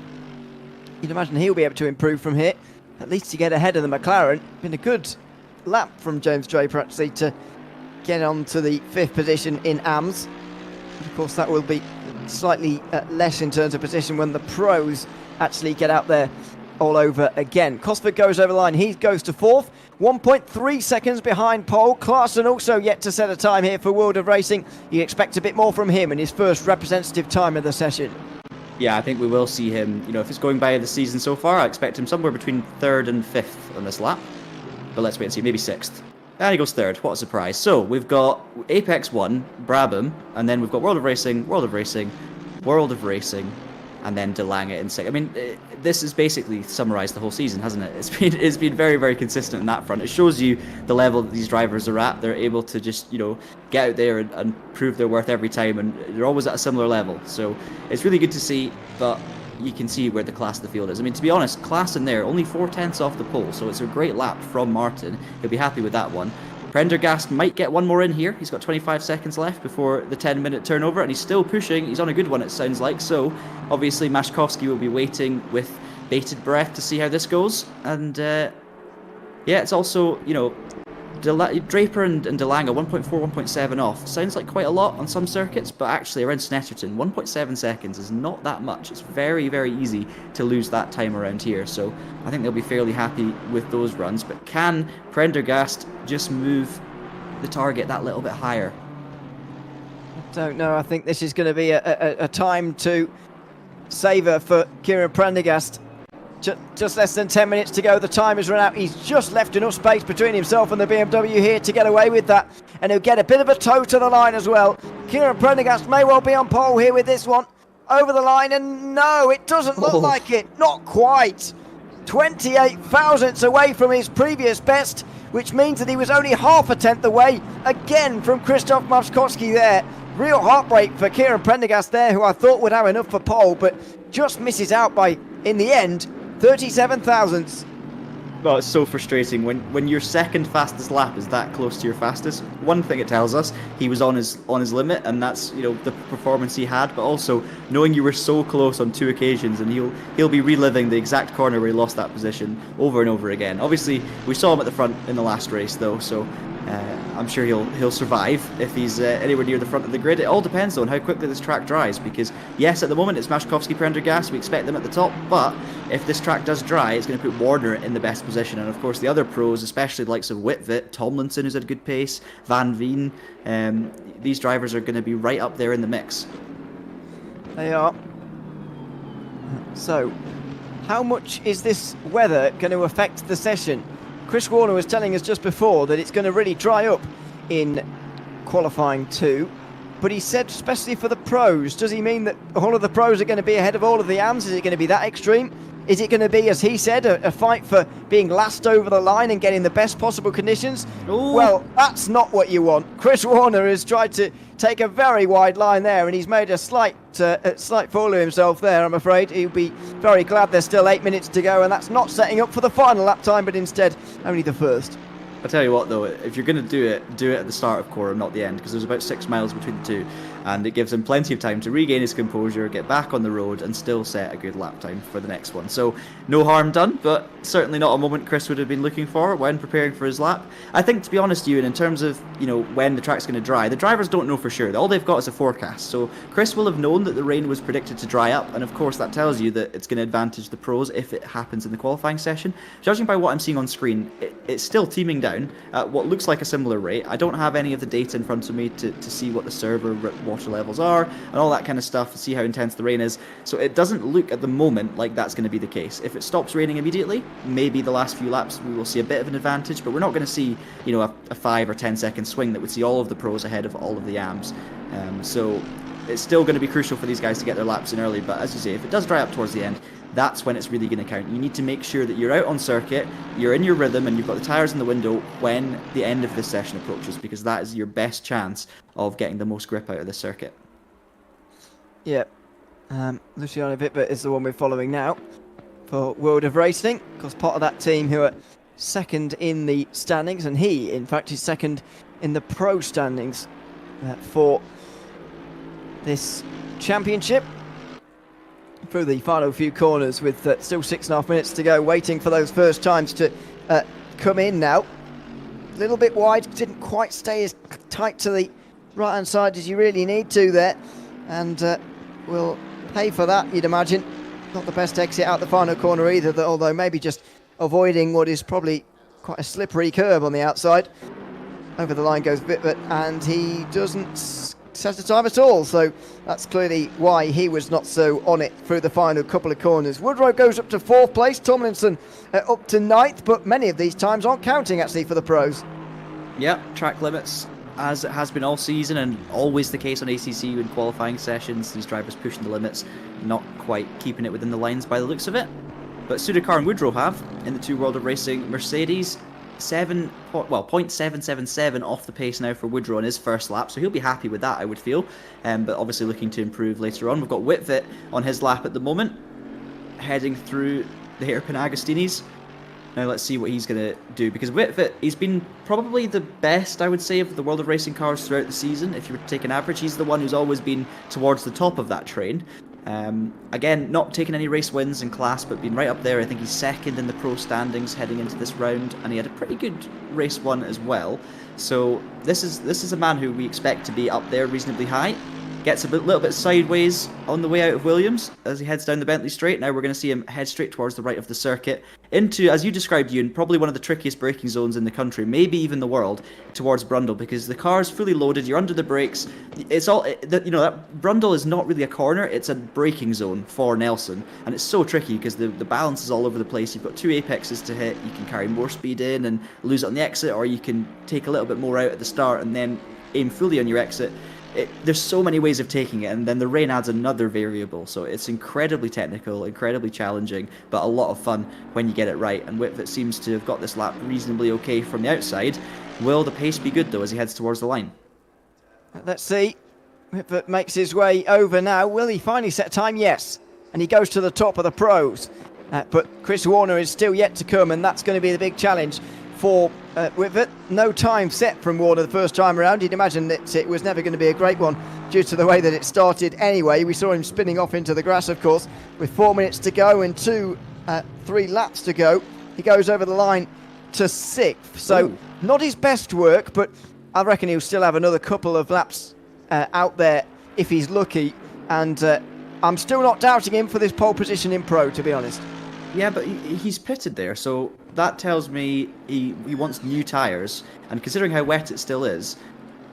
You'd imagine he'll be able to improve from here, at least to get ahead of the McLaren. Been a good lap from James Draper actually to get on to the 5th position in AMS. But of course that will be slightly less in terms of position when the pros actually get out there all over again. Cosford goes over the line, he goes to 4th, 1.3 seconds behind pole. Klaassen also yet to set a time here for World of Racing. You expect a bit more from him in his first representative time of the session. Yeah, I think we will see him, if it's going by the season so far, I expect him somewhere between 3rd and 5th on this lap. But let's wait and see, maybe 6th. And he goes 3rd, what a surprise. So, we've got Apex 1, Brabham, and then we've got World of Racing, World of Racing, World of Racing, and then De Lange in 6th. I mean, this has basically summarised the whole season, hasn't it? It's been very, very consistent in that front. It shows you the level that these drivers are at. They're able to just, get out there and prove their worth every time, and they're always at a similar level. So, it's really good to see, but you can see where the class of the field is. I mean, to be honest, Klaassen there, only 4/10 off the pole, so it's a great lap from Martin. He'll be happy with that one. Prendergast might get one more in here. He's got 25 seconds left before the 10-minute turnover, and he's still pushing. He's on a good one, it sounds like. So, obviously, Maskowski will be waiting with bated breath to see how this goes. And, yeah, it's also, Draper and De Lange 1.4, 1.7 off. Sounds like quite a lot on some circuits, but actually around Snetterton, 1.7 seconds is not that much. It's very, very easy to lose that time around here, so I think they'll be fairly happy with those runs. But can Prendergast just move the target that little bit higher? I don't know. I think this is going to be a time to savour for Kieran Prendergast. Just less than 10 minutes to go. The time has run out. He's just left enough space between himself and the BMW here to get away with that. And he'll get a bit of a toe to the line as well. Kieran Prendergast may well be on pole here with this one. Over the line, and no, it doesn't look like it. Not quite. 28 thousandths away from his previous best, which means that he was only half a tenth away again from Krzysztof Maskowski there. Real heartbreak for Kieran Prendergast there, who I thought would have enough for pole, but just misses out by, in the end, 37 thousandths. Well, it's so frustrating when your second fastest lap is that close to your fastest. One thing it tells us, he was on his limit, and that's, you know, the performance he had. But also knowing you were so close on 2 occasions, and he'll be reliving the exact corner where he lost that position over and over again. Obviously, we saw him at the front in the last race though, so I'm sure he'll survive if he's anywhere near the front of the grid. It all depends though on how quickly this track dries, because yes, at the moment it's Maszkowski, Prendergast, we expect them at the top, but if this track does dry, it's going to put Warner in the best position, and of course the other pros, especially the likes of Whitvet, Tomlinson, who's had a good pace, Van Veen, these drivers are going to be right up there in the mix. They are. So, how much is this weather going to affect the session? Chris Warner was telling us just before that it's going to really dry up in qualifying 2, but he said especially for the pros. Does he mean that all of the pros are going to be ahead of all of the AMs? Is it going to be that extreme? Is it going to be, as he said, a fight for being last over the line and getting the best possible conditions? Ooh. Well, that's not what you want. Chris Warner has tried to take a very wide line there, and he's made a slight fool of himself there, I'm afraid. He'll be very glad there's still 8 minutes to go, and that's not setting up for the final lap time, but instead only the first. I'll tell you what though, if you're going to do it at the start of Cora, not the end, because there's about 6 miles between the two, and it gives him plenty of time to regain his composure, get back on the road, and still set a good lap time for the next one. So no harm done, but certainly not a moment Chris would have been looking for when preparing for his lap. I think, to be honest, Ewan, in terms of, you know, when the track's going to dry, the drivers don't know for sure. All they've got is a forecast. So Chris will have known that the rain was predicted to dry up, and of course that tells you that it's going to advantage the pros if it happens in the qualifying session. Judging by what I'm seeing on screen, it's still teaming down at what looks like a similar rate. I don't have any of the data in front of me to see what the server water levels are and all that kind of stuff, to see how intense the rain is. So it doesn't look at the moment like that's going to be the case. If it stops raining immediately, maybe the last few laps we will see a bit of an advantage, but we're not going to see, you know, a 5 or 10 second swing that would see all of the pros ahead of all of the AMs. So it's still going to be crucial for these guys to get their laps in early, but as you say, if it does dry up towards the end, that's when it's really going to count. You need to make sure that you're out on circuit, you're in your rhythm, and you've got the tyres in the window when the end of this session approaches, because that is your best chance of getting the most grip out of this circuit. Yeah. Luciano Vipper is the one we're following now for World of Racing, because part of that team who are second in the standings, and he, in fact, is second in the pro standings for this championship. Through the final few corners with still 6.5 minutes to go, waiting for those first times to come in now. A little bit wide, didn't quite stay as tight to the right hand side as you really need to there, and will pay for that, you'd imagine. Not the best exit out the final corner either, although maybe just avoiding what is probably quite a slippery curb on the outside. Over the line goes Bitbert, and he doesn't set a time at all, so that's clearly why he was not so on it through the final couple of corners. Woodrow goes up to 4th place, Tomlinson up to 9th, but many of these times aren't counting actually for the pros. Yep, track limits, as it has been all season and always the case on ACC in qualifying sessions. These drivers pushing the limits, not quite keeping it within the lines by the looks of it. But Sudhakar and Woodrow have, in the 2 World of Racing Mercedes. 0.777 off the pace now for Woodrow on his first lap, so he'll be happy with that, I would feel, but obviously looking to improve later on. We've got Whitvet on his lap at the moment, heading through the hairpin Agostinis. Now let's see what he's going to do, because Whitvet, he's been probably the best, I would say, of the World of Racing cars throughout the season. If you were to take an average, he's the one who's always been towards the top of that train. Again, not taking any race wins in class, but being right up there. I think he's second in the pro standings heading into this round, and he had a pretty good race one as well. So this is a man who we expect to be up there reasonably high. Gets a little bit sideways on the way out of Williams as he heads down the Bentley Straight. Now we're going to see him head straight towards the right of the circuit into, as you described, Ewan, probably one of the trickiest braking zones in the country, maybe even the world, towards Brundle, because the car's fully loaded, you're under the brakes. It's all, you know, that Brundle is not really a corner, it's a braking zone for Nelson, and it's so tricky because the balance is all over the place. You've got 2 apexes to hit, you can carry more speed in and lose it on the exit, or you can take a little bit more out at the start and then aim fully on your exit. There's so many ways of taking it, and then the rain adds another variable, so it's incredibly technical, incredibly challenging, but a lot of fun when you get it right. And Whitvet seems to have got this lap reasonably okay from the outside. Will the pace be good though as he heads towards the line? Let's see. Whitvet makes his way over now. Will he finally set time? Yes. And he goes to the top of the pros. but Chris Warner is still yet to come, and that's going to be the big challenge for with it. No time set from Warner the first time around. You'd imagine that it was never going to be a great one due to the way that it started anyway. We saw him spinning off into the grass, of course, with 4 minutes to go and 3 laps to go. He goes over the line to 6th, so not his best work, but I reckon he'll still have another couple of laps out there if he's lucky, and I'm still not doubting him for this pole position in Pro, to be honest. Yeah, but he's pitted there, so that tells me he wants new tyres, and considering how wet it still is,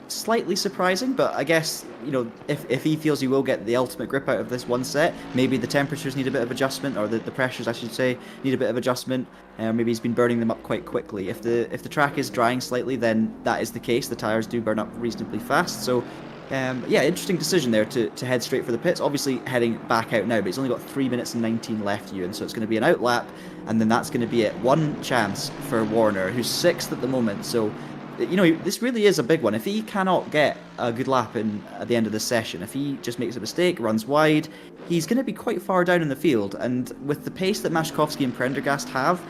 slightly surprising, but I guess, you know, if he feels he will get the ultimate grip out of this one set, maybe the temperatures need a bit of adjustment, or the pressures, I should say, need a bit of adjustment, maybe he's been burning them up quite quickly. If the track is drying slightly, then that is the case. The tyres do burn up reasonably fast, so yeah, interesting decision there to head straight for the pits. Obviously heading back out now, but he's only got 3 minutes and 19 left, Ewan, so it's going to be an out lap, and then that's going to be it. One chance for Warner, who's 6th at the moment, so, you know, this really is a big one. If he cannot get a good lap at the end of this session, if he just makes a mistake, runs wide, he's going to be quite far down in the field, and with the pace that Mashkovsky and Prendergast have,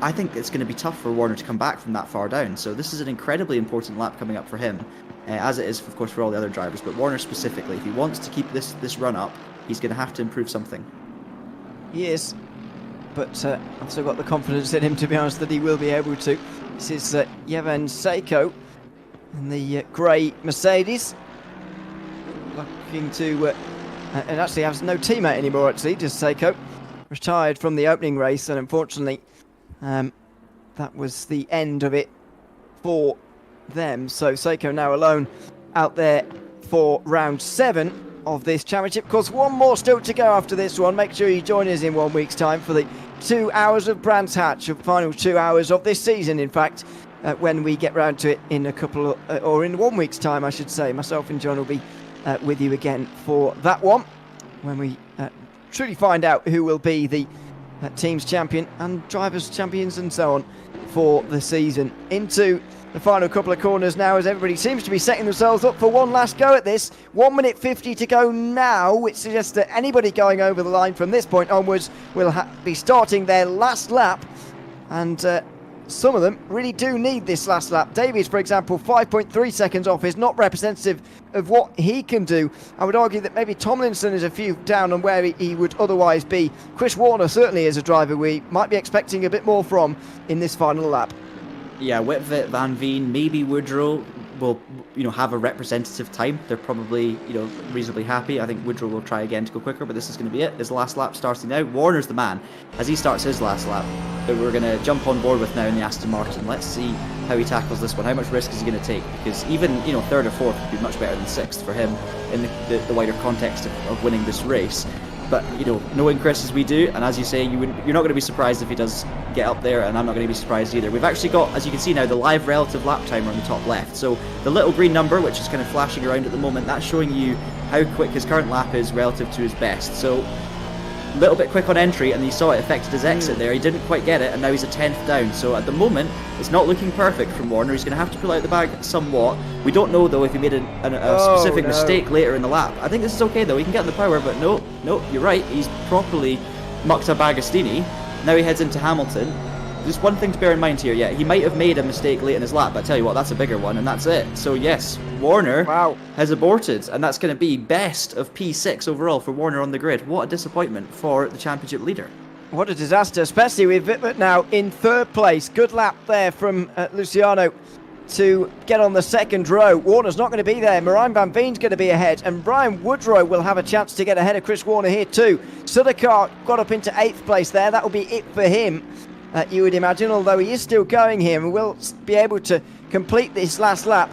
I think it's going to be tough for Warner to come back from that far down, so this is an incredibly important lap coming up for him. As it is, of course, for all the other drivers, but Warner specifically, if he wants to keep this run up, he's going to have to improve something. He is, but I've still got the confidence in him, to be honest, that he will be able to. This is Yevhen Seiko in the grey Mercedes, looking to, and actually has no teammate anymore, actually, just Seiko. Retired from the opening race, and unfortunately, that was the end of it for them. So Seiko now alone out there for round 7 of this championship. Of course, one more still to go after this one. Make sure you join us in 1 week's time for the 2 hours of Brands Hatch, the final 2 hours of this season, in fact, when we get round to it in a couple of, or in 1 week's time, I should say. Myself and John will be with you again for that one, when we truly find out who will be the team's champion and drivers' champions and so on for the season. Into the final couple of corners now, as everybody seems to be setting themselves up for one last go at this. 1 minute 50 to go now, which suggests that anybody going over the line from this point onwards will be starting their last lap, and some of them really do need this last lap. Davies, for example, 5.3 seconds off is not representative of what he can do. I would argue that maybe Tomlinson is a few down on where he would otherwise be. Chris Warner certainly is a driver we might be expecting a bit more from in this final lap. Yeah, Whitvet, Van Veen, maybe Woodrow will, you know, have a representative time. They're probably, you know, reasonably happy. I think Woodrow will try again to go quicker, but this is going to be it. His last lap starting now. Warner's the man as he starts his last lap that we're going to jump on board with now in the Aston Martin. Let's see how he tackles this one. How much risk is he going to take? Because even, you know, 3rd or 4th would be much better than 6th for him in the wider context of winning this race. But, you know, knowing Chris as we do, and as you say, you're not going to be surprised if he does get up there, and I'm not going to be surprised either. We've actually got, as you can see now, the live relative lap timer on the top left. So the little green number, which is kind of flashing around at the moment, that's showing you how quick his current lap is relative to his best. So a little bit quick on entry, and you saw it affected his exit there. He didn't quite get it, and now he's a 10th down. So at the moment, it's not looking perfect from Warner. He's going to have to pull out the bag somewhat. We don't know, though, if he made a specific mistake later in the lap. I think this is okay, though. He can get in the power, but no, you're right. He's properly mucked up Agostini. Now he heads into Hamilton. There's one thing to bear in mind here, yeah. He might have made a mistake late in his lap, but I tell you what, that's a bigger one, and that's it. So yes, Warner has aborted, and that's going to be best of P6 overall for Warner on the grid. What a disappointment for the championship leader. What a disaster, especially with Wittmann now in 3rd place. Good lap there from Luciano to get on the 2nd row. Warner's not going to be there. Marijn van Veen's going to be ahead, and Brian Woodrow will have a chance to get ahead of Chris Warner here too. Sudakar got up into 8th place there. That will be it for him, you would imagine, although he is still going here and will be able to complete this last lap.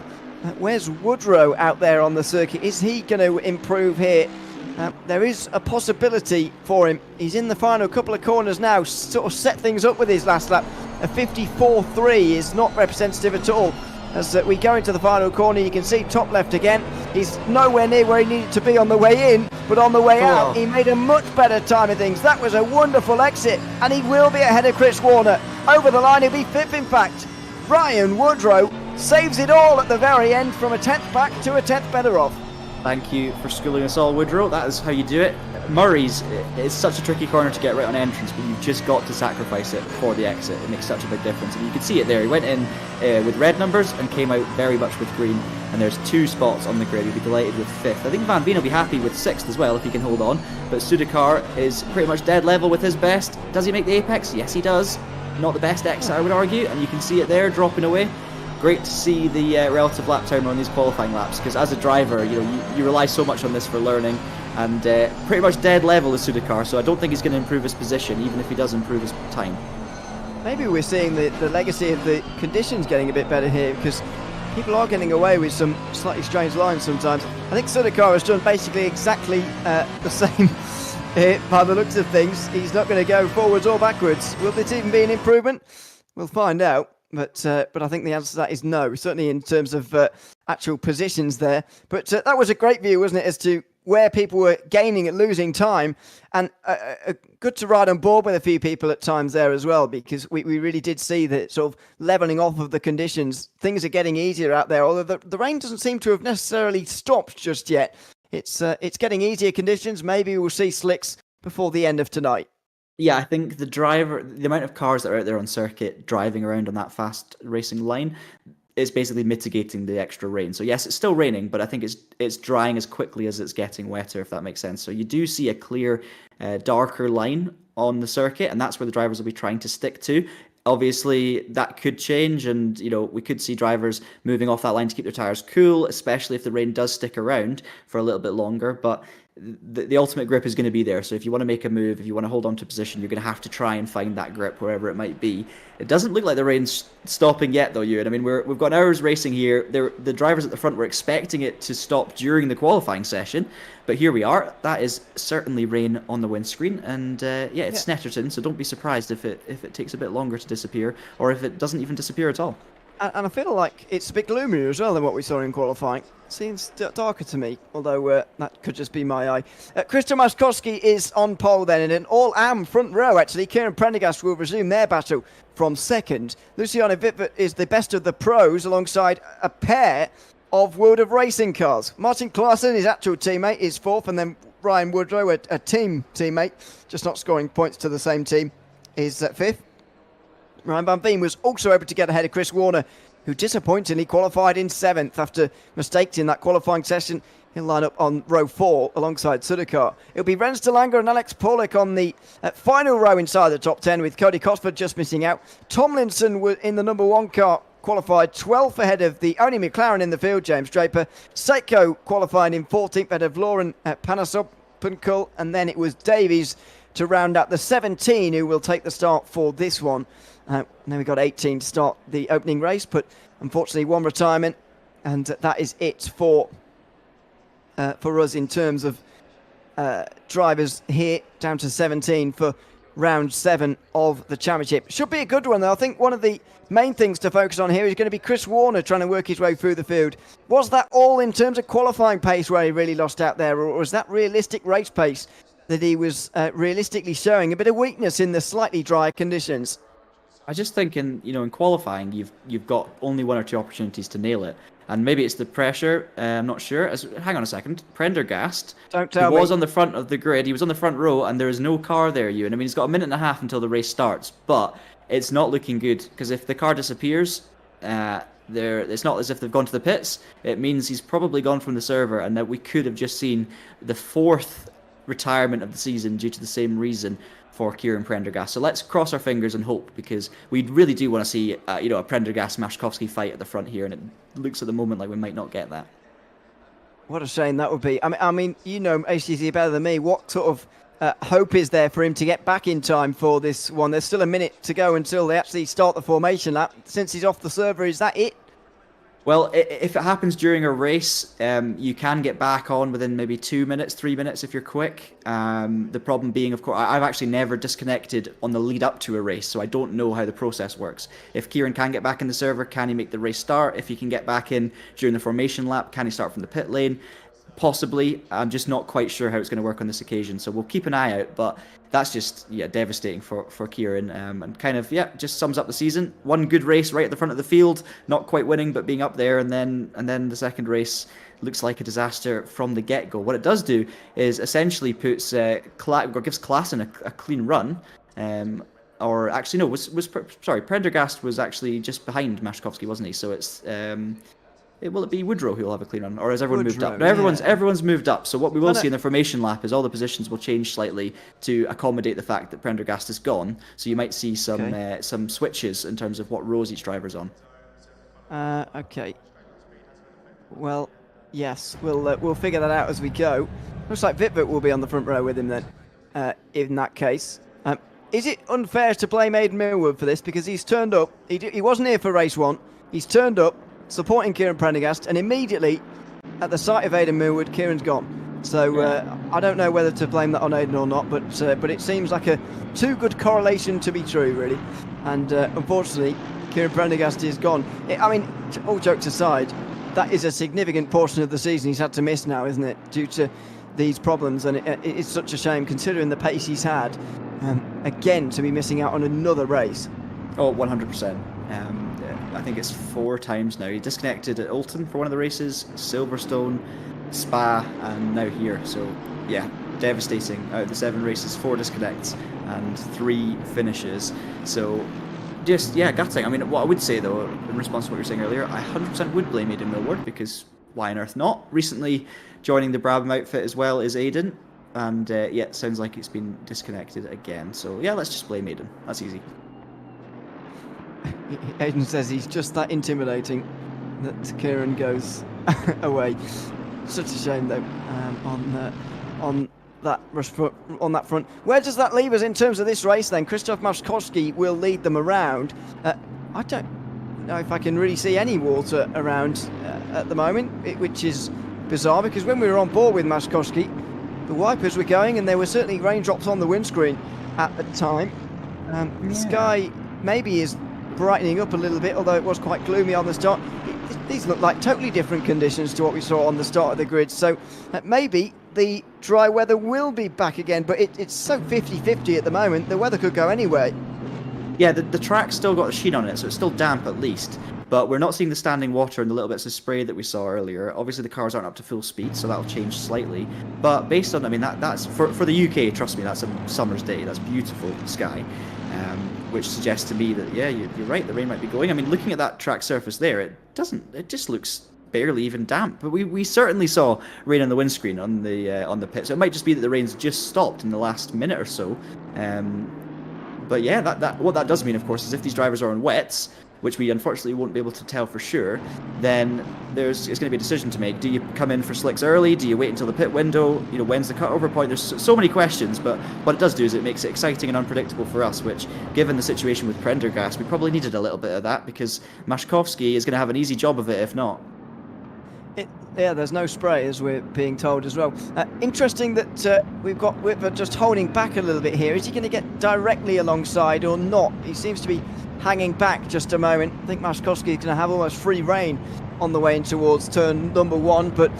Where's Woodrow out there on the circuit? Is he going to improve here? There is a possibility for him. He's in the final couple of corners now, sort of set things up with his last lap. A 54.3 is not representative at all. As we go into the final corner, you can see top left again. He's nowhere near where he needed to be on the way in, but on the way out, he made a much better time of things. That was a wonderful exit, and he will be ahead of Chris Warner. Over the line, he'll be 5th, in fact. Brian Woodrow saves it all at the very end, from a 10th back to a 10th better off. Thank you for schooling us all, Woodrow. That is how you do it. Murray's is such a tricky corner to get right on entrance, but you've just got to sacrifice it for the exit. It makes such a big difference. And you can see it there. He went in with red numbers and came out very much with green. And there's 2 spots on the grid. He'll be delighted with 5th. I think Van Veen will be happy with 6th as well if he can hold on. But Sudakar is pretty much dead level with his best. Does he make the apex? Yes, he does. Not the best exit, I would argue. And you can see it there dropping away. Great to see the relative lap time on these qualifying laps, because as a driver, you rely so much on this for learning, and pretty much dead level is Sudakar, so I don't think he's going to improve his position, even if he does improve his time. Maybe we're seeing the legacy of the conditions getting a bit better here, because people are getting away with some slightly strange lines sometimes. I think Sudakar has done basically exactly the same here by the looks of things. He's not going to go forwards or backwards. Will this even be an improvement? We'll find out. But I think the answer to that is no, certainly in terms of actual positions there. But that was a great view, wasn't it, as to where people were gaining and losing time. And good to ride on board with a few people at times there as well, because we really did see that sort of levelling off of the conditions. Things are getting easier out there, although the rain doesn't seem to have necessarily stopped just yet. It's getting easier conditions. Maybe we'll see slicks before the end of tonight. Yeah, I think the amount of cars that are out there on circuit driving around on that fast racing line is basically mitigating the extra rain. So yes, it's still raining, but I think it's drying as quickly as it's getting wetter, if that makes sense. So you do see a clear, darker line on the circuit, and that's where the drivers will be trying to stick to. Obviously, that could change, and we could see drivers moving off that line to keep their tires cool, especially if the rain does stick around for a little bit longer. But the ultimate grip is going to be there. So if you want to make a move, if you want to hold on to position, you're going to have to try and find that grip wherever it might be. It doesn't look like the rain's stopping yet, though, Ewan. I mean, we've got hours racing here. The drivers at the front were expecting it to stop during the qualifying session, but here we are. That is certainly rain on the windscreen, and it's Snetterton, so don't be surprised if it takes a bit longer to disappear, or if it doesn't even disappear at all. And I feel like it's a bit gloomier as well than what we saw in qualifying. Seems darker to me, although that could just be my eye. Krzysztof Maskowski is on pole then, in an all-am front row, actually. Kieran Prendergast will resume their battle from second. Luciano Vitvert is the best of the pros, alongside a pair of World of Racing cars. Martin Klaassen, his actual teammate, is fourth, and then Ryan Woodrow, a team teammate, just not scoring points to the same team, is fifth. Ryan Van Veen was also able to get ahead of Chris Warner, who disappointingly qualified in 7th after mistakes in that qualifying session. He'll line up on row 4 alongside Sudakar. It'll be Rens de Lange and Alex Pollock on the final row inside the top 10, with Cody Cosford just missing out. Tomlinson in the number 1 car qualified 12th ahead of the only McLaren in the field, James Draper. Seiko qualifying in 14th ahead of Lauren Panasopunkul, and then it was Davies to round out the 17 who will take the start for this one. Then we got 18 to start the opening race, but unfortunately one retirement, and that is it for us in terms of drivers here, down to 17 for round 7 of the championship. Should be a good one, though. I think one of the main things to focus on here is going to be Chris Warner trying to work his way through the field. Was that all in terms of qualifying pace where he really lost out there, or was that realistic race pace that he was realistically showing a bit of weakness in the slightly drier conditions? I just think in qualifying you've got only 1 or 2 opportunities to nail it, and maybe it's the pressure. I'm not sure. Hang on a second. Prendergast, don't tell me. Was on the front of the grid. He was on the front row, and there is no car there. I mean, he's got a minute and a half until the race starts, but it's not looking good, because if the car disappears, it's not as if they've gone to the pits. It means he's probably gone from the server, and that we could have just seen the 4th retirement of the season due to the same reason for Kieran Prendergast. So let's cross our fingers and hope, because we really do want to see a Prendergast-Mashkovsky fight at the front here, and it looks at the moment like we might not get that. What a shame that would be. I mean, you know HTC better than me. What sort of hope is there for him to get back in time for this one? There's still a minute to go until they actually start the formation lap. Since he's off the server, is that it? Well, if it happens during a race, you can get back on within maybe 2 minutes, 3 minutes if you're quick. The problem being, of course, I've actually never disconnected on the lead up to a race, so I don't know how the process works. If Kieran can get back in the server, can he make the race start? If he can get back in during the formation lap, can he start from the pit lane? Possibly. I'm just not quite sure how it's going to work on this occasion, so we'll keep an eye out. But that's just devastating for Kieran, and kind of just sums up the season. 1 good race right at the front of the field, not quite winning but being up there, and then the second race looks like a disaster from the get-go. What it does do is essentially puts gives Klassen a clean run. Or actually, no, sorry, Prendergast was actually just behind Maszkowski, wasn't he? So it's will it be Woodrow who will have a clean run, or has everyone moved up? No, everyone's moved up. So what we will see in the formation lap is all the positions will change slightly to accommodate the fact that Prendergast is gone. So you might see some switches in terms of what rows each driver's on. Okay. Well, yes, we'll figure that out as we go. Looks like Vitvert will be on the front row with him then. In that case, is it unfair to blame Aidan Millward for this, because he's turned up? He wasn't here for race 1. He's turned up, supporting Kieran Prendergast, and immediately at the sight of Aidan Millward, Kieran's gone. So I don't know whether to blame that on Aidan or not, but it seems like a too good correlation to be true, really. And unfortunately, Kieran Prendergast is gone. I mean, all jokes aside, that is a significant portion of the season he's had to miss now, isn't it, due to these problems, and it's such a shame considering the pace he's had. Again, to be missing out on another race. Oh, 100%. I think it's 4 times now. He disconnected at Oulton for one of the races, Silverstone, Spa, and now here. So, yeah, devastating. Out of the 7 races, 4 disconnects and 3 finishes. So, just, yeah, gutting. I mean, what I would say, though, in response to what you were saying earlier, I 100% would blame Aidan Millward, because why on earth not? Recently joining the Brabham outfit as well is Aidan. And, yeah, it sounds like it's been disconnected again. So, yeah, let's just blame Aidan. That's easy. Aidan says he's just that intimidating that Kieran goes away. Such a shame, though, on that front. Where does that leave us in terms of this race, then? Krzysztof Maszkowski will lead them around. I don't know if I can really see any water around at the moment, which is bizarre, because when we were on board with Maszkowski, the wipers were going, and there were certainly raindrops on the windscreen at the time. The sky maybe is brightening up a little bit, although it was quite gloomy on the start. These look like totally different conditions to what we saw on the start of the grid, so maybe the dry weather will be back again, but it's so 50-50 at the moment. The weather could go anyway. Yeah, the track's still got a sheen on it, so it's still damp at least. But we're not seeing the standing water and the little bits of spray that we saw earlier. Obviously, the cars aren't up to full speed, so that'll change slightly. But based on, I mean, that's for the UK, trust me, that's a summer's day. That's beautiful sky, which suggests to me that, yeah, you're right, the rain might be going. I mean, looking at that track surface there, it just looks barely even damp. But we certainly saw rain on the windscreen on the pit, so it might just be that the rain's just stopped in the last minute or so. But yeah, what that does mean, of course, is if these drivers are on wets, which we unfortunately won't be able to tell for sure, then it's going to be a decision to make. Do you come in for slicks early? Do you wait until the pit window? You know, when's the cutover point? There's so many questions, but what it does do is it makes it exciting and unpredictable for us, which, given the situation with Prendergast, we probably needed a little bit of that, because Maszkowski is going to have an easy job of it if not. Yeah, there's no spray, as we're being told as well. Interesting that we've got Whitford just holding back a little bit here. Is he going to get directly alongside or not? He seems to be hanging back just a moment. I think Maszkowski is going to have almost free rein on the way in towards turn number 1, but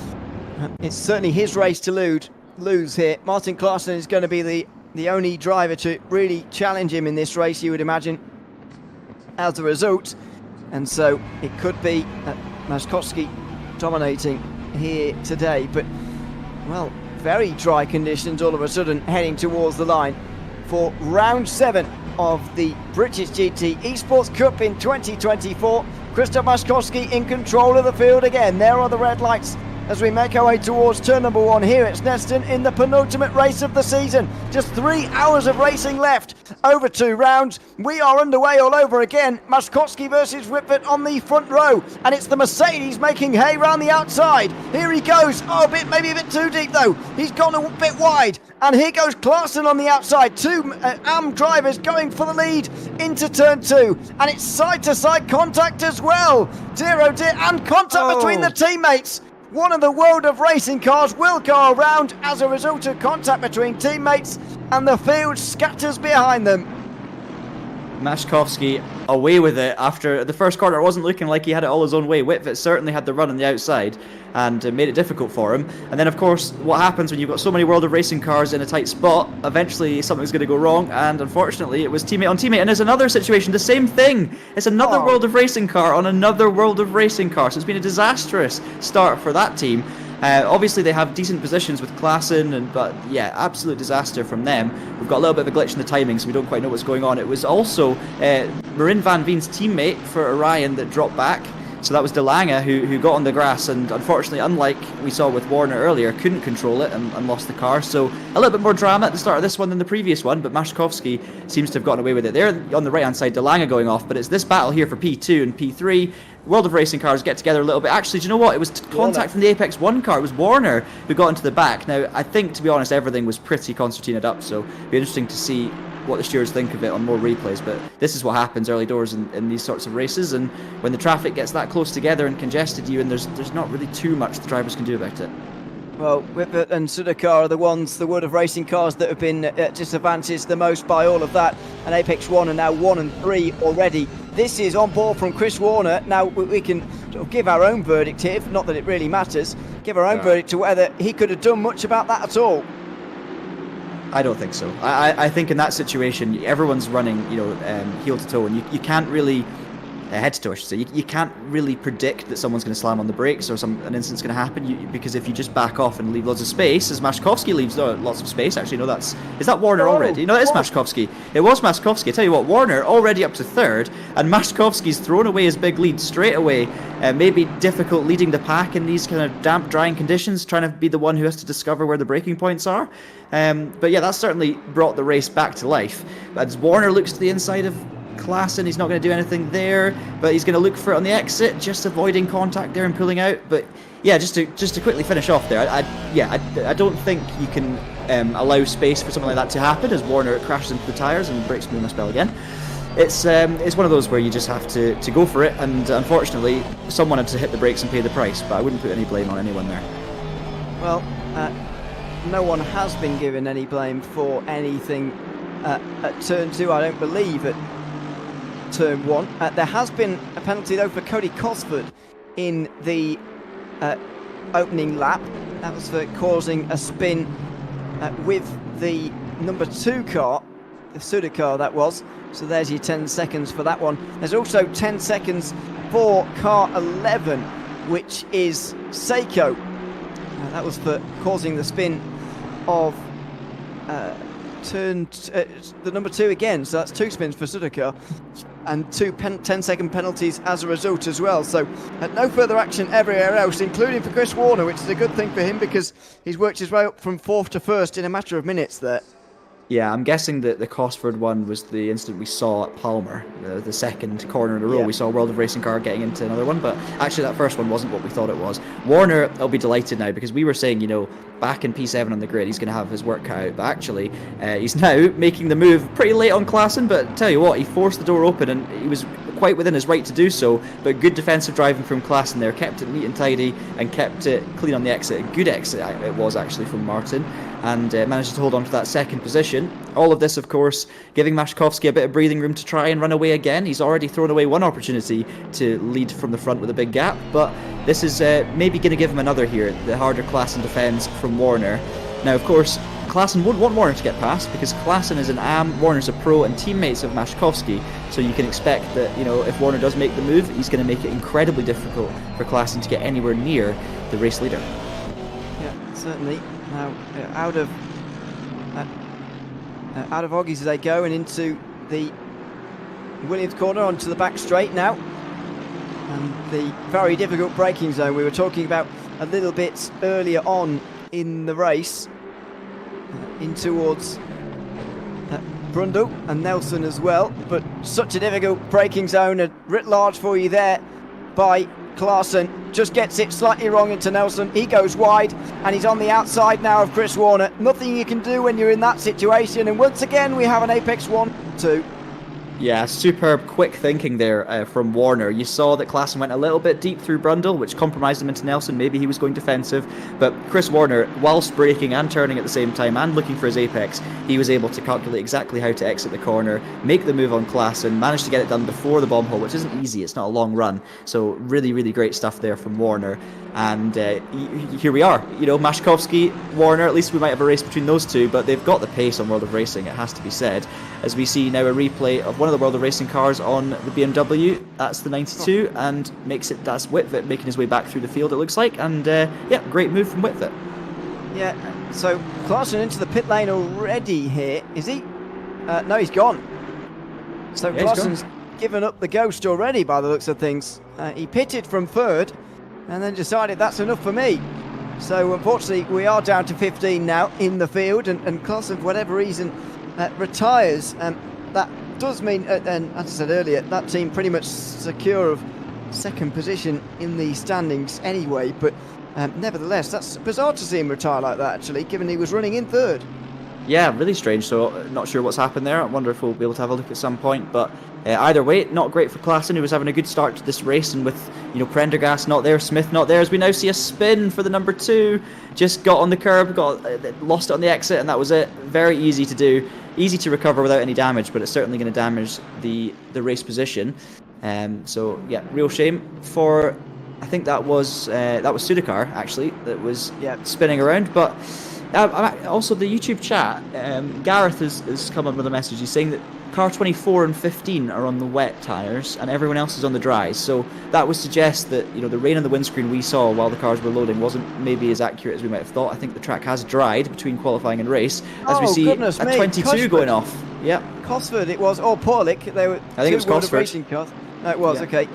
it's certainly his race to lose here. Martin Klaassen is going to be the only driver to really challenge him in this race, you would imagine, as a result. And so it could be Maszkowski dominating here today, but, well, very dry conditions all of a sudden heading towards the line for round 7 of the British GT Esports Cup in 2024. Krzysztof Maszkowski in control of the field again. There are the red lights as we make our way towards turn number 1 here at Snetterton in the penultimate race of the season. Just 3 hours of racing left, over 2 rounds. We are underway all over again. Maszkowski versus Whitford on the front row, and it's the Mercedes making hay round the outside. Here he goes. Oh, maybe a bit too deep though. He's gone a bit wide, and here goes Klaassen on the outside. 2 AM drivers going for the lead into turn 2, and it's side-to-side contact as well. Dear oh dear, and contact between the teammates. One of the world of racing cars will go around as a result of contact between teammates, and the field scatters behind them. Maszkowski away with it after the first corner. It wasn't looking like he had it all his own way. Whitfit certainly had the run on the outside and made it difficult for him. And then, of course, what happens when you've got so many World of Racing cars in a tight spot? Eventually, something's going to go wrong, and unfortunately, it was teammate on teammate. And there's another situation, the same thing. It's another World of Racing car on another World of Racing car. So it's been a disastrous start for that team. Obviously, they have decent positions with Klaassen, but yeah, absolute disaster from them. We've got a little bit of a glitch in the timing, so we don't quite know what's going on. It was also Marin van Veen's teammate for Orion that dropped back. So that was De Lange who got on the grass, and unfortunately, unlike we saw with Warner earlier, couldn't control it and lost the car. So a little bit more drama at the start of this one than the previous one, but Maszkowski seems to have gotten away with it. There on the right-hand side, De Lange going off, but it's this battle here for P2 and P3. World of Racing cars get together a little bit. Actually, do you know what? It was contact from the Apex 1 car. It was Warner who got into the back. Now, I think, to be honest, everything was pretty concertinaed up, so it'll be interesting to see what the stewards think of it on more replays. But this is what happens early doors in these sorts of races, and when the traffic gets that close together and congested you, and there's not really too much the drivers can do about it. Well, Whitfit and Sudakar are the ones, the World of Racing cars, that have been disadvantaged the most by all of that. And Apex 1 are now 1 and 3 already. This is on board from Chris Warner. Now, we can sort of give our own verdict here, not that it really matters, give our own verdict to whether he could have done much about that at all. I don't think so. I think in that situation, everyone's running, heel to toe, and you can't really head to toe, I should say. You can't really predict that someone's going to slam on the brakes or an incident's going to happen. Because if you just back off and leave loads of space, as Maszkowski leaves lots of space. Actually, no, is that Warner already? No, it is Maszkowski. It was Maszkowski. I tell you what, Warner already up to third, and Maszkowski's thrown away his big lead straight away. Maybe difficult leading the pack in these kind of damp, drying conditions, trying to be the one who has to discover where the braking points are. But yeah, that's certainly brought the race back to life. As Warner looks to the inside of Klaassen, he's not going to do anything there, but he's going to look for it on the exit, just avoiding contact there and pulling out. But yeah, just to quickly finish off there, I don't think you can allow space for something like that to happen as Warner crashes into the tyres and breaks me in my spell again. It's one of those where you just have to go for it, and unfortunately someone had to hit the brakes and pay the price, but I wouldn't put any blame on anyone there. Well, no one has been given any blame for anything at turn 2, I don't believe, at turn 1. There has been a penalty though for Cody Cosford in the opening lap. That was for causing a spin with the number 2 car, the Suda car that was. So there's your 10 seconds for that one. There's also 10 seconds for car 11, which is Seiko. That was for causing the spin of the number 2 again. So that's 2 spins for Sudakar and 2 10-second penalties as a result as well. So no further action everywhere else, including for Chris Warner, which is a good thing for him because he's worked his way up from 4th to 1st in a matter of minutes there. Yeah, I'm guessing that the Cosford one was the incident we saw at Palmer, the second corner in a row. Yeah. We saw a World of Racing car getting into another one, but actually that first one wasn't what we thought it was. Warner will be delighted now because we were saying, back in P7 on the grid, he's going to have his work cut out, but actually he's now making the move pretty late on Klaassen, but tell you what, he forced the door open and he was quite within his right to do so, but good defensive driving from Klaassen there, kept it neat and tidy and kept it clean on the exit. A good exit it was actually from Martin, and managed to hold on to that second position. All of this, of course, giving Maszkowski a bit of breathing room to try and run away again. He's already thrown away one opportunity to lead from the front with a big gap, but this is maybe going to give him another here. The harder Klaassen defends from Warner. Now, of course, Klaassen won't want Warner to get past because Klaassen is an AM, Warner's a pro, and teammates of Maszkowski. So you can expect that, if Warner does make the move, he's going to make it incredibly difficult for Klaassen to get anywhere near the race leader. Yeah, certainly. Now, out of Oggies as they go and into the Williams corner onto the back straight now. And the very difficult braking zone we were talking about a little bit earlier on in the race. In towards Brundle and Nelson as well, but such a difficult braking zone writ large for you there by Klaassen. Just gets it slightly wrong into Nelson. He goes wide and he's on the outside now of Chris Warner. Nothing you can do when you're in that situation, and once again we have an Apex 1-2. Yeah, superb quick thinking there from Warner. You saw that Klassen went a little bit deep through Brundle, which compromised him into Nelson. Maybe he was going defensive, but Chris Warner, whilst braking and turning at the same time and looking for his apex, he was able to calculate exactly how to exit the corner, make the move on Klassen, managed to get it done before the bomb hole, which isn't easy. It's not a long run. So really, really great stuff there from Warner. And here we are. You know, Maszkowski, Warner, at least we might have a race between those two, but they've got the pace on World of Racing, it has to be said. As we see now a replay of one of the World of Racing cars on the BMW, that's the 92, and that's Whitvet making his way back through the field, it looks like. And yeah, great move from Whitvet. Yeah, so Klassen into the pit lane already here. Is he? No, he's gone. So yeah, Klassen's given up the ghost already by the looks of things. He pitted from third and then decided that's enough for me. So unfortunately we are down to 15 now in the field, and Klassen, for whatever reason, retires. That does mean, and as I said earlier, that team pretty much secure of second position in the standings anyway, but nevertheless, that's bizarre to see him retire like that, actually, given he was running in third. Yeah, really strange. So not sure what's happened there. I wonder if we'll be able to have a look at some point. But either way, not great for Klassen, who was having a good start to this race. And with, you know, Prendergast not there, Smith not there, as we now see a spin for the number 2. Just got on the curb, lost it on the exit, and that was it. Very easy to do. Easy to recover without any damage, but it's certainly going to damage the race position. So yeah, real shame for. I think that was Sudakar actually that was spinning around, but. Also, the YouTube chat, Gareth has come on with a message. He's saying that car 24 and 15 are on the wet tyres and everyone else is on the dries. So that would suggest that, you know, the rain on the windscreen we saw while the cars were loading wasn't maybe as accurate as we might have thought. I think the track has dried between qualifying and race, as we see a 22 Cosford. going off. Yep. Cosford it was, or Porlick. They were I think it was World of Cosford. Racing cars. No, it was, okay.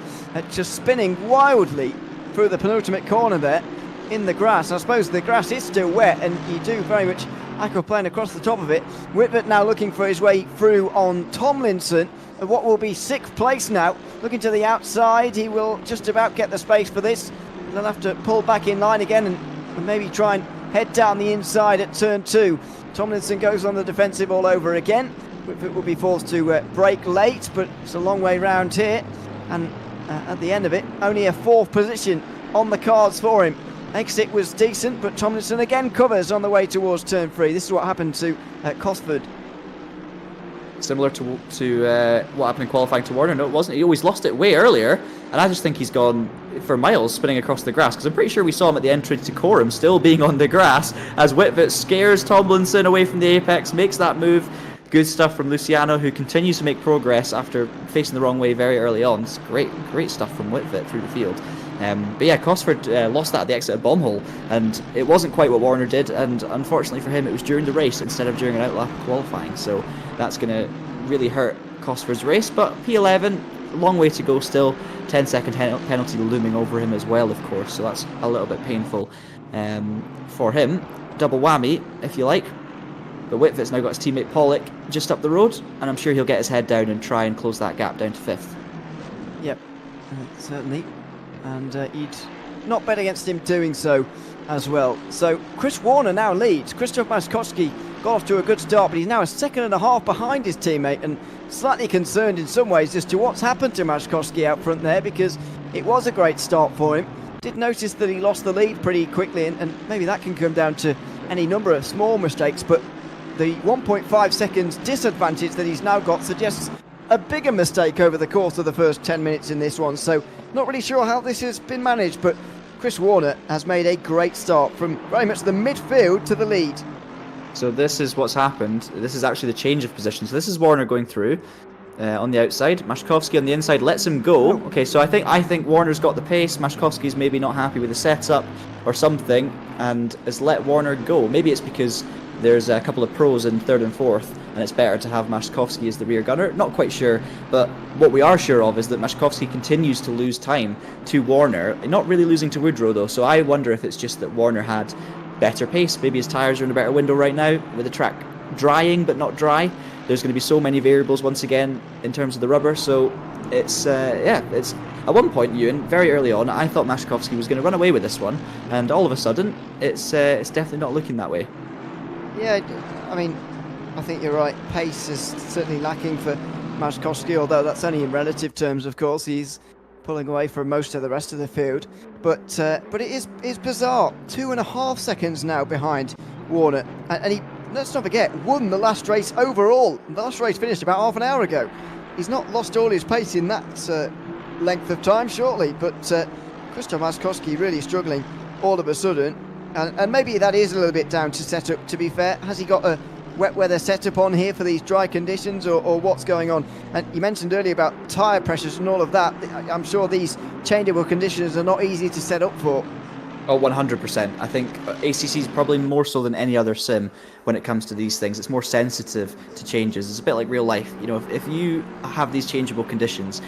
Just spinning wildly through the penultimate corner there. In the grass. I suppose the grass is still wet, and you do very much aquaplane across the top of it. Whitbert now looking for his way through on Tomlinson, what will be 6th place now. Looking to the outside, he will just about get the space for this. They'll have to pull back in line again and maybe try and head down the inside at turn 2. Tomlinson goes on the defensive all over again. Whitbert will be forced to brake late, but it's a long way round here. And at the end of it, only a 4th position on the cards for him. Exit was decent, but Tomlinson again covers on the way towards turn 3. This is what happened to Cosford. Similar to what happened in qualifying to Warner. No, it wasn't. He always lost it way earlier, and I just think he's gone for miles spinning across the grass, because I'm pretty sure we saw him at the entry to Coram still being on the grass as Whitvet scares Tomlinson away from the apex, makes that move. Good stuff from Luciano, who continues to make progress after facing the wrong way very early on. It's great stuff from Whitvet through the field. But yeah, Cosford lost that at the exit of Bombhole, and it wasn't quite what Warner did, and unfortunately for him it was during the race instead of during an outlap qualifying, so that's going to really hurt Cosford's race. But P11, long way to go still, 10-second penalty looming over him as well, of course, so that's a little bit painful for him. Double whammy, if you like. But Whitvet's now got his teammate Pollock just up the road, and I'm sure he'll get his head down and try and close that gap down to 5th. Yep, certainly. And he'd not bet against him doing so as well. So Chris Warner now leads. Krzysztof Maszkowski got off to a good start, but he's now a second and a half behind his teammate, and slightly concerned in some ways as to what's happened to Maszkowski out front there, because it was a great start for him. Did notice that he lost the lead pretty quickly, and maybe that can come down to any number of small mistakes, but the 1.5 seconds disadvantage that he's now got suggests a bigger mistake over the course of the first 10 minutes in this one. So not really sure how this has been managed, but Chris Warner has made a great start from very much the midfield to the lead. So this is what's happened. This is actually the change of position. So this is Warner going through on the outside. Maszkowski on the inside lets him go. Okay, so I think Warner's got the pace. Maszkowski's maybe not happy with the setup or something and has let Warner go. Maybe it's because there's a couple of pros in 3rd and 4th, and it's better to have Maszkowski as the rear gunner. Not quite sure, but what we are sure of is that Maszkowski continues to lose time to Warner. Not really losing to Woodrow though, so I wonder if it's just that Warner had better pace. Maybe his tyres are in a better window right now, with the track drying but not dry. There's going to be so many variables once again in terms of the rubber, so it's it's at one point, Ewan, very early on, I thought Maszkowski was going to run away with this one, and all of a sudden it's definitely not looking that way. Yeah, I mean, I think you're right. Pace is certainly lacking for Maszkowski, although that's only in relative terms, of course. He's pulling away from most of the rest of the field. But it is bizarre. 2.5 seconds now behind Warner. And he, let's not forget, won the last race overall. The last race finished about half an hour ago. He's not lost all his pace in that length of time, shortly. But Krzysztof Maszkowski really struggling all of a sudden. And maybe that is a little bit down to setup, to be fair. Has he got a wet weather setup on here for these dry conditions, or what's going on? And you mentioned earlier about tyre pressures and all of that. I'm sure these changeable conditions are not easy to set up for. Oh, 100%. I think ACC is probably more so than any other sim when it comes to these things. It's more sensitive to changes. It's a bit like real life. You know, if you have these changeable conditions,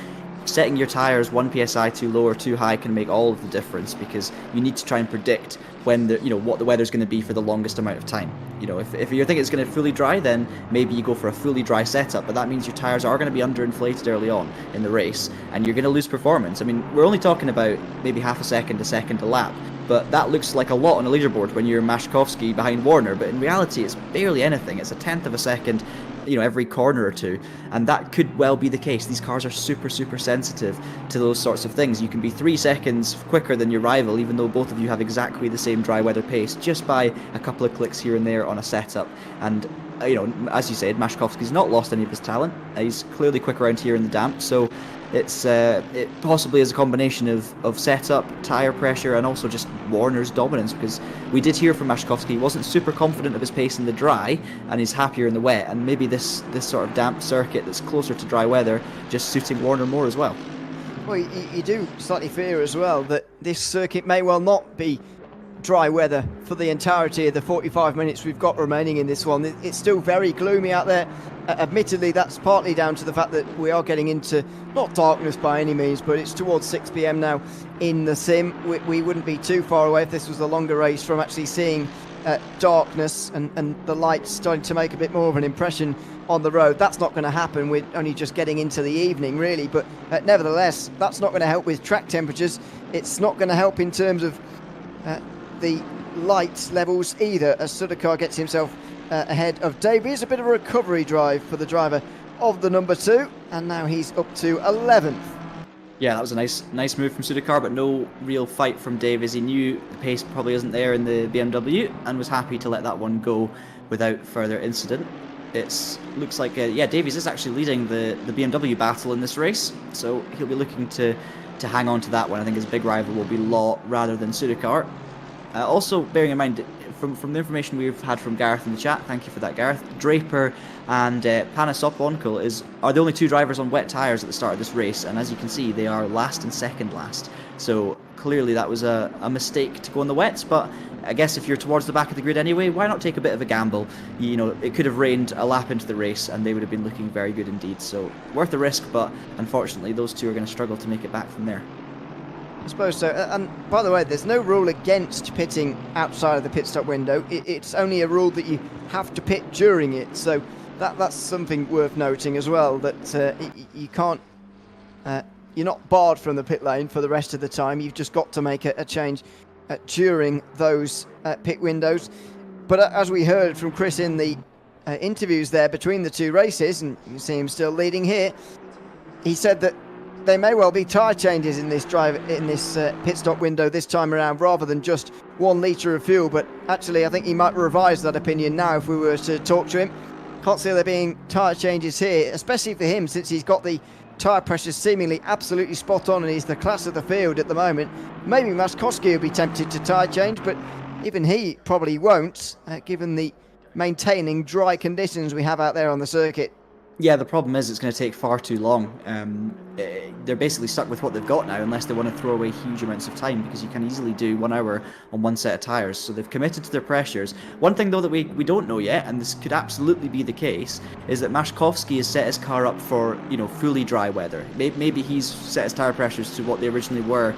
setting your tyres 1 psi too low or too high can make all of the difference, because you need to try and predict when what the weather's going to be for the longest amount of time. You know, if you think it's going to fully dry, then maybe you go for a fully dry setup, but that means your tyres are going to be underinflated early on in the race, and you're going to lose performance. I mean, we're only talking about maybe half a second a lap, but that looks like a lot on a leaderboard when you're Maszkowski behind Warner, but in reality it's barely anything. It's a tenth of a second, every corner or two, and that could well be the case. These cars are super sensitive to those sorts of things. You can be 3 seconds quicker than your rival, even though both of you have exactly the same dry weather pace, just by a couple of clicks here and there on a setup. And as you said, Maszkowski's not lost any of his talent. He's clearly quick around here in the damp, so it possibly is a combination of setup, tyre pressure, and also just Warner's dominance, because we did hear from Maszkowski he wasn't super confident of his pace in the dry, and he's happier in the wet, and maybe this sort of damp circuit that's closer to dry weather just suiting Warner more as well. Well, you do slightly fear as well that this circuit may well not be dry weather for the entirety of the 45 minutes we've got remaining in this one. It's still very gloomy out there. Admittedly, that's partly down to the fact that we are getting into, not darkness by any means, but it's towards 6 p.m. now in the sim. We wouldn't be too far away if this was a longer race from actually seeing darkness and the lights starting to make a bit more of an impression on the road. That's not going to happen. We're only just getting into the evening, really, but nevertheless, that's not going to help with track temperatures. It's not going to help in terms of the light levels either, as Sudakar gets himself ahead of Davies. A bit of a recovery drive for the driver of the number 2, and now he's up to 11th. Yeah, that was a nice move from Sudakar, but no real fight from Davies. He knew the pace probably isn't there in the BMW and was happy to let that one go without further incident. It looks like Davies is actually leading the BMW battle in this race, so he'll be looking to hang on to that one. I think his big rival will be Law rather than Sudakar. Also, bearing in mind, from the information we've had from Gareth in the chat, thank you for that, Gareth, Draper and Panasoponkul are the only 2 drivers on wet tyres at the start of this race, and as you can see, they are last and second last. So clearly that was a mistake to go on the wets, but I guess if you're towards the back of the grid anyway, why not take a bit of a gamble? It could have rained a lap into the race and they would have been looking very good indeed, so worth the risk, but unfortunately those 2 are going to struggle to make it back from there. I suppose so. And by the way, there's no rule against pitting outside of the pit stop window. It's only a rule that you have to pit during it. So that's something worth noting as well, that you can't, you're not barred from the pit lane for the rest of the time. You've just got to make a change during those pit windows. But as we heard from Chris in the interviews there between the 2 races, and you see him still leading here, he said that there may well be tyre changes in this pit stop window this time around, rather than just 1 litre of fuel. But actually, I think he might revise that opinion now if we were to talk to him. Can't see there being tyre changes here, especially for him, since he's got the tyre pressures seemingly absolutely spot on and he's the class of the field at the moment. Maybe Maszkowski will be tempted to tyre change, but even he probably won't, given the maintaining dry conditions we have out there on the circuit. Yeah, the problem is it's going to take far too long. They're basically stuck with what they've got now, unless they want to throw away huge amounts of time, because you can easily do 1 hour on 1 set of tyres. So they've committed to their pressures. One thing, though, that we don't know yet, and this could absolutely be the case, is that Maszkowski has set his car up for, fully dry weather. Maybe he's set his tyre pressures to what they originally were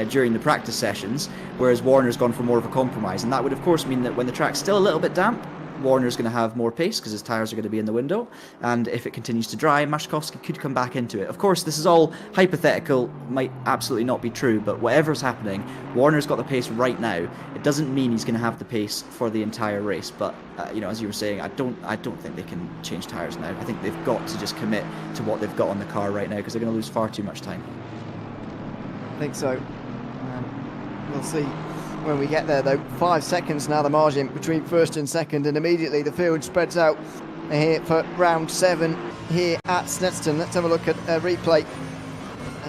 during the practice sessions, whereas Warner's gone for more of a compromise. And that would, of course, mean that when the track's still a little bit damp, Warner's going to have more pace because his tyres are going to be in the window, and if it continues to dry, Maszkowski could come back into it. Of course, this is all hypothetical, might absolutely not be true, but whatever's happening, Warner's got the pace right now. It doesn't mean he's going to have the pace for the entire race, but you know, as you were saying, I don't think they can change tyres now. I think they've got to just commit to what they've got on the car right now, because they're going to lose far too much time. I think so. We'll see when we get there, though. 5 seconds now, the margin between first and second, and immediately the field spreads out here for round 7 here at Snetterton. Let's have a look at a replay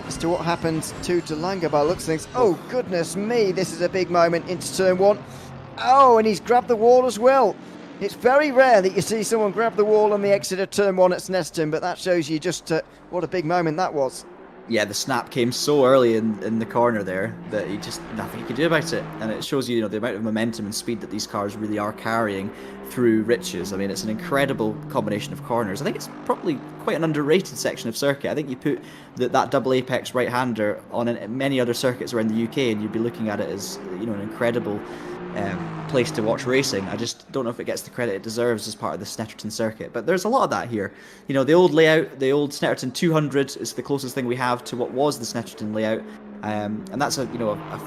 as to what happened to De Lange by looks of things. Oh, goodness me, this is a big moment into turn 1. Oh, and he's grabbed the wall as well. It's very rare that you see someone grab the wall on the exit of turn 1 at Snetterton, but that shows you just what a big moment that was. Yeah, the snap came so early in the corner there that he just nothing he could do about it, and it shows you, the amount of momentum and speed that these cars really are carrying through Riches. I mean, it's an incredible combination of corners. I think it's probably quite an underrated section of circuit. I think you put that double apex right-hander on many other circuits around the UK, and you'd be looking at it as an incredible place to watch racing. I just don't know if it gets the credit it deserves as part of the Snetterton circuit, but there's a lot of that here. The old layout, the old Snetterton 200 is the closest thing we have to what was the Snetterton layout, and that's a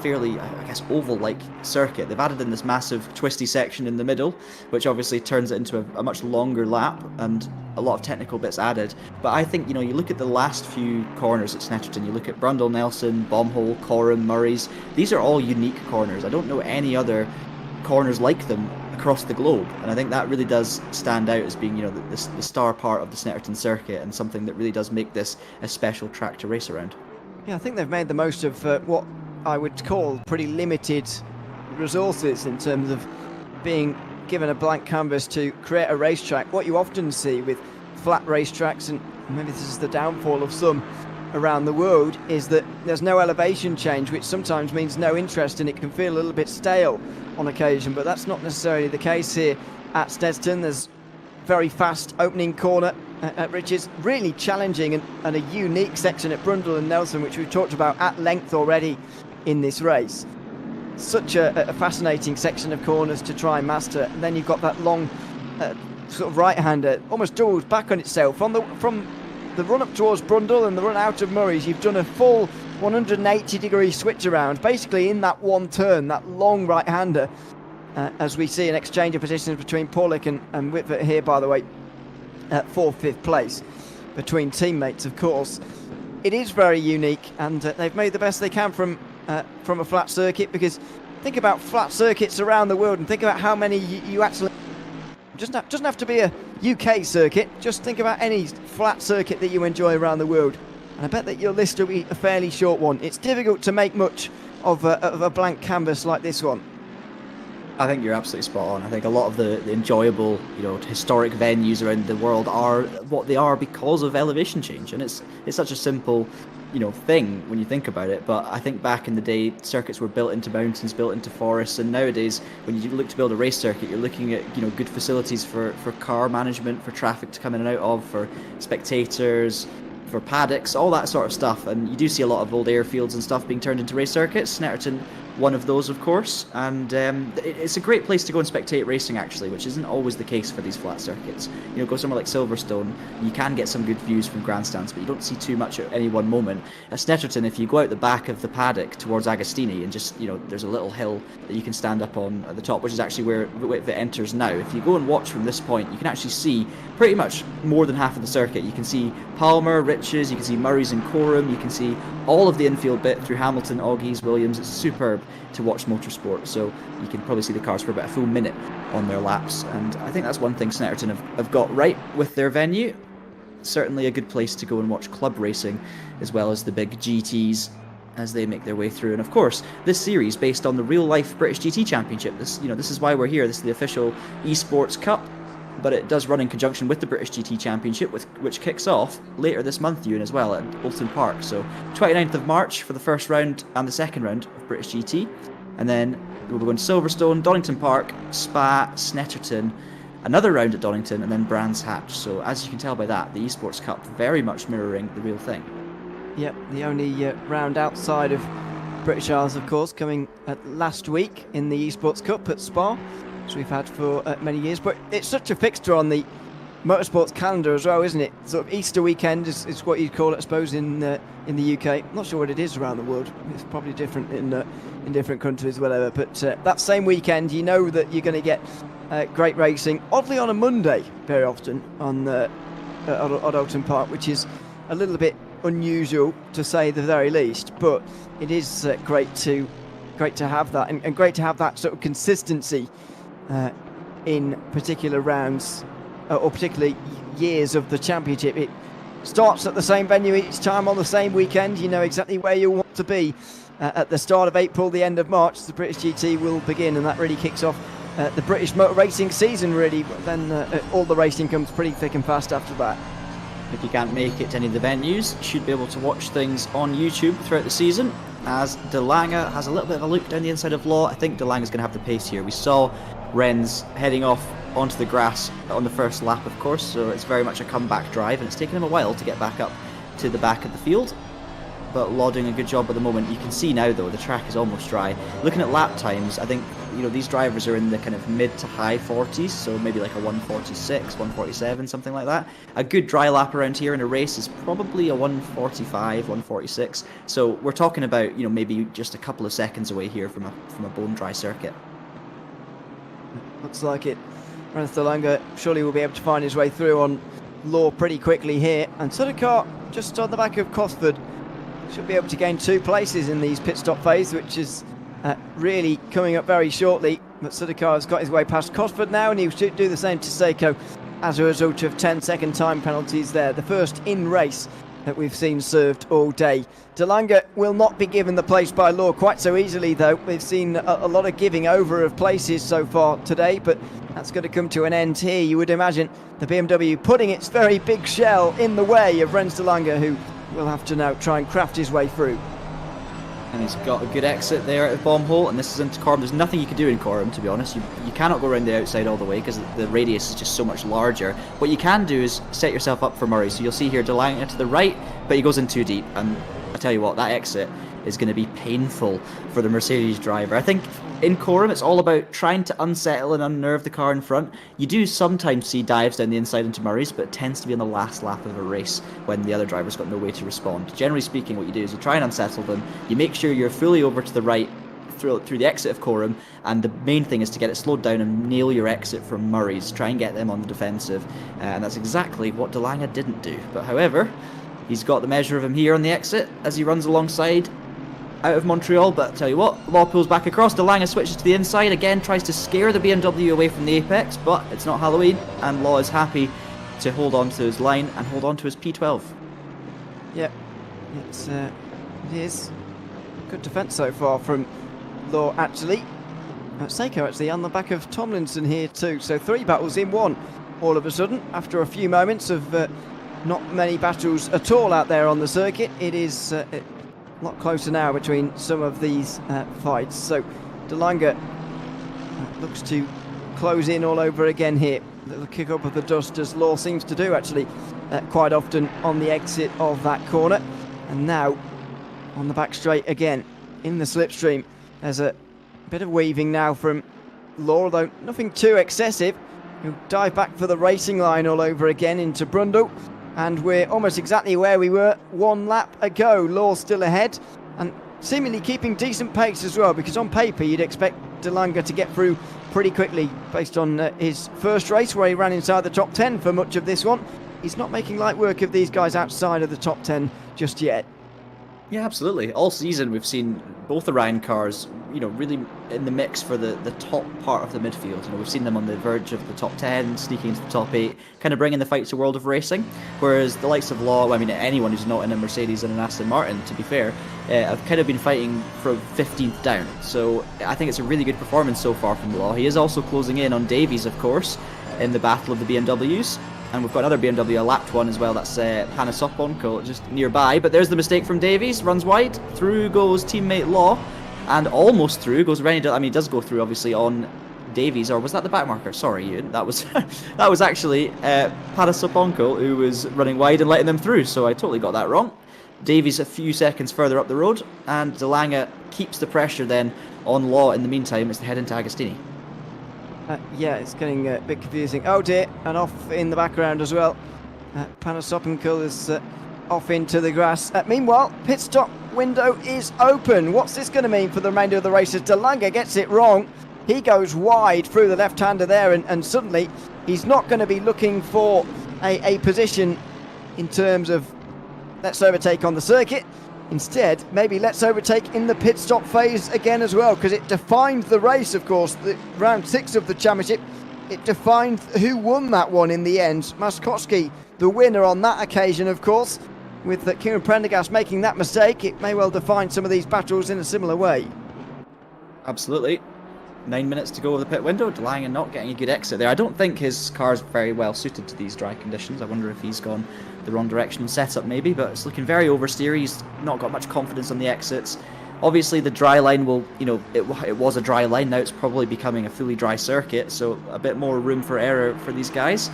fairly, I guess, oval-like circuit. They've added in this massive twisty section in the middle, which obviously turns it into a much longer lap, and a lot of technical bits added. But I think, you look at the last few corners at Snetterton, you look at Brundle, Nelson, Bombhole, Coram, Murray's, these are all unique corners. I don't know any other corners like them across the globe, and I think that really does stand out as being, the star part of the Snetterton circuit, and something that really does make this a special track to race around. Yeah, I think they've made the most of what I would call pretty limited resources in terms of being given a blank canvas to create a racetrack. What you often see with flat racetracks, and maybe this is the downfall of some around the world, is that there's no elevation change, which sometimes means no interest, and it can feel a little bit stale on occasion, but that's not necessarily the case here at Snetterton. There's very fast opening corner at Riches, really challenging and a unique section at Brundle and Nelson, which we've talked about at length already in this race. Such a fascinating section of corners to try and master. And then you've got that long sort of right-hander, almost doubles back on itself. From the run up towards Brundle and the run out of Murray's, you've done a full 180-degree switch around, basically in that one turn, that long right-hander, as we see an exchange of positions between Paulik and Whitford here, by the way, at 4th, 5th place, between teammates, of course. It is very unique, and they've made the best they can from a flat circuit, because think about flat circuits around the world and think about how many you actually... Doesn't have to be a UK circuit, just think about any flat circuit that you enjoy around the world. And I bet that your list will be a fairly short one. It's difficult to make much of a blank canvas like this one. I think you're absolutely spot on. I think a lot of the enjoyable, historic venues around the world are what they are because of elevation change, and it's such a simple, thing when you think about it. But I think back in the day, circuits were built into mountains, built into forests, and nowadays, when you look to build a race circuit, you're looking at good facilities for car management, for traffic to come in and out of, for spectators, for paddocks, all that sort of stuff. And you do see a lot of old airfields and stuff being turned into race circuits. Snetterton, one of those, of course, and it's a great place to go and spectate racing, actually, which isn't always the case for these flat circuits. Go somewhere like Silverstone, you can get some good views from grandstands, but you don't see too much at any one moment. At Snetterton, if you go out the back of the paddock towards Agostini, and just, there's a little hill that you can stand up on at the top, which is actually where it enters now. If you go and watch from this point, you can actually see pretty much more than half of the circuit. You can see Palmer, Riches, you can see Murray's and Coram, you can see all of the infield bit through Hamilton, Augies, Williams. It's superb to watch motorsport, so you can probably see the cars for about a full minute on their laps, and I think that's one thing Snetterton have got right with their venue. Certainly a good place to go and watch club racing, as well as the big GTs as they make their way through. And of course, this series based on the real-life British GT Championship. This is why we're here. This is the official Esports Cup, but it does run in conjunction with the British GT Championship, which kicks off later this month, Ewan, as well, at Bolton Park. So 29th of March for the first round and the second round of British GT, and then we'll be going to Silverstone, Donington Park, Spa, Snetterton, another round at Donington, and then Brands Hatch. So as you can tell by that, the Esports Cup very much mirroring the real thing. Yep, the only round outside of British Isles, of course, coming last week in the Esports Cup at Spa. as we've had for many years. But it's such a fixture on the motorsports calendar as well, isn't it? Sort of Easter weekend is what you'd call it, I suppose, in the UK. I'm not sure what it is around the world. It's probably different in different countries, whatever. But that same weekend, you know that you're going to get great racing. Oddly, on a Monday, very often on at Oldham Park, which is a little bit unusual to say the very least. But it is great to have that, and great to have that sort of consistency in particular rounds. Or particularly years of the championship. It starts at the same venue each time on the same weekend. You know exactly where you want to be. At the start of April, the end of March, the British GT will begin, and that really kicks off the British motor racing season, really. But then all the racing comes pretty thick and fast after that. If you can't make it to any of the venues, you should be able to watch things on YouTube throughout the season, as De Lange has a little bit of a loop down the inside of Law. I think De Lange is going to have the pace here. We saw Rennes heading off onto the grass on the first lap, of course, so it's very much a comeback drive, and it's taken him a while to get back up to the back of the field. But Law doing a good job at the moment. You can see now, though, the track is almost dry. Looking at lap times, I think, you know, these drivers are in the kind of mid to high 40s, so maybe like a 146, 147, something like that. A good dry lap around here in a race is probably a 145, 146. So we're talking about, you know, maybe just a couple of seconds away here from a bone dry circuit. Looks like it. Rens De Lange surely will be able to find his way through on Law pretty quickly here. And Sudakar just on the back of Cosford should be able to gain 2 places in these pit stop phase, which is really coming up very shortly. But Sudakar has got his way past Cosford now, and he'll do the same to Seiko as a result of 10-second time penalties there. The first in race that we've seen served all day. De Lange will not be given the place by Law quite so easily, though. We've seen a lot of giving over of places so far today, but that's going to come to an end here. You would imagine the BMW putting its very big shell in the way of Rens De Lange, who will have to now try and craft his way through. And he's got a good exit there at the bomb hole, and this is into Corum. There's nothing you can do in Corum, to be honest. You cannot go around the outside all the way because the radius is just so much larger. What you can do is set yourself up for Murray. So you'll see here De Lange to the right, but he goes in too deep. And I tell you what, that exit is going to be painful for the Mercedes driver. I think in Corum, it's all about trying to unsettle and unnerve the car in front. You do sometimes see dives down the inside into Murray's, but it tends to be on the last lap of a race when the other driver's got no way to respond. Generally speaking, what you do is you try and unsettle them, you make sure you're fully over to the right through the exit of Corum, and the main thing is to get it slowed down and nail your exit from Murray's. Try and get them on the defensive, and that's exactly what De Lange didn't do. But however, he's got the measure of him here on the exit as he runs alongside out of Montreal. But I tell you what, Law pulls back across. De Lange switches to the inside again, tries to scare the BMW away from the apex, but it's not Halloween, and Law is happy to hold on to his line and hold on to his P12. Yep, it is good defence so far from Law, actually. Seiko actually on the back of Tomlinson here too, so 3 battles in 1 all of a sudden after a few moments of not many battles at all out there on the circuit. It is a lot closer now between some of these fights. So De Lange looks to close in all over again here. Little kick up of the dust, as Law seems to do actually quite often on the exit of that corner. And now on the back straight again in the slipstream. There's a bit of weaving now from Law, although nothing too excessive. He'll dive back for the racing line all over again into Brundle. And we're almost exactly where we were 1 lap ago. Law still ahead and seemingly keeping decent pace as well, because on paper you'd expect De Lange to get through pretty quickly based on his first race where he ran inside the top 10 for much of this one. He's not making light work of these guys outside of the top 10 just yet. Yeah, absolutely. All season we've seen both the Ryan cars, you know, really in the mix for the top part of the midfield. You know, we've seen them on the verge of the top 10, sneaking into the top 8, kind of bringing the fight to World of Racing. Whereas the likes of Law, I mean, anyone who's not in a Mercedes and an Aston Martin, to be fair, have kind of been fighting from 15th down. So I think it's a really good performance so far from Law. He is also closing in on Davies, of course, in the battle of the BMWs. And we've got another BMW, a lapped one as well, that's Hannes Soponko just nearby. But there's the mistake from Davies, runs wide, through goes teammate Law, and almost through goes Rennie. I mean, he does go through obviously on Davies, or was that the back marker? Sorry, Ian, that was that was actually Hannes Soponko who was running wide and letting them through, so I totally got that wrong. Davies a few seconds further up the road, and De Lange keeps the pressure then on Law in the meantime as they head into Agostini. Yeah, it's getting a bit confusing. Oh dear, and off in the background as well. Panasopinkel is off into the grass. Meanwhile, pit stop window is open. What's this going to mean for the remainder of the race? As De Lange gets it wrong, he goes wide through the left-hander there, and suddenly he's not going to be looking for a position in terms of let's overtake on the circuit. Instead, maybe let's overtake in the pit stop phase again as well, because it defined the race, of course. The round 6 of the championship, it defined who won that one in the end. Maskowski, the winner on that occasion, of course. With Kieran Prendergast making that mistake, it may well define some of these battles in a similar way. Absolutely. 9 minutes to go of the pit window. De Lange not getting a good exit there. I don't think his car's very well suited to these dry conditions. I wonder if he's gone the wrong direction in setup maybe, but it's looking very oversteer. He's not got much confidence on the exits. Obviously the dry line will, you know, it was a dry line, now it's probably becoming a fully dry circuit, so a bit more room for error for these guys.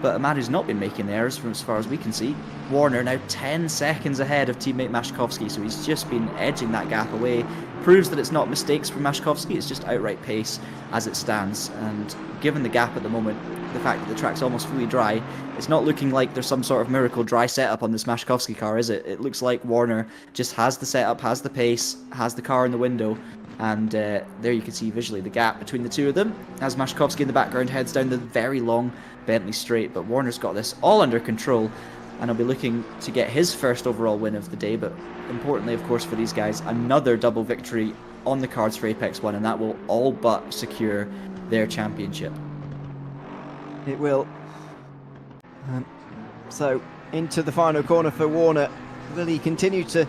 But a man who's not been making errors from as far as we can see. Warner now 10 seconds ahead of teammate Maskowski, so he's just been edging that gap away. Proves that it's not mistakes from Maskowski, it's just outright pace as it stands. And given the gap at the moment, the fact that the track's almost fully dry, it's not looking like there's some sort of miracle dry setup on this Maskowski car, is it? It looks like Warner just has the setup, has the pace, has the car in the window. And there you can see visually the gap between the two of them as Maskowski in the background heads down the very long Bentley straight. But Warner's got this all under control, and he'll be looking to get his first overall win of the day. But importantly, of course, for these guys, another double victory on the cards for Apex 1, and that will all but secure their championship. It will. So into the final corner for Warner. Will he continue to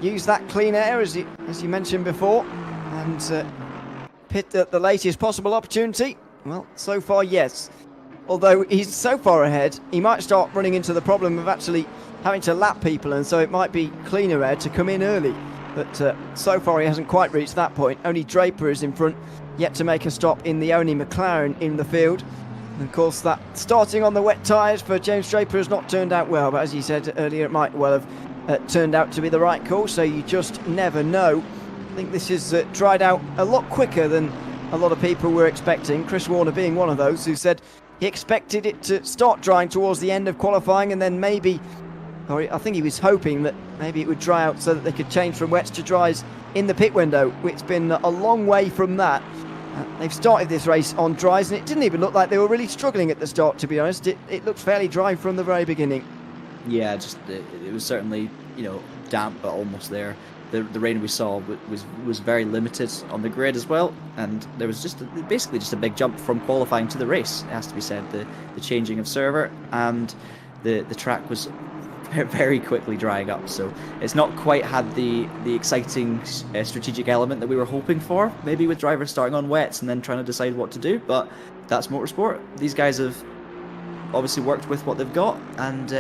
use that clean air as you mentioned before, and pit at the latest possible opportunity? Well, so far, yes. Although he's so far ahead, he might start running into the problem of actually having to lap people, and so it might be cleaner air to come in early. But so far he hasn't quite reached that point. Only Draper is in front, yet to make a stop in the only McLaren in the field. And of course, that starting on the wet tyres for James Draper has not turned out well, but as you said earlier, it might well have turned out to be the right call, so you just never know. I think this is dried out a lot quicker than a lot of people were expecting, Chris Warner being one of those who said he expected it to start drying towards the end of qualifying, and then maybe, or I think he was hoping that maybe it would dry out so that they could change from wets to dries in the pit window. It's been a long way from that. They've started this race on dries, and it didn't even look like they were really struggling at the start, to be honest. It looked fairly dry from the very beginning. Yeah, just it was certainly, you know, damp but almost there. The rain we saw was very limited on the grid as well, and there was basically just a big jump from qualifying to the race, it has to be said. The changing of server, and the track was very quickly drying up, so it's not quite had the exciting strategic element that we were hoping for, maybe with drivers starting on wets and then trying to decide what to do. But that's motorsport. These guys have obviously worked with what they've got, and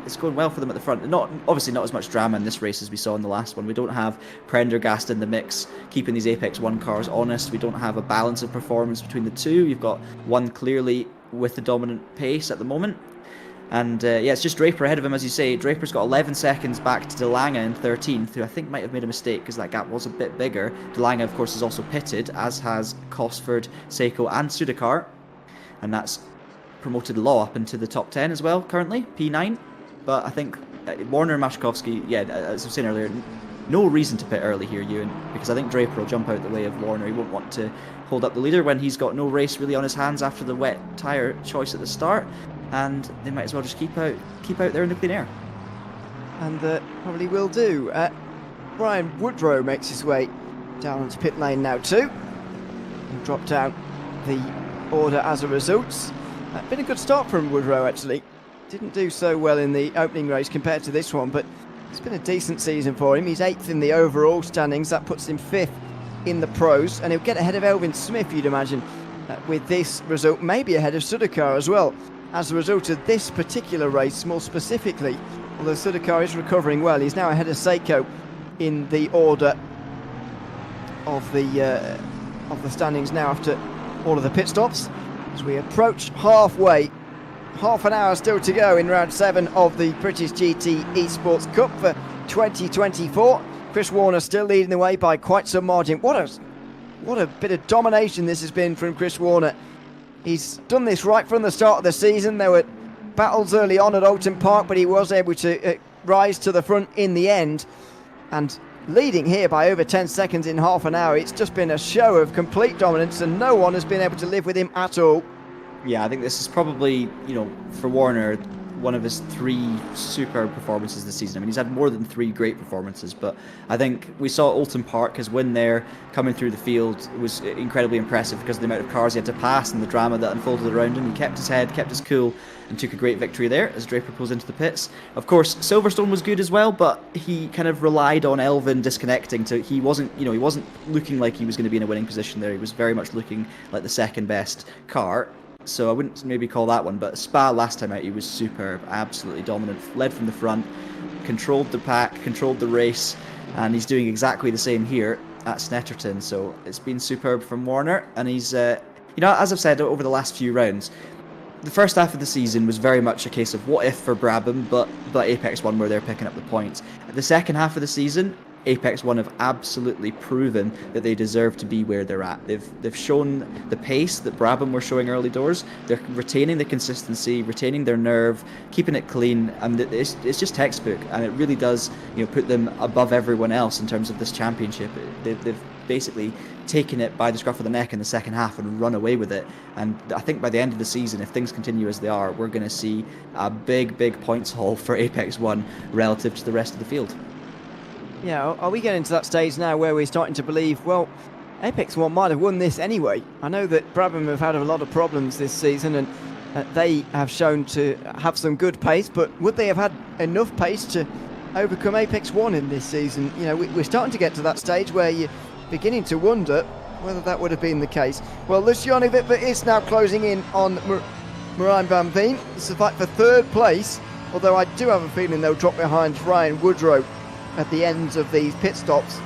it's going well for them at the front. Obviously not as much drama in this race as we saw in the last one. We don't have Prendergast in the mix keeping these Apex 1 cars honest. We don't have a balance of performance between the two. You've got one clearly with the dominant pace at the moment. And yeah, it's just Draper ahead of him, as you say. Draper's got 11 seconds back to De Lange in 13th, who I think might have made a mistake because that gap was a bit bigger. De Lange, of course, is also pitted, as has Cosford, Seiko and Sudakar. And that's promoted Law up into the top 10 as well, currently, P9. But I think Warner and Maskowski, yeah, as I was saying earlier, no reason to pit early here, Ewan, because I think Draper will jump out the way of Warner. He won't want to hold up the leader when he's got no race really on his hands after the wet tyre choice at the start. And they might as well just keep out there in the clean air. And probably will do. Brian Woodrow makes his way down onto pit lane now too. And dropped out the order as a result. Been a good start from Woodrow, actually. Didn't do so well in the opening race compared to this one, but it's been a decent season for him. He's 8th in the overall standings. That puts him 5th in the pros, and he'll get ahead of Elvin Smith, you'd imagine, with this result. Maybe ahead of Sudakar as well, as a result of this particular race more specifically. Although Sudakar is recovering well, he's now ahead of Seiko in the order of the standings now after all of the pit stops. As we approach halfway, half an hour still to go in round 7 of the British GT Esports Cup for 2024. Chris Warner still leading the way by quite some margin. What a bit of domination this has been from Chris Warner He's done this right from the start of the season. There were battles early on at Oulton Park, but he was able to rise to the front in the end. And leading here by over 10 seconds in half an hour, it's just been a show of complete dominance, and no one has been able to live with him at all. Yeah, I think this is probably, for Warner, one of his 3 superb performances this season. I mean, he's had more than 3 great performances, but I think we saw Oulton Park, his win there, coming through the field was incredibly impressive because of the amount of cars he had to pass and the drama that unfolded around him. He kept his head, kept his cool, and took a great victory there as Draper pulls into the pits. Of course, Silverstone was good as well, but he kind of relied on Elvin disconnecting to, he wasn't looking like he was going to be in a winning position there. He was very much looking like the second best car. So I wouldn't maybe call that one, but Spa last time out, he was superb, absolutely dominant, led from the front, controlled the pack, controlled the race, and he's doing exactly the same here at Snetterton. So it's been superb from Warner, and he's, as I've said over the last few rounds, the first half of the season was very much a case of what if for Brabham, but Apex One were there picking up the points. The second half of the season, Apex One have absolutely proven that they deserve to be where they're at. They've shown the pace that Brabham were showing early doors. They're retaining the consistency, retaining their nerve, keeping it clean, and it's just textbook. And it really does, put them above everyone else in terms of this championship. They've basically taken it by the scruff of the neck in the second half and run away with it. And I think by the end of the season, if things continue as they are, we're going to see a big points haul for Apex One relative to the rest of the field. Yeah, are we getting to that stage now where we're starting to believe, well, Apex One might have won this anyway? I know that Brabham have had a lot of problems this season, and they have shown to have some good pace, but would they have had enough pace to overcome Apex One in this season? We're starting to get to that stage where you're beginning to wonder whether that would have been the case. Well, Luciano Vitber is now closing in on Marijn van Veen. It's a fight for third place, although I do have a feeling they'll drop behind Ryan Woodrow at the ends of these pit stops.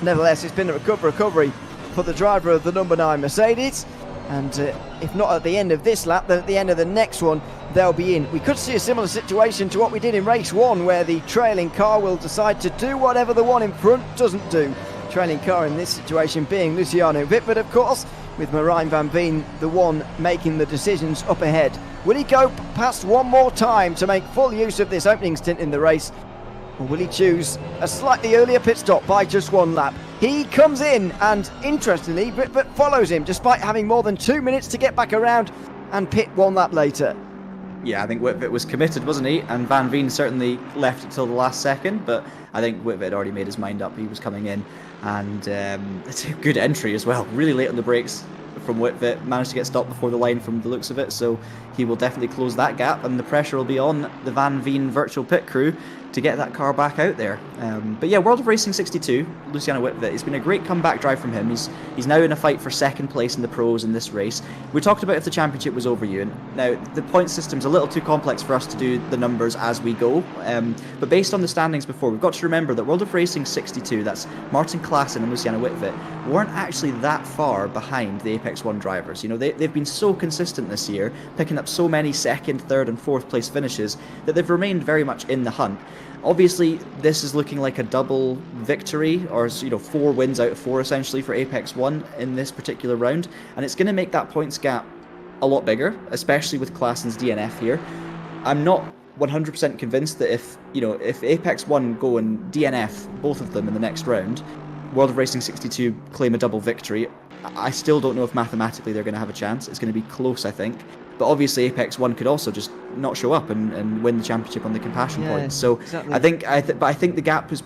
Nevertheless, it's been a recovery for the driver of the number 9 Mercedes, and if not at the end of this lap, then at the end of the next one they'll be in. We could see a similar situation to what we did in race 1, where the trailing car will decide to do whatever the one in front doesn't do. Trailing car in this situation being Luciano Vitbert, of course, with Marijn van Veen the one making the decisions up ahead. Will he go past one more time to make full use of this opening stint in the race, or will he choose a slightly earlier pit stop by just 1 lap? He comes in, and interestingly, Vitbert follows him despite having more than 2 minutes to get back around and pit 1 lap later. Yeah, I think Whitbit was committed, wasn't he? And Van Veen certainly left it till the last second, but I think Whitbit had already made his mind up. He was coming in, and it's a good entry as well. Really late on the brakes from Whitbit, managed to get stopped before the line from the looks of it, so he will definitely close that gap, and the pressure will be on the Van Veen virtual pit crew to get that car back out there. But yeah, World of Racing 62, Luciano Whitbit, it's been a great comeback drive from him. He's now in a fight for second place in the pros in this race. We talked about if the championship was over, Ewan. Now, the point system's a little too complex for us to do the numbers as we go, but based on the standings before, we've got to remember that World of Racing 62, that's Martin Klaassen and Luciano Whitbit, weren't actually that far behind the Apex One drivers. They've been so consistent this year, picking up so many second, third and fourth place finishes, that they've remained very much in the hunt. Obviously, this is looking like a double victory, or 4 wins out of 4 essentially for Apex One in this particular round, and it's going to make that points gap a lot bigger, especially with Klaassen's DNF here. I'm not 100% convinced that if Apex One go and DNF both of them in the next round, World of Racing 62 claim a double victory. I still don't know if mathematically they're going to have a chance. It's going to be close, I think. But obviously Apex One could also just not show up and win the championship on the compassion points. So exactly. I think the gap is,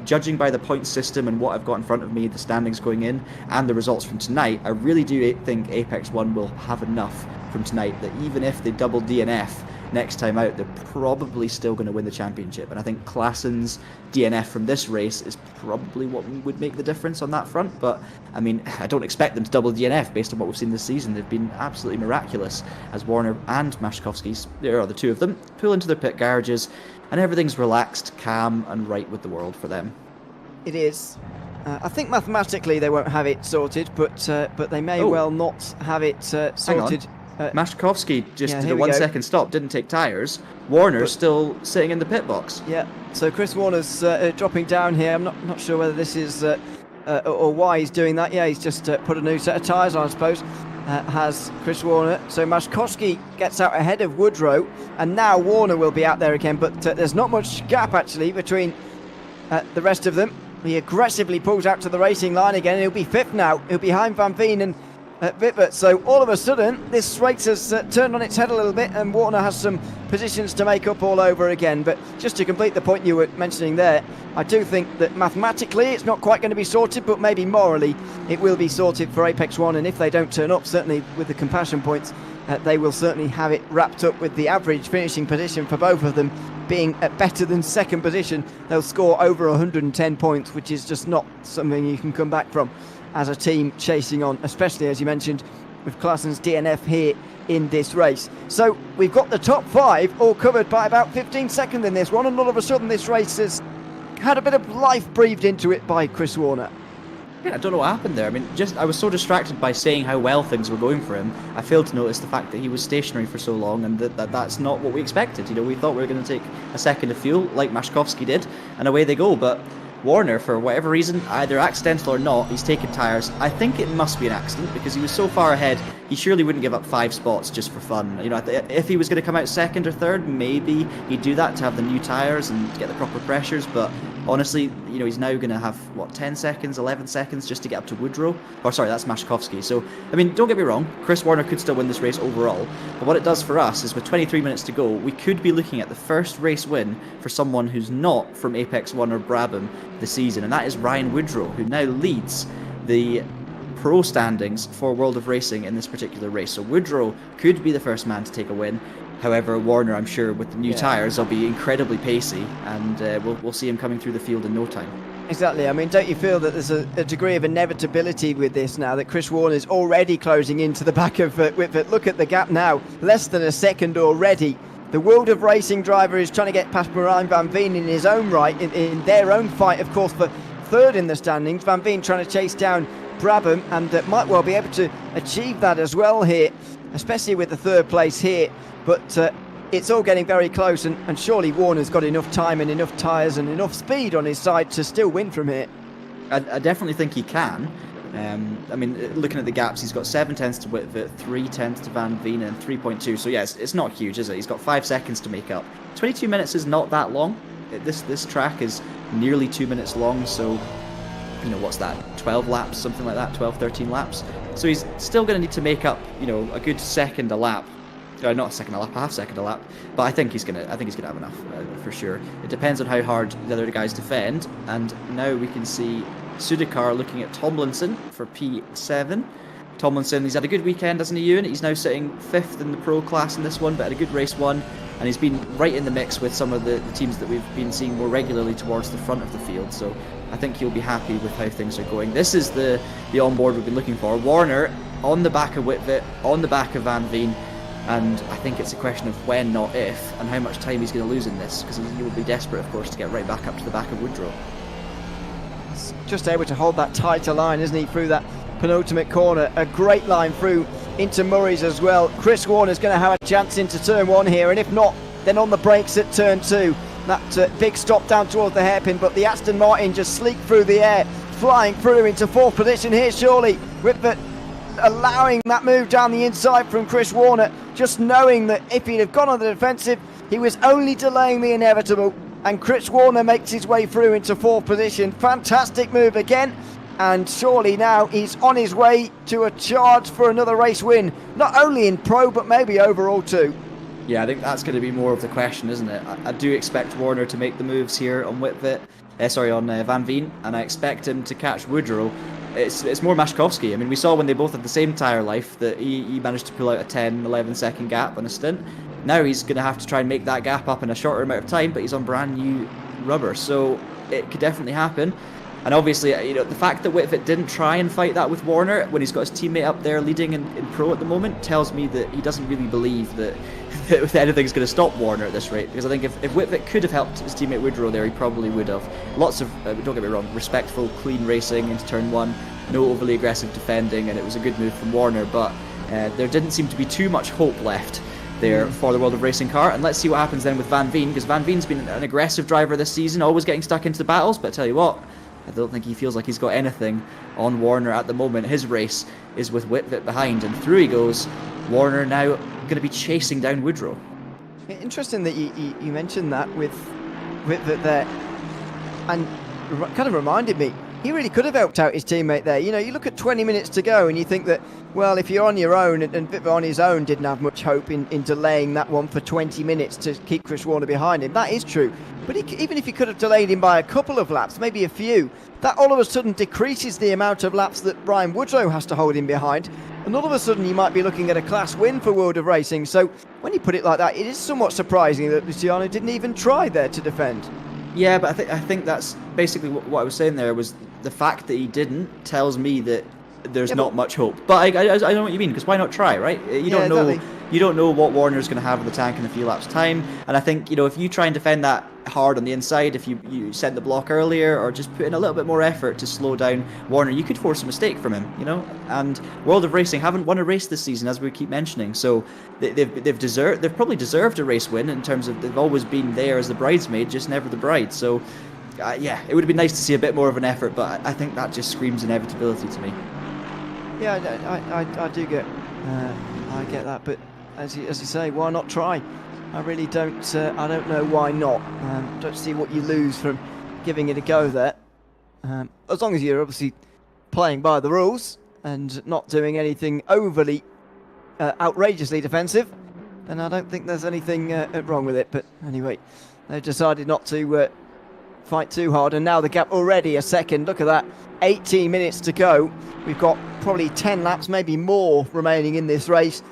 judging by the point system and what I've got in front of me, the standings going in, and the results from tonight, I really do think Apex One will have enough from tonight that even if they double DNF next time out, they're probably still going to win the championship. And I think Klaassen's DNF from this race is probably what would make the difference on that front. But I mean, I don't expect them to double DNF based on what we've seen this season. They've been absolutely miraculous as Warner and Maszkowski, there are the two of them, pull into their pit garages, and everything's relaxed, calm, and right with the world for them. It is. I think mathematically they won't have it sorted, but they may well not have it sorted. Maszkowski just did a 1 second stop, didn't take tyres. Warner's still sitting in the pit box. Yeah, so Chris Warner's dropping down here. I'm not sure whether this is or why he's doing that. Yeah, he's just put a new set of tyres on, I suppose. has Chris Warner. So Maszkowski gets out ahead of Woodrow, and now Warner will be out there again, but there's not much gap actually between the rest of them. He aggressively pulls out to the racing line again, and he'll be fifth now. He'll be behind Van Veen and Wittwert. So all of a sudden, this race has turned on its head a little bit, and Warner has some positions to make up all over again. But just to complete the point you were mentioning there, I do think that mathematically it's not quite going to be sorted, but maybe morally it will be sorted for Apex One. And if they don't turn up, certainly with the compassion points, they will certainly have it wrapped up with the average finishing position for both of them being better than second position. They'll score over 110 points, which is just not something you can come back from as a team chasing on, especially as you mentioned with Claessen's DNF here in this race. So we've got the top 5 all covered by about 15 seconds in this one, and all of a sudden this race has had a bit of life breathed into it by Chris Warner. Yeah, I don't know what happened there. I mean, I was so distracted by saying how well things were going for him, I failed to notice the fact that he was stationary for so long, and that's not what we expected. You know, we thought we were going to take a second of fuel, like Maszkowski did, and away they go. But Warner, for whatever reason, either accidental or not, he's taken tyres. I think it must be an accident, because he was so far ahead, he surely wouldn't give up 5 spots just for fun. You know, if he was going to come out second or third, maybe he'd do that to have the new tyres and get the proper pressures, but honestly, you know, he's now going to have, what, 10 seconds, 11 seconds just to get up to Woodrow? Or sorry, that's Maszkowski. So, I mean, don't get me wrong, Chris Warner could still win this race overall, but what it does for us is with 23 minutes to go, we could be looking at the first race win for someone who's not from Apex One or Brabham this season, and that is Ryan Woodrow, who now leads the pro standings for World of Racing in this particular race. So Woodrow could be the first man to take a win. However, Warner, I'm sure, with the new tyres, will be incredibly pacey, and we'll see him coming through the field in no time. Exactly. I mean, don't you feel that there's a degree of inevitability with this now, that Chris Warner is already closing into the back of Wittwert? Look at the gap now, less than a second already. The World of Racing driver is trying to get past Marijn Van Veen in his own right, in their own fight, of course, for third in the standings. Van Veen trying to chase down Brabham, and might well be able to achieve that as well here, especially with the third place here. But it's all getting very close, and surely Warner's got enough time and enough tyres and enough speed on his side to still win from here. I definitely think he can. I mean, looking at the gaps, he's got 7 tenths to Wittwert, 3 tenths to Van Veen, and 3.2. So yes, it's not huge, is it? He's got 5 seconds to make up. 22 minutes is not that long. This track is nearly 2 minutes long, so you know, what's that? 12 laps, something like that, 12, 13 laps. So he's still going to need to make up, you know, a good second a lap. Not a second a lap, a half second a lap. But I think he's gonna have enough for sure. It depends on how hard the other guys defend. And now we can see Sudikar looking at Tomlinson for P7. Tomlinson, he's had a good weekend, hasn't he, Ewan? He's now sitting 5th in the pro class in this one, but had a good race one. And he's been right in the mix with some of the teams that we've been seeing more regularly towards the front of the field. So I think he'll be happy with how things are going. This is the onboard we've been looking for. Warner on the back of Wittwert, on the back of Van Veen. And I think it's a question of when, not if, and how much time he's going to lose in this, because he will be desperate, of course, to get right back up to the back of Woodrow. He's just able to hold that tighter line, isn't he, through that penultimate corner. A great line through into Murray's as well. Chris Warner's going to have a chance into turn 1 here, and if not, then on the brakes at turn 2. That big stop down towards the hairpin, but the Aston Martin just sleek through the air, flying through into 4th position here, surely. Wittwert allowing that move down the inside from Chris Warner, just knowing that if he'd have gone on the defensive, he was only delaying the inevitable, and Chris Warner makes his way through into 4th position. Fantastic move again, and surely now he's on his way to a charge for another race win, not only in pro but maybe overall too. Yeah, I think that's going to be more of the question, isn't it? I do expect Warner to make the moves here on on Van Veen, and I expect him to catch Woodrow. It's more Maszkowski. I mean, we saw when they both had the same tyre life that he managed to pull out a 10, 11 second gap on a stint. Now he's going to have to try and make that gap up in a shorter amount of time, but he's on brand new rubber, so it could definitely happen. And obviously, you know, the fact that Wittwert didn't try and fight that with Warner when he's got his teammate up there leading in pro at the moment tells me that he doesn't really believe that anything's going to stop Warner at this rate. Because I think if Wittwert could have helped his teammate Woodrow there, he probably would have. Lots of, don't get me wrong, respectful, clean racing into turn 1, no overly aggressive defending, and it was a good move from Warner, but there didn't seem to be too much hope left there for the World of Racing car. And let's see what happens then with Van Veen, because Van Veen's been an aggressive driver this season, always getting stuck into the battles, but I tell you what, I don't think he feels like he's got anything on Warner at the moment. His race is with Whitvit behind, and through he goes. Warner now going to be chasing down Woodrow. Interesting that you mentioned that with Whitvit there, and kind of reminded me, he really could have helped out his teammate there. You know, you look at 20 minutes to go and you think that, well, if you're on your own, and Whitvit on his own didn't have much hope in delaying that one for 20 minutes to keep Chris Warner behind him. That is true. But even if he could have delayed him by a couple of laps, maybe a few, that all of a sudden decreases the amount of laps that Ryan Woodrow has to hold him behind. And all of a sudden you might be looking at a class win for World of Racing. So when you put it like that, it is somewhat surprising that Luciano didn't even try there to defend. Yeah, but I think that's basically what I was saying there, was the fact that he didn't tells me that there's not much hope. But I know what you mean, because why not try, right? You don't know. Exactly. You don't know what Warner's going to have in the tank in a few laps' time. And I think, you know, if you try and defend that hard on the inside, if you send the block earlier, or just put in a little bit more effort to slow down Warner, you could force a mistake from him, you know. And World of Racing haven't won a race this season, as we keep mentioning. So they've probably deserved a race win, in terms of they've always been there as the bridesmaid, just never the bride. So yeah, it would have been nice to see a bit more of an effort, but I think that just screams inevitability to me. Yeah, I do get, I get that, but as you say, why not try? I really don't. I don't know why not. Don't see what you lose from giving it a go there. As long as you're obviously playing by the rules and not doing anything overly outrageously defensive, then I don't think there's anything wrong with it. But anyway, they decided not to fight too hard, and now the gap already a second. Look at that, 18 minutes to go. We've got probably 10 laps, maybe more, remaining in this race.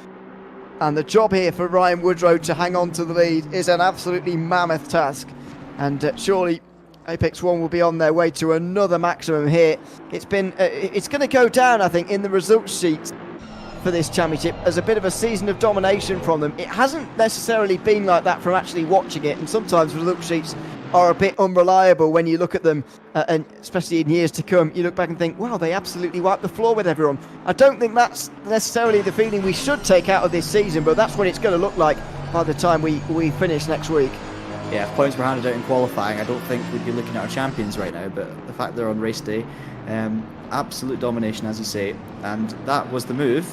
And the job here for Ryan Woodrow to hang on to the lead is an absolutely mammoth task. And surely Apex One will be on their way to another maximum here. It's going to go down, I think, in the results sheet for this championship as a bit of a season of domination from them. It hasn't necessarily been like that from actually watching it, and sometimes results sheets are a bit unreliable when you look at them, and especially in years to come, you look back and think, wow, they absolutely wiped the floor with everyone. I don't think that's necessarily the feeling we should take out of this season, but that's what it's going to look like by the time we finish next week. Yeah, if points were handed out in qualifying, I don't think we'd be looking at our champions right now, but the fact they're on race day, absolute domination, as you say, and that was the move.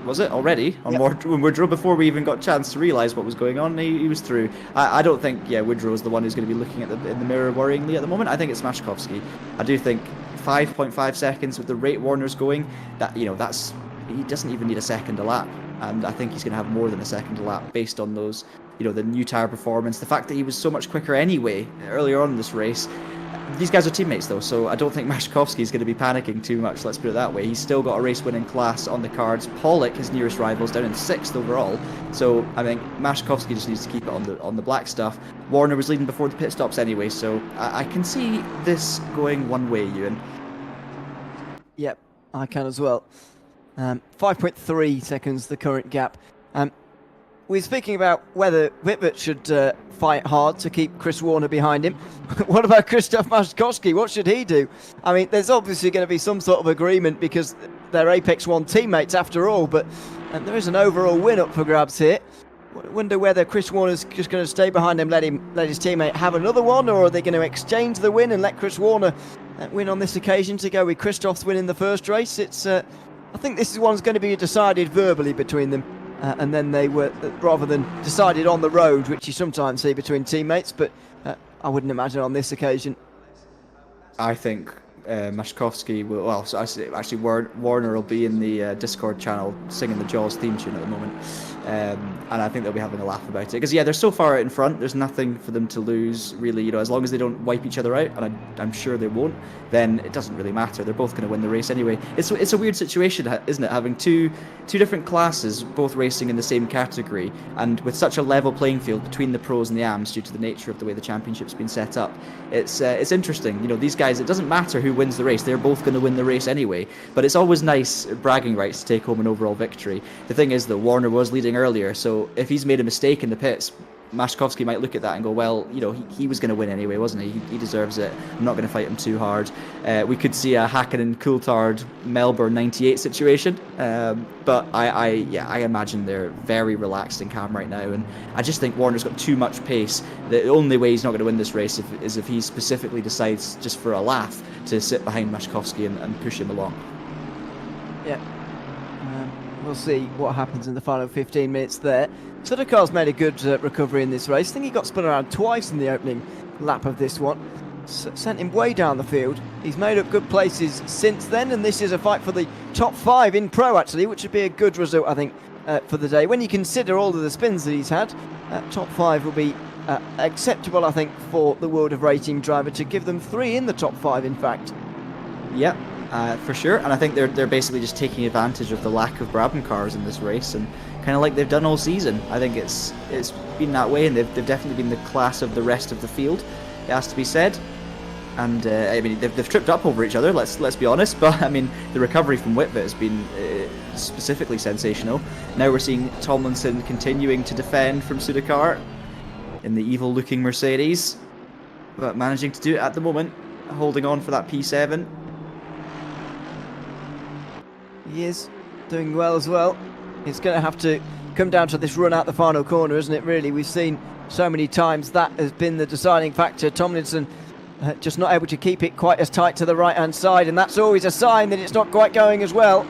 Was it already on Woodrow before we even got a chance to realise what was going on? He was through. I don't think Woodrow is the one who's going to be looking at in the mirror worryingly at the moment. I think it's Maszkowski. I do think 5.5 seconds with the rate Warner's going, that he doesn't even need a second a lap, and I think he's going to have more than a second a lap based on those, the new tyre performance, the fact that he was so much quicker anyway earlier on in this race. These guys are teammates though, so I don't think Maszkowski is going to be panicking too much, let's put it that way. He's still got a race-winning class on the cards. Pollock, his nearest rival, is down in 6th overall, so I think Maszkowski just needs to keep it on the black stuff. Warner was leading before the pit stops anyway, so I can see this going one way, Ewan. Yep, I can as well. 5.3 seconds, the current gap. We're speaking about whether Whitvit should fight hard to keep Chris Warner behind him. What about Krzysztof Maszkowski? What should he do? I mean, there's obviously going to be some sort of agreement because they're Apex One teammates after all, but there is an overall win up for grabs here. Wonder whether Chris Warner's just going to stay behind him, let his teammate have another one, or are they going to exchange the win and let Chris Warner win on this occasion to go with Krzysztof's win in the first race? It's I think this one's going to be decided verbally between them. And then they were, rather than decided on the road, which you sometimes see between teammates, but I wouldn't imagine on this occasion. I think Maszkowski will, well, so actually Warner will be in the Discord channel singing the Jaws theme tune at the moment. And I think they'll be having a laugh about it. Because, they're so far out in front, there's nothing for them to lose, really. As long as they don't wipe each other out, and I'm sure they won't, then it doesn't really matter. They're both going to win the race anyway. It's a weird situation, isn't it? Having two different classes, both racing in the same category, and with such a level playing field between the pros and the AMs due to the nature of the way the championship's been set up. It's interesting. These guys, it doesn't matter who wins the race. They're both going to win the race anyway. But it's always nice bragging rights to take home an overall victory. The thing is, though, Warner was leading earlier, so if he's made a mistake in the pits, Maszkowski might look at that and go, well, you know, he was going to win anyway, wasn't he? He deserves it. I'm not going to fight him too hard. We could see a Hakkinen Coulthard Melbourne 98 situation, but I imagine they're very relaxed in camp right now, and I just think Warner's got too much pace. The only way he's not going to win this race is if he specifically decides, just for a laugh, to sit behind Maszkowski and push him along. Yeah. We'll see what happens in the final 15 minutes there. Sudakar's made a good recovery in this race. I think he got spun around twice in the opening lap of this one. Sent him way down the field. He's made up good places since then, and this is a fight for the top 5 in Pro, actually, which would be a good result, I think, for the day. When you consider all of the spins that he's had, top 5 will be acceptable, I think, for the World of Racing driver to give them 3 in the top 5, in fact. Yeah. For sure, and I think they're basically just taking advantage of the lack of Brabham cars in this race, and kind of like they've done all season. I think it's been that way, and they've definitely been the class of the rest of the field, it has to be said. And I mean, they've tripped up over each other. Let's be honest, but I mean, the recovery from Whitbit has been specifically sensational. Now we're seeing Tomlinson continuing to defend from Sudakar in the evil-looking Mercedes, but managing to do it at the moment, holding on for that P7. He is doing well as well. It's going to have to come down to this run out the final corner, isn't it, really? We've seen so many times that has been the deciding factor. Tomlinson just not able to keep it quite as tight to the right-hand side, and that's always a sign that it's not quite going as well.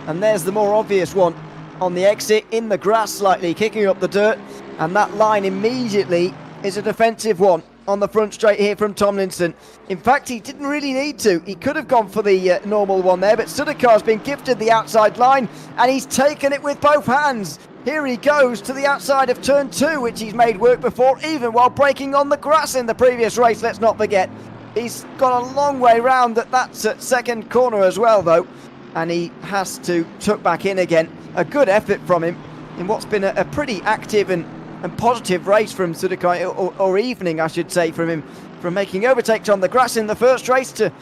And there's the more obvious one on the exit, in the grass slightly, kicking up the dirt, and that line immediately is a defensive one on the front straight here from Tomlinson. In fact, he didn't really need to. He could have gone for the normal one there, but Sudakar's been gifted the outside line, and he's taken it with both hands. Here he goes to the outside of turn 2, which he's made work before, even while braking on the grass in the previous race, let's not forget. He's got a long way round at that second corner as well, though, and he has to tuck back in again. A good effort from him in what's been a pretty active and positive race from Sudakar, or evening I should say, from him, from making overtakes on the grass in the first race to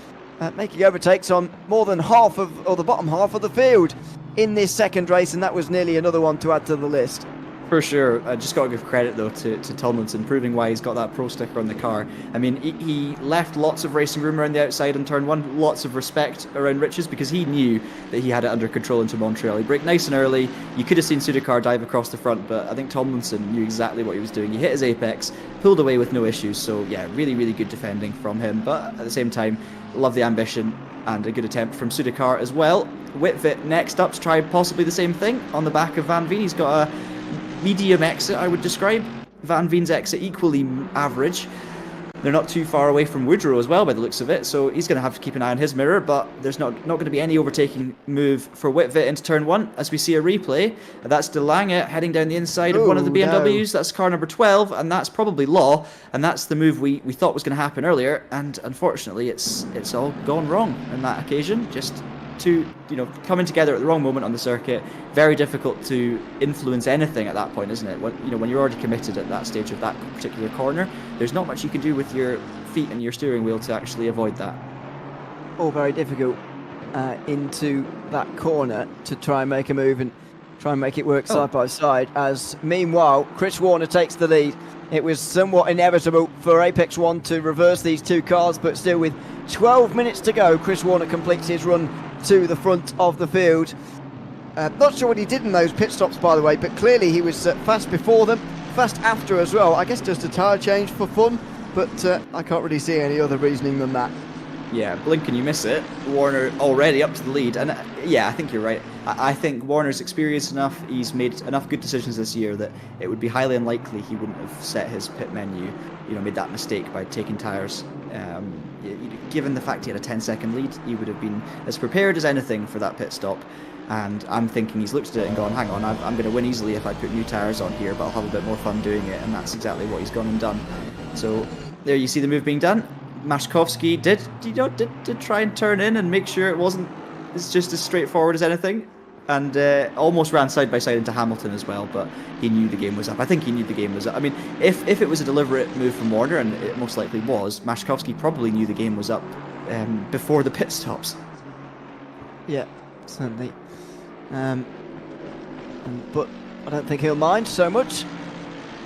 making overtakes on more than half of, or the bottom half of the field in this second race, and that was nearly another one to add to the list. For sure. I just got to give credit though to Tomlinson, proving why he's got that pro sticker on the car. I mean, he left lots of racing room around the outside on turn 1, lots of respect around Riches, because he knew that he had it under control into Montreal. He braked nice and early. You could have seen Sudakar dive across the front, but I think Tomlinson knew exactly what he was doing. He hit his apex, pulled away with no issues, so yeah, really, really good defending from him. But at the same time, love the ambition and a good attempt from Sudakar as well. Whitvit next up to try possibly the same thing on the back of Van Veen. He's got a medium exit, I would describe. Van Veen's exit equally average. They're not too far away from Woodrow as well by the looks of it, so he's going to have to keep an eye on his mirror, but there's not going to be any overtaking move for Whitvit into turn 1 as we see a replay. That's De Lange heading down the inside of one of the BMWs. No. That's car number 12, and that's probably Law, and that's the move we thought was going to happen earlier, and unfortunately it's all gone wrong on that occasion. Just to, coming together at the wrong moment on the circuit. Very difficult to influence anything at that point, isn't it? When you're already committed at that stage of that particular corner, there's not much you can do with your feet and your steering wheel to actually avoid that. All very difficult into that corner to try and make a move and try and make it work side by side, as meanwhile Chris Warner takes the lead. It was somewhat inevitable for Apex 1 to reverse these two cars, but still with 12 minutes to go, Chris Warner completes his run to the front of the field. Not sure what he did in those pit stops, by the way, but clearly he was fast before them, fast after as well. I guess just a tyre change for fun, but I can't really see any other reasoning than that. Yeah, blink and you miss it. Warner already up to the lead, and yeah, I think you're right. I think Warner's experienced enough, he's made enough good decisions this year that it would be highly unlikely he wouldn't have set his pit menu, made that mistake by taking tyres. Given the fact he had a 10-second lead, he would have been as prepared as anything for that pit stop. And I'm thinking he's looked at it and gone, hang on, I'm going to win easily if I put new tyres on here, but I'll have a bit more fun doing it, and that's exactly what he's gone and done. So there you see the move being done. Maszkowski did try and turn in and make sure it's just as straightforward as anything, and almost ran side by side into Hamilton as well, but he knew the game was up. I think he knew the game was up. I mean, if it was a deliberate move from Warner, and it most likely was, Maszkowski probably knew the game was up before the pit stops. Yeah, certainly. But I don't think he'll mind so much.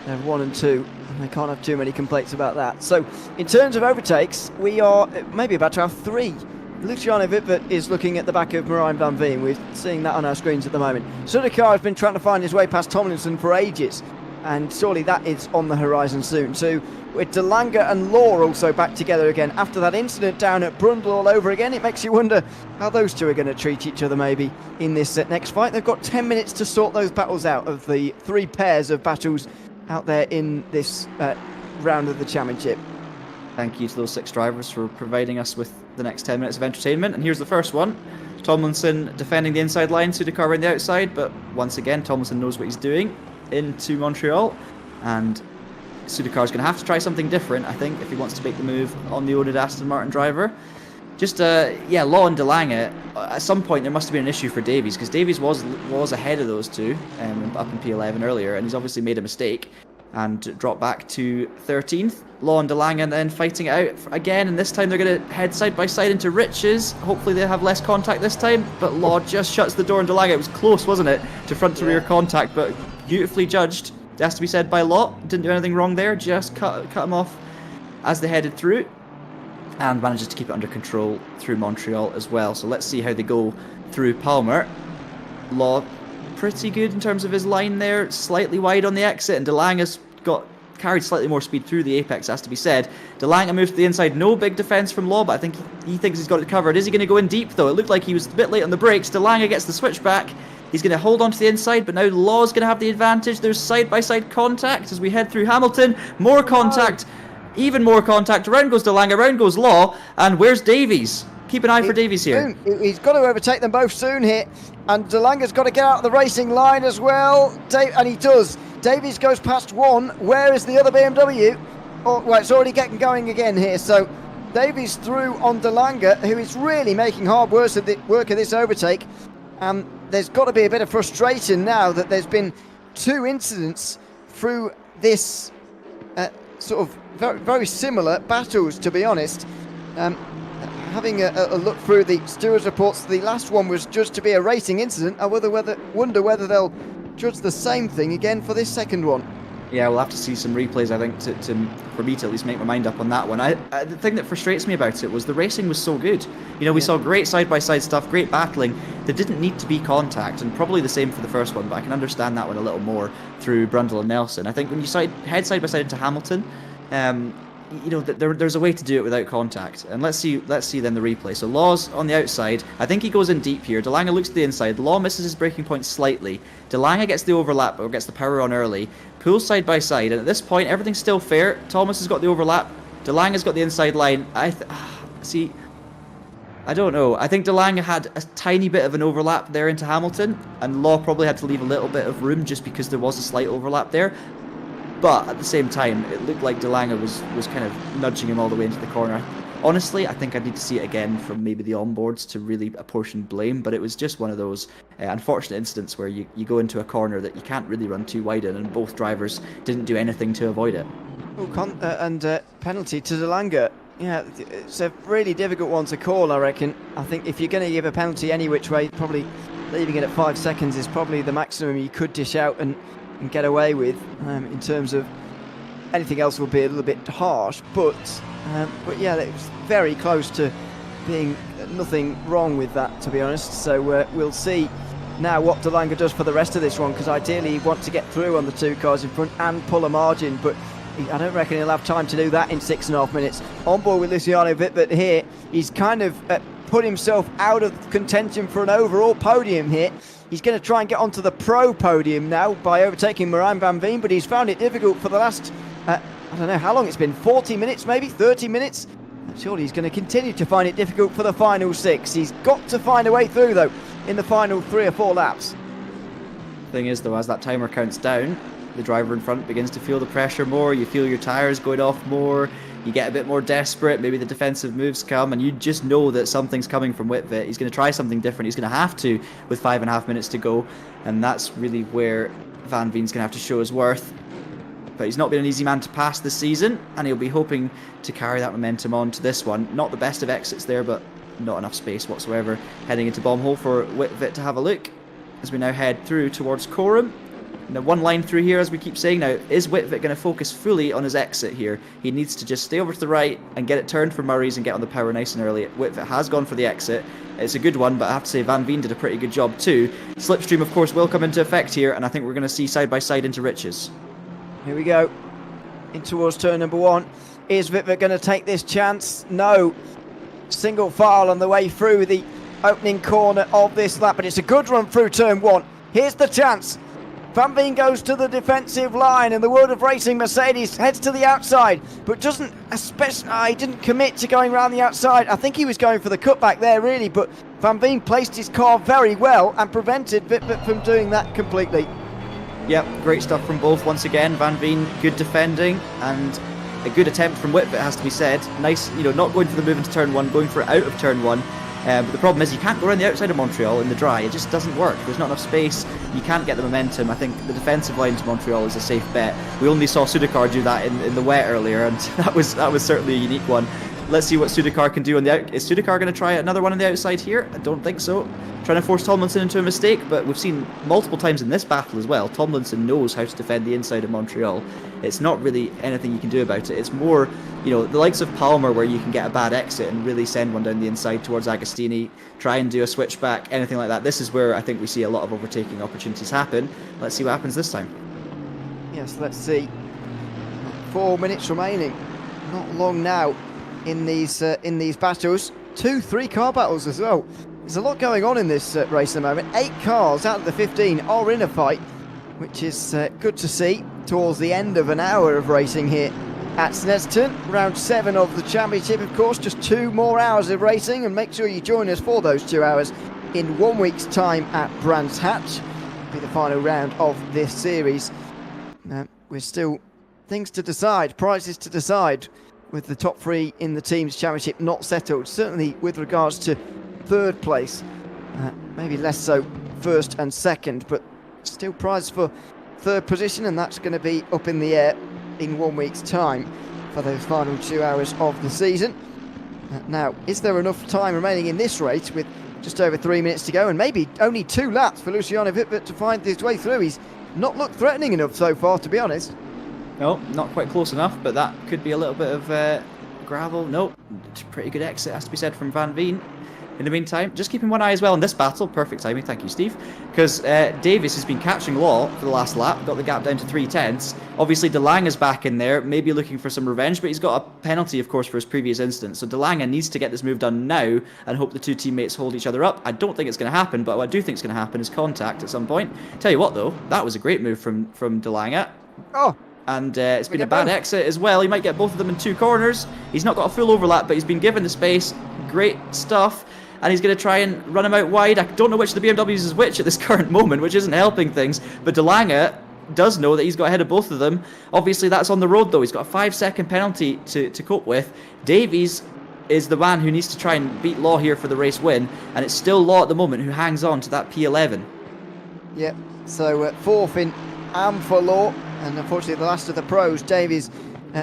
They're 1 and 2, and they can't have too many complaints about that. So, in terms of overtakes, we are maybe about to have 3. Luciano Vipert is looking at the back of Marijn van Veen. We're seeing that on our screens at the moment. Sudakar has been trying to find his way past Tomlinson for ages, and surely that is on the horizon soon. So, with De Lange and Law also back together again after that incident down at Brundle all over again, it makes you wonder how those two are going to treat each other maybe in this next fight. They've got 10 minutes to sort those battles out of the 3 pairs of battles out there in this round of the championship. Thank you to those 6 drivers for providing us with the next 10 minutes of entertainment. And here's the first one. Tomlinson defending the inside line, Sudakar around the outside, but once again Tomlinson knows what he's doing into Montreal, and Sudakar's going to have to try something different, I think, if he wants to make the move on the owner Aston Martin driver. Just, Law and De Lange, at some point there must have been an issue for Davies, because Davies was ahead of those two up in P11 earlier, and he's obviously made a mistake and dropped back to 13th. Law and De Lange then fighting it out again, and this time they're going to head side by side into Riches. Hopefully they have less contact this time, but Law just shuts the door on De Lange. It was close, wasn't it, to front to rear contact, but beautifully judged. It has to be said by Law. Didn't do anything wrong there, just cut him off as they headed through, and manages to keep it under control through Montreal as well. So let's see how they go through Palmer. Law pretty good in terms of his line there, slightly wide on the exit, and De Lange has carried slightly more speed through the apex, has to be said. De Lange moves to the inside, no big defence from Law, but I think he thinks he's got it covered. Is he going to go in deep though? It looked like he was a bit late on the brakes. De Lange gets the switch back. He's going to hold on to the inside, but now Law's going to have the advantage. There's side-by-side contact as we head through Hamilton. More contact, even more contact. Around goes De Lange, around goes Law, and where's Davies? Keep an eye for Davies here. He's got to overtake them both soon here, and De Lange's got to get out of the racing line as well, and he does. Davies goes past 1. Where is the other BMW? Oh, well, it's already getting going again here, so Davies through on De Lange, who is really making hard work of this overtake. There's got to be a bit of frustration now that there's been 2 incidents through this sort of very, very similar battles, to be honest. Having a look through the stewards' reports, the last one was judged to be a racing incident. I wonder whether they'll judge the same thing again for this second one. Yeah, we'll have to see some replays, I think, for me to at least make my mind up on that one. The thing that frustrates me about it was the racing was so good. You know, we saw great side-by-side stuff, great battling. There didn't need to be contact, and probably the same for the first one, but I can understand that one a little more through Brundle and Nelson. I think when you head side-by-side into Hamilton, you know, there's a way to do it without contact. And let's see then the replay. So Law's on the outside. I think he goes in deep here. De Lange looks to the inside. Law misses his braking point slightly. De Lange gets the overlap, or gets the power on early. Pulls side by side, and at this point everything's still fair. Thomas has got the overlap. De Lange has got the inside line. See, I don't know. I think De Lange had a tiny bit of an overlap there into Hamilton, and Law probably had to leave a little bit of room just because there was a slight overlap there. But at the same time, it looked like De Lange was kind of nudging him all the way into the corner. Honestly, I think I need to see it again from maybe the onboards to really apportion blame, but it was just one of those unfortunate incidents where you go into a corner that you can't really run too wide in, and both drivers didn't do anything to avoid it. Penalty to De Lange. Yeah, it's a really difficult one to call, I reckon. I think if you're going to give a penalty any which way, probably leaving it at 5 seconds is probably the maximum you could dish out and get away with. In terms of anything else would be a little bit harsh, but yeah, it was very close to being nothing wrong with that, to be honest. So we'll see now what De Lange does for the rest of this one, because ideally he wants to get through on the 2 cars in front and pull a margin, but I don't reckon he'll have time to do that in 6.5 minutes. On board with Luciano Vipert here, he's kind of put himself out of contention for an overall podium here. He's going to try and get onto the pro podium now by overtaking Marijn van Veen, but he's found it difficult for the last, I don't know how long it's been, 40 minutes maybe, 30 minutes? Surely he's going to continue to find it difficult for the final 6. He's got to find a way through, though, in the final 3 or 4 laps. Thing is, though, as that timer counts down, the driver in front begins to feel the pressure more. You feel your tyres going off more. You get a bit more desperate. Maybe the defensive moves come, and you just know that something's coming from Whitvet. He's going to try something different. He's going to have to with 5.5 minutes to go, and that's really where Van Veen's going to have to show his worth. But he's not been an easy man to pass this season, and he'll be hoping to carry that momentum on to this one. Not the best of exits there, but not enough space whatsoever. Heading into bomb hole for Whitvet to have a look as we now head through towards Coram. Now, one line through here, as we keep saying now, is Whitvet going to focus fully on his exit here? He needs to just stay over to the right and get it turned for Murray's and get on the power nice and early. Whitvet has gone for the exit. It's a good one, but I have to say Van Veen did a pretty good job too. Slipstream, of course, will come into effect here, and I think we're going to see side by side into Riches. Here we go. In towards turn number 1. Is Whitvet going to take this chance? No. Single file on the way through the opening corner of this lap, but it's a good run through turn 1. Here's the chance. Van Veen goes to the defensive line, and the world of racing Mercedes heads to the outside, but doesn't he didn't commit to going around the outside. I think he was going for the cutback there really, but Van Veen placed his car very well and prevented Whitvet from doing that completely. Yep, great stuff from both once again. Van Veen, good defending, and a good attempt from Whitvet, has to be said. Nice, not going for the move into turn 1, going for it out of turn 1. But the problem is you can't go around the outside of Montreal in the dry. It just doesn't work. There's not enough space. You can't get the momentum. I think the defensive line to Montreal is a safe bet. We only saw Sudakar do that in the wet earlier, and that was certainly a unique one. Let's see what Sudakar can do on the out. Is Sudakar going to try another one on the outside here? I don't think so. Trying to force Tomlinson into a mistake, but we've seen multiple times in this battle as well. Tomlinson knows how to defend the inside of Montreal. It's not really anything you can do about it. It's more, the likes of Palmer, where you can get a bad exit and really send one down the inside towards Agostini, try and do a switchback, anything like that. This is where I think we see a lot of overtaking opportunities happen. Let's see what happens this time. Yes, let's see. 4 minutes remaining. Not long now in these battles. 2 3-car battles as well. There's a lot going on in this race at the moment. 8 cars out of the 15 are in a fight, which is good to see towards the end of an hour of racing here at Snetterton. Round 7 of the championship, of course. Just 2 more hours of racing, and make sure you join us for those 2 hours in 1 week's time at Brands Hatch. It'll be the final round of this series. We're still things to decide, prizes to decide, with the top 3 in the team's championship not settled. Certainly with regards to 3rd place, maybe less so 1st and 2nd, but still prize for 3rd position, and that's going to be up in the air in 1 week's time for those final 2 hours of the season. Now, is there enough time remaining in this race with just over 3 minutes to go, and maybe only 2 laps for Luciano Whitvet to find his way through? He's not looked threatening enough so far, to be honest. No, not quite close enough, but that could be a little bit of gravel. No, pretty good exit, has to be said, from Van Veen. In the meantime, just keeping one eye as well in this battle. Perfect timing, thank you, Steve. Because Davis has been catching Law for the last lap, got the gap down to 3/10. Obviously, De Lange is back in there, maybe looking for some revenge, but he's got a penalty, of course, for his previous instance. So De Lange needs to get this move done now and hope the 2 teammates hold each other up. I don't think it's going to happen, but what I do think is going to happen is contact at some point. Tell you what, though, that was a great move from De Lange. Oh! And it's been a bad exit as well. He might get both of them in 2 corners. He's not got a full overlap, but he's been given the space. Great stuff. And he's going to try and run him out wide. I don't know which of the BMWs is which at this current moment, which isn't helping things. But De Lange does know that he's got ahead of both of them. Obviously, that's on the road, though. He's got a 5-second penalty to cope with. Davies is the man who needs to try and beat Law here for the race win. And it's still Law at the moment who hangs on to that P11. Yep, so 4th in AM for Law. And unfortunately, the last of the pros, Davies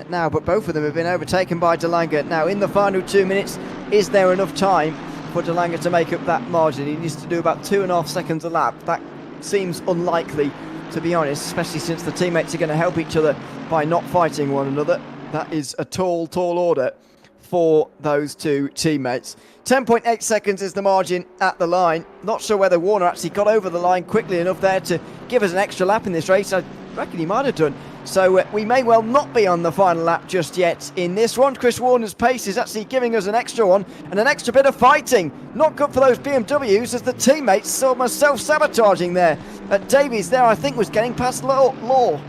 now. But both of them have been overtaken by De Lange. Now, in the final 2 minutes, is there enough time for De Lange to make up that margin? He needs to do about 2.5 seconds a lap. That seems unlikely, to be honest, especially since the teammates are going to help each other by not fighting one another. That is a tall order for those 2 teammates. 10.8 seconds is the margin at the line. Not sure whether Warner actually got over the line quickly enough there to give us an extra lap in this race. I reckon he might have done. So we may well not be on the final lap just yet in this one. Chris Warner's pace is actually giving us an extra one and an extra bit of fighting. Not good for those BMWs, as the teammates almost self-sabotaging there. Davies there, I think, was getting past Law.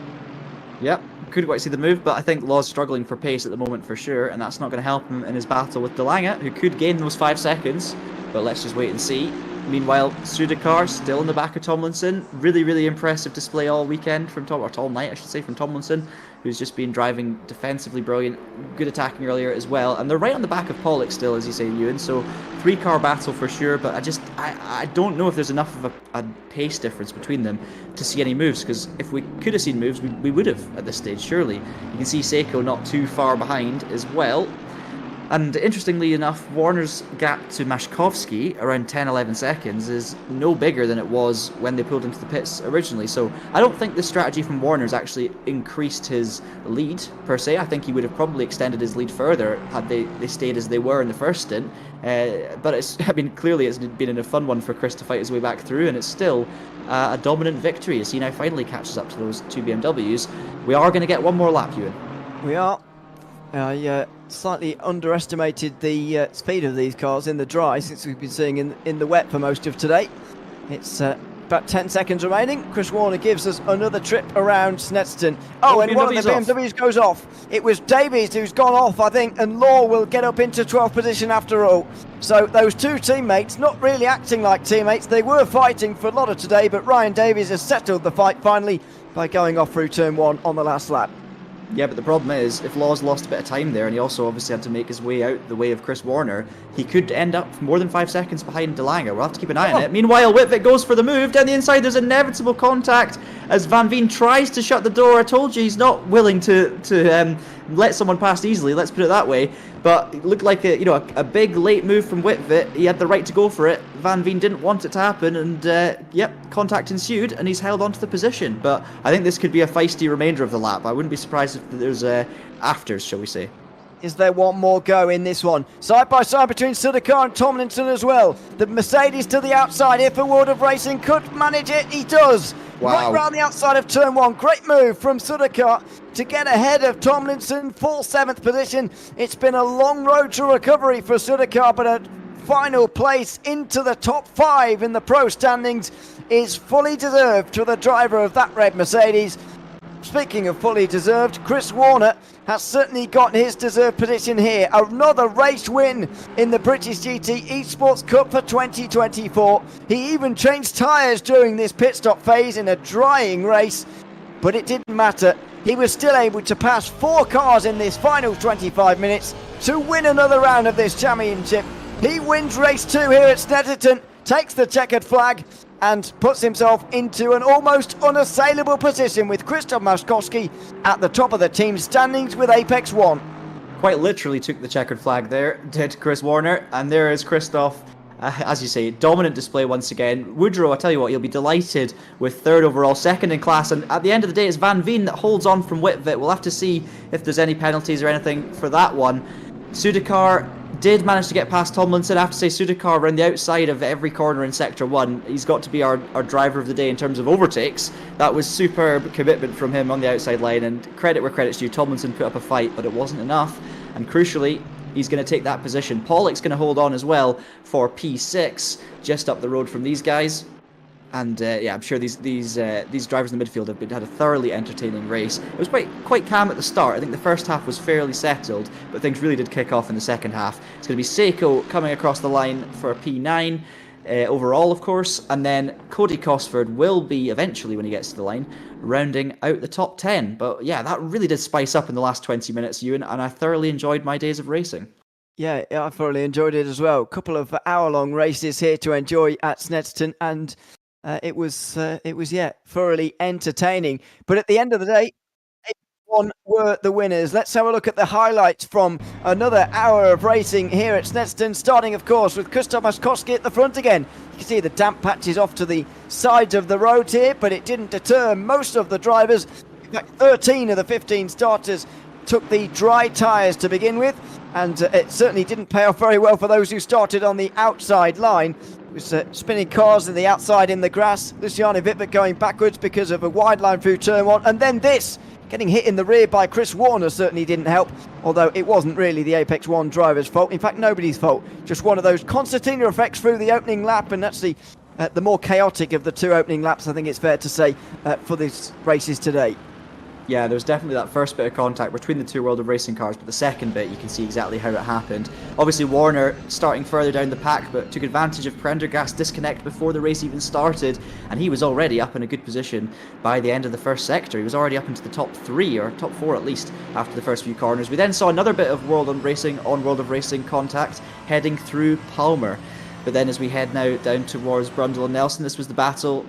Yep, couldn't quite see the move, but I think Law's struggling for pace at the moment for sure, and that's not going to help him in his battle with De Lange, who could gain those 5 seconds, but let's just wait and see. Meanwhile, Sudakar still in the back of Tomlinson. Really impressive display all weekend from all night, I should say, from Tomlinson, who's just been driving defensively brilliant, good attacking earlier as well. And they're right on the back of Pollock still, as you say, Ewan. So 3-car battle for sure, but I don't know if there's enough of a pace difference between them to see any moves, because if we could have seen moves, we would have at this stage, surely. You can see Seiko not too far behind as well. And interestingly enough, Warner's gap to Mashkovsky, around 10-11 seconds, is no bigger than it was when they pulled into the pits originally. So I don't think the strategy from Warner's actually increased his lead, per se. I think he would have probably extended his lead further had they stayed as they were in the first stint. But clearly it's been a fun one for Chris to fight his way back through, and it's still a dominant victory as he now finally catches up to those two BMWs. We are going to get one more lap, Ewan. We are. I slightly underestimated the speed of these cars in the dry, since we've been seeing in the wet for most of today. It's about 10 seconds remaining. Chris Warner gives us another trip around Snetterton. Oh, and one of the BMWs goes off. It was Davies who's gone off, I think, and Law will get up into 12th position after all. So those two teammates, not really acting like teammates. They were fighting for a lot of today, but Ryan Davies has settled the fight finally by going off through turn 1 on the last lap. Yeah, but the problem is, if Law's lost a bit of time there, and he also obviously had to make his way out the way of Chris Warner, he could end up more than 5 seconds behind DeLange. We'll have to keep an eye on it. Meanwhile, Whitvet goes for the move. Down the inside, there's inevitable contact as Van Veen tries to shut the door. I told you he's not willing to let someone pass easily, let's put it that way. But it looked like a big late move from Whitvet. He had the right to go for it. Van Veen didn't want it to happen, and yep, contact ensued, and he's held onto the position. But I think this could be a feisty remainder of the lap. I wouldn't be surprised if there's afters, shall we say. Is there one more go in this one? Side by side between Sudakar and Tomlinson as well. The Mercedes to the outside here for World of Racing. Could manage it, he does. Wow. Right round the outside of turn 1. Great move from Sudakar to get ahead of Tomlinson. Full 7th position. It's been a long road to recovery for Sudakar, but a final place into the top 5 in the pro standings is fully deserved for the driver of that red Mercedes. Speaking of fully deserved, Chris Warner has certainly got his deserved position here. Another race win in the British GT Esports Cup for 2024. He even changed tyres during this pit stop phase in a drying race, but it didn't matter. He was still able to pass 4 cars in this final 25 minutes to win another round of this championship. He wins race 2 here at Snetterton, takes the checkered flag, and puts himself into an almost unassailable position with Krzysztof Maszkowski at the top of the team standings with Apex 1. Quite literally took the checkered flag there, did Chris Warner, and there is Krzysztof. As you say, dominant display once again. Woodrow, I tell you what, he'll be delighted with 3rd overall, 2nd in class, and at the end of the day, it's Van Veen that holds on from Whitvet. We'll have to see if there's any penalties or anything for that one. Sudakar did manage to get past Tomlinson. I have to say, Sudakar around the outside of every corner in Sector 1. He's got to be our driver of the day in terms of overtakes. That was superb commitment from him on the outside line, and credit where credit's due. Tomlinson put up a fight, but it wasn't enough. And crucially, he's going to take that position. Pollock's going to hold on as well for P6, just up the road from these guys. And yeah, I'm sure these drivers in the midfield have had a thoroughly entertaining race. It was quite calm at the start. I think the first half was fairly settled, but things really did kick off in the second half. It's going to be Seiko coming across the line for a P9 overall, of course, and then Cody Cosford will be eventually, when he gets to the line, rounding out the top 10. But yeah, that really did spice up in the last 20 minutes, Ewan, and I thoroughly enjoyed my days of racing. Yeah, I thoroughly enjoyed it as well. A couple of hour-long races here to enjoy at Snetterton, and it was thoroughly entertaining. But at the end of the day, one were the winners. Let's have a look at the highlights from another hour of racing here at Snetterton, starting of course with Krzysztof Maszkowski at the front again. You can see the damp patches off to the sides of the road here, but it didn't deter most of the drivers. In fact, 13 of the 15 starters took the dry tyres to begin with, and it certainly didn't pay off very well for those who started on the outside line. It was spinning cars in the outside in the grass. Luciano Wittbert going backwards because of a wide line through turn 1, and then this, getting hit in the rear by Chris Warner, certainly didn't help, although it wasn't really the Apex 1 driver's fault. In fact, nobody's fault. Just one of those concertina effects through the opening lap, and that's the more chaotic of the 2 opening laps, I think it's fair to say, for these races today. Yeah, there's definitely that first bit of contact between the 2 World of Racing cars, but the second bit, you can see exactly how it happened. Obviously, Warner starting further down the pack, but took advantage of Prendergast's disconnect before the race even started, and he was already up in a good position by the end of the first sector. He was already up into the top 3, or top 4 at least, after the first few corners. We then saw another bit of World of Racing contact heading through Palmer. But then as we head now down towards Brundle and Nelson, this was the battle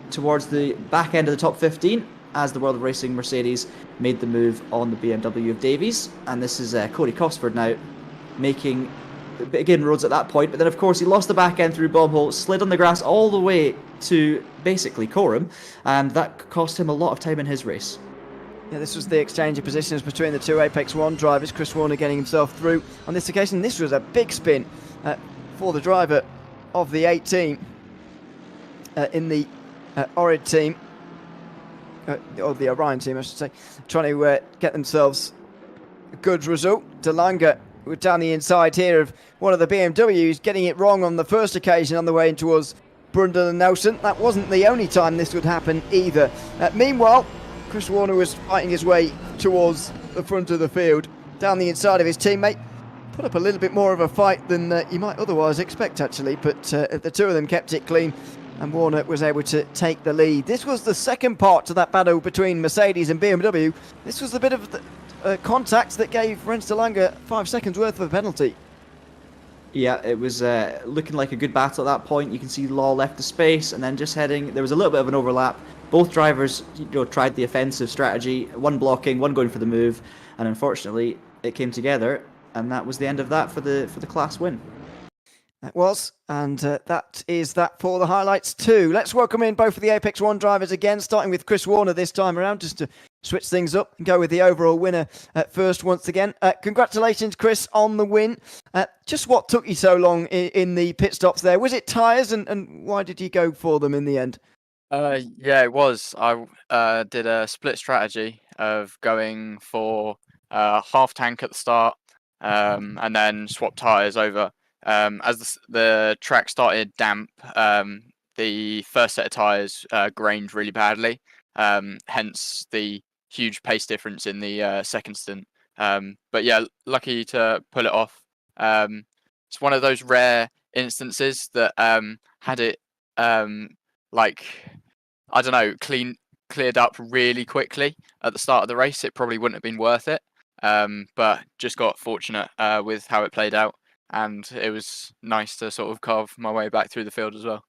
towards the back end of the top 15. as the World of Racing Mercedes made the move on the BMW of Davies. And this is Cody Cosford now making again roads at that point, but then of course he lost the back end through bomb hole, slid on the grass all the way to basically Coram, and that cost him a lot of time in his race. Yeah, this was the exchange of positions between the two Apex 1 drivers. Chris Warner getting himself through on this occasion. This was a big spin for the driver of the 18 in the Orid team, or the Orion team I should say, trying to get themselves a good result. De Lange down the inside here of one of the BMWs, getting it wrong on the first occasion on the way in towards Brundle and Nelson. That wasn't the only time this would happen either. Meanwhile, Chris Warner was fighting his way towards the front of the field, down the inside of his teammate. Put up a little bit more of a fight than you might otherwise expect, actually, but the two of them kept it clean, and Warner was able to take the lead. This was the second part to that battle between Mercedes and BMW. This was the bit of the contact that gave Rens de Lange 5 seconds worth of a penalty. Yeah, it was looking like a good battle at that point. You can see Law left the space and then just heading. There was a little bit of an overlap. Both drivers, tried the offensive strategy, one blocking, one going for the move, and unfortunately, it came together, and that was the end of that for the class win. That was, and that is that for the highlights too. Let's welcome in both of the Apex 1 drivers again, starting with Chris Warner this time around, just to switch things up and go with the overall winner at first once again. Congratulations, Chris, on the win. Just what took you so long in the pit stops there? Was it tyres, and why did you go for them in the end? Yeah, it was. I did a split strategy of going for half tank at the start, and then swap tyres over. As the track started damp, the first set of tyres grained really badly, hence the huge pace difference in the second stint. But yeah, lucky to pull it off. It's one of those rare instances that had it I don't know, cleared up really quickly at the start of the race. It probably wouldn't have been worth it, but just got fortunate with how it played out, and it was nice to sort of carve my way back through the field as well.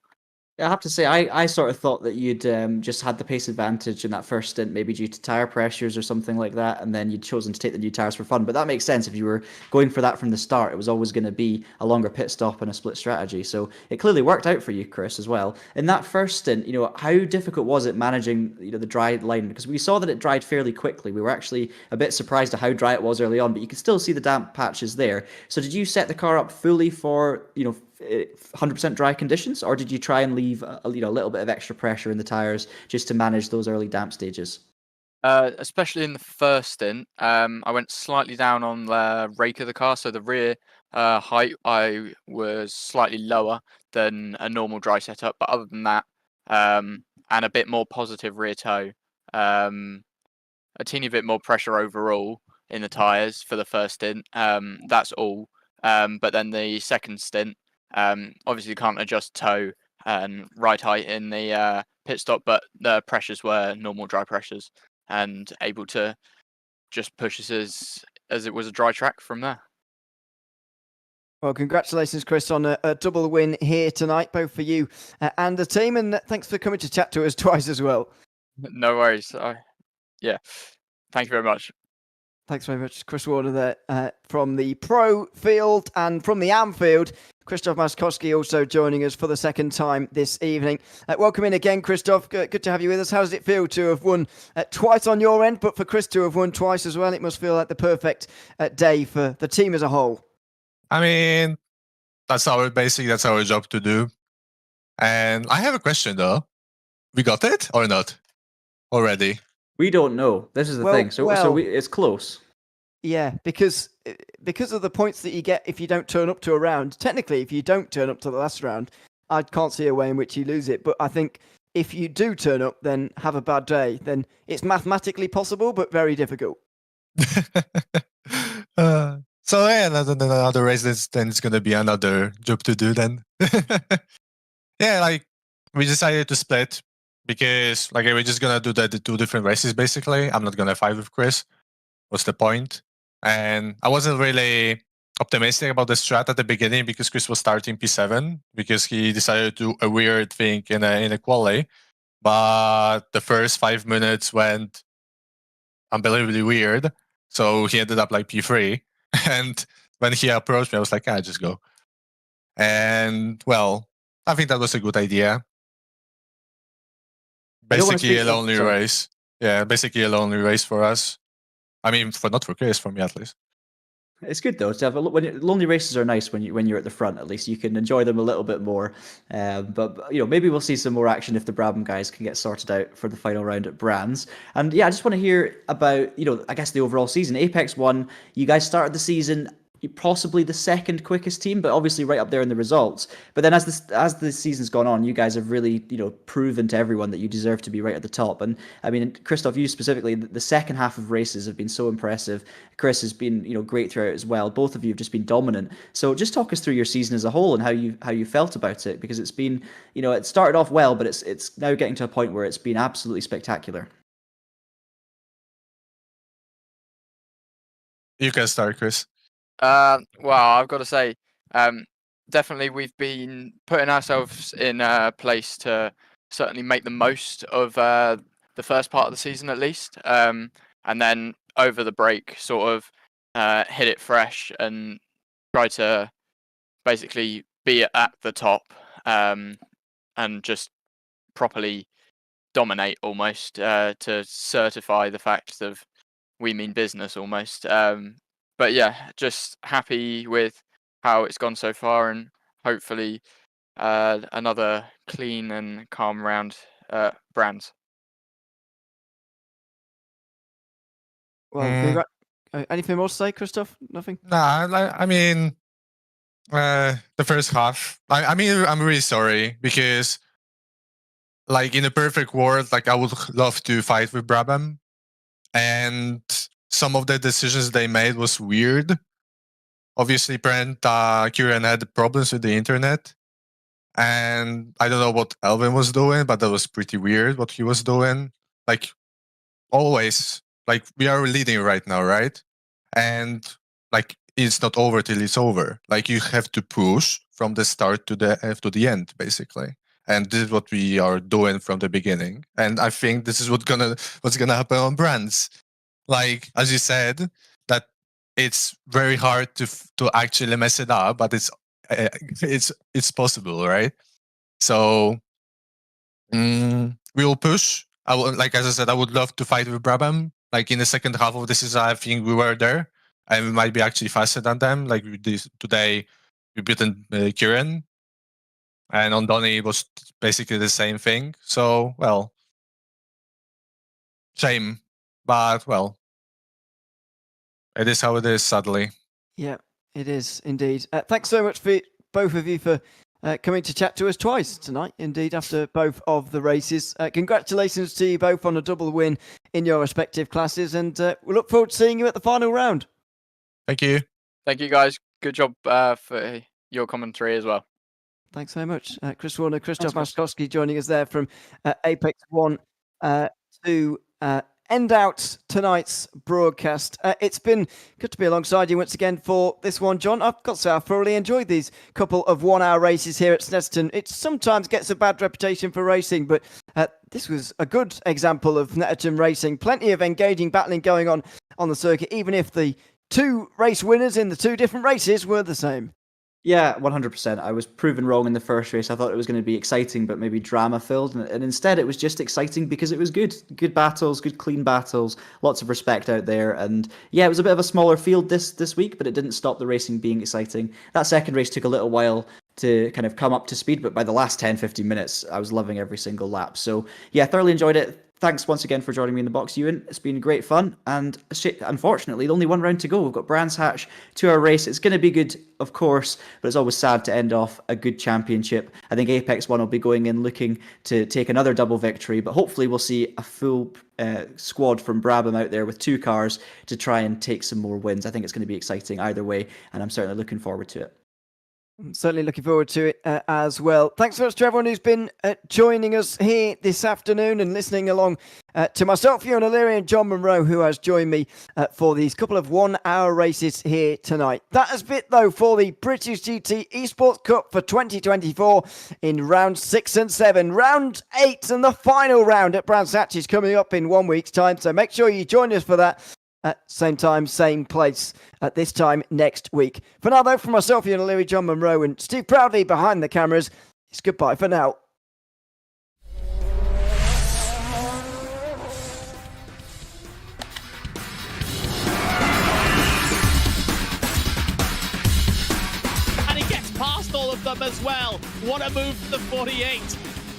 I have to say, I sort of thought that you'd just had the pace advantage in that first stint, maybe due to tyre pressures or something like that, and then you'd chosen to take the new tyres for fun. But that makes sense if you were going for that from the start. It was always going to be a longer pit stop and a split strategy. So it clearly worked out for you, Chris, as well. In that first stint, how difficult was it managing, the dry line? Because we saw that it dried fairly quickly. We were actually a bit surprised at how dry it was early on, but you could still see the damp patches there. So did you set the car up fully for, 100% dry conditions, or did you try and leave a little bit of extra pressure in the tires just to manage those early damp stages? Especially in the first stint, I went slightly down on the rake of the car, so the rear height I was slightly lower than a normal dry setup, but other than that, and a bit more positive rear toe, a teeny bit more pressure overall in the tires for the first stint. That's all. But then the second stint, obviously you can't adjust toe and ride height in the pit stop, but the pressures were normal dry pressures and able to just push us as it was a dry track from there. Well, congratulations, Chris, on a double win here tonight, both for you and the team, and thanks for coming to chat to us twice as well. No worries. Yeah, thank you very much. Thanks very much, Chris Warner there from the Pro field, and from the AM field, Krzysztof Maskowski also joining us for the second time this evening. Welcome in again, Krzysztof. Good to have you with us. How does it feel to have won twice on your end, but for Chris to have won twice as well? It must feel like the perfect day for the team as a whole. I mean, that's our job to do. And I have a question though. We got it or not already? We don't know. This is the thing. It's close. Yeah, because of the points that you get if you don't turn up to a round. Technically, if you don't turn up to the last round, I can't see a way in which you lose it. But I think if you do turn up, then have a bad day, then it's mathematically possible, but very difficult. So yeah, another race. Then it's gonna be another job to do. Then yeah, we decided to split because we're just gonna do the two different races basically. I'm not gonna fight with Chris. What's the point? And I wasn't really optimistic about the strat at the beginning because Chris was starting P7 because he decided to do a weird thing in a quali. but the first 5 minutes went unbelievably weird. So he ended up like P3. And when he approached me, I was like, just go. And well, I think that was a good idea. I don't wanna Basically a speak- oh, lonely sorry. race. Yeah, basically a lonely race for us. I mean, not for Chris, for me at least. It's good though to have lonely races are nice when you're at the front. At least you can enjoy them a little bit more. But maybe we'll see some more action if the Brabham guys can get sorted out for the final round at Brands. And yeah, I just want to hear about I guess the overall season. Apex won. You guys started the season possibly the second quickest team, but obviously right up there in the results. But then as the season's gone on, you guys have really proven to everyone that you deserve to be right at the top. And I mean, Christoph, you specifically, the second half of races have been so impressive. Chris has been great throughout as well. Both of you have just been dominant. So just talk us through your season as a whole and how you felt about it, because it's been it started off well, but it's now getting to a point where it's been absolutely spectacular. You can start, Chris. Well, I've got to say, definitely we've been putting ourselves in a place to certainly make the most of the first part of the season at least, and then over the break sort of hit it fresh and try to basically be at the top, and just properly dominate almost, to certify the fact of we mean business almost. But yeah, just happy with how it's gone so far, and hopefully another clean and calm round Brands. Well, anything more to say, Christoph? Nothing? Nah, I mean, the first half. I mean, I'm really sorry because, like, in a perfect world, like I would love to fight with Brabham, and some of the decisions they made was weird. Obviously, Brent Kieran had problems with the internet, and I don't know what Elvin was doing, but that was pretty weird what he was doing. Like always, like we are leading right now, right? And like it's not over till it's over. Like you have to push from the start to the end, basically. And this is what we are doing from the beginning. And I think this is what's gonna happen on Brands. Like as you said, that it's very hard to actually mess it up, but it's possible, right? So we will push. I would, like as I said, I would love to fight with Brabham. Like in the second half of the season, I think we were there, and we might be actually faster than them. Like today, we beaten Kieran, and on Donny it was basically the same thing. So well, shame, but well, it is how it is. Sadly. Yeah, it is indeed. Thanks so much for both of you for coming to chat to us twice tonight, indeed, after both of the races. Congratulations to you both on a double win in your respective classes, and we look forward to seeing you at the final round. Thank you. Thank you guys. Good job for your commentary as well. Thanks so much. Chris Warner, Krzysztof Chris. Maszkowski joining us there from Apex 1 to end out tonight's broadcast. It's been good to be alongside you once again for this one, John. I've got to say, I've thoroughly enjoyed these couple of 1 hour races here at Snetterton. It sometimes gets a bad reputation for racing, but this was a good example of Snetterton racing. Plenty of engaging battling going on the circuit, even if the two race winners in the two different races were the same. Yeah, 100%. I was proven wrong in the first race. I thought it was going to be exciting, but maybe drama-filled. And instead, it was just exciting because it was good. Good battles, good clean battles, lots of respect out there. And yeah, it was a bit of a smaller field this week, but it didn't stop the racing being exciting. That second race took a little while to kind of come up to speed, but by the last 10-15 minutes, I was loving every single lap. So yeah, thoroughly enjoyed it. Thanks once again for joining me in the box, Ewan. It's been great fun. And unfortunately, only one round to go. We've got Brands Hatch, 2 hour race. It's going to be good, of course, but it's always sad to end off a good championship. I think Apex 1 will be going in looking to take another double victory, but hopefully we'll see a full squad from Brabham out there with 2 cars to try and take some more wins. I think it's going to be exciting either way, and I'm certainly looking forward to it. I'm certainly looking forward to it as well. Thanks so much to everyone who's been joining us here this afternoon and listening along to myself, Ewan O'Leary, and John Monroe, who has joined me for these couple of 1 hour races here tonight. That has been, though, for the British GT Esports Cup for 2024 in round 6 and 7. Round 8 and the final round at Brands Hatch is coming up in 1 week's time, so make sure you join us for that. Same time, same place at this time next week. For now, though, from myself, Ewan O'Leary, John Monroe, and Steve Proudly behind the cameras, it's goodbye for now. And he gets past all of them as well. What a move for the 48.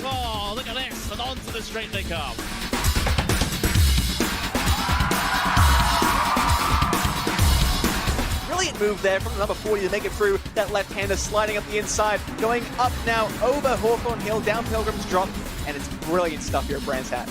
Oh, look at this. And onto the straight they come. Brilliant move there from the number 40 to make it through. That left-hander sliding up the inside, going up now over Hawthorne Hill, down Pilgrim's Drop, and it's brilliant stuff here at Brands Hatch.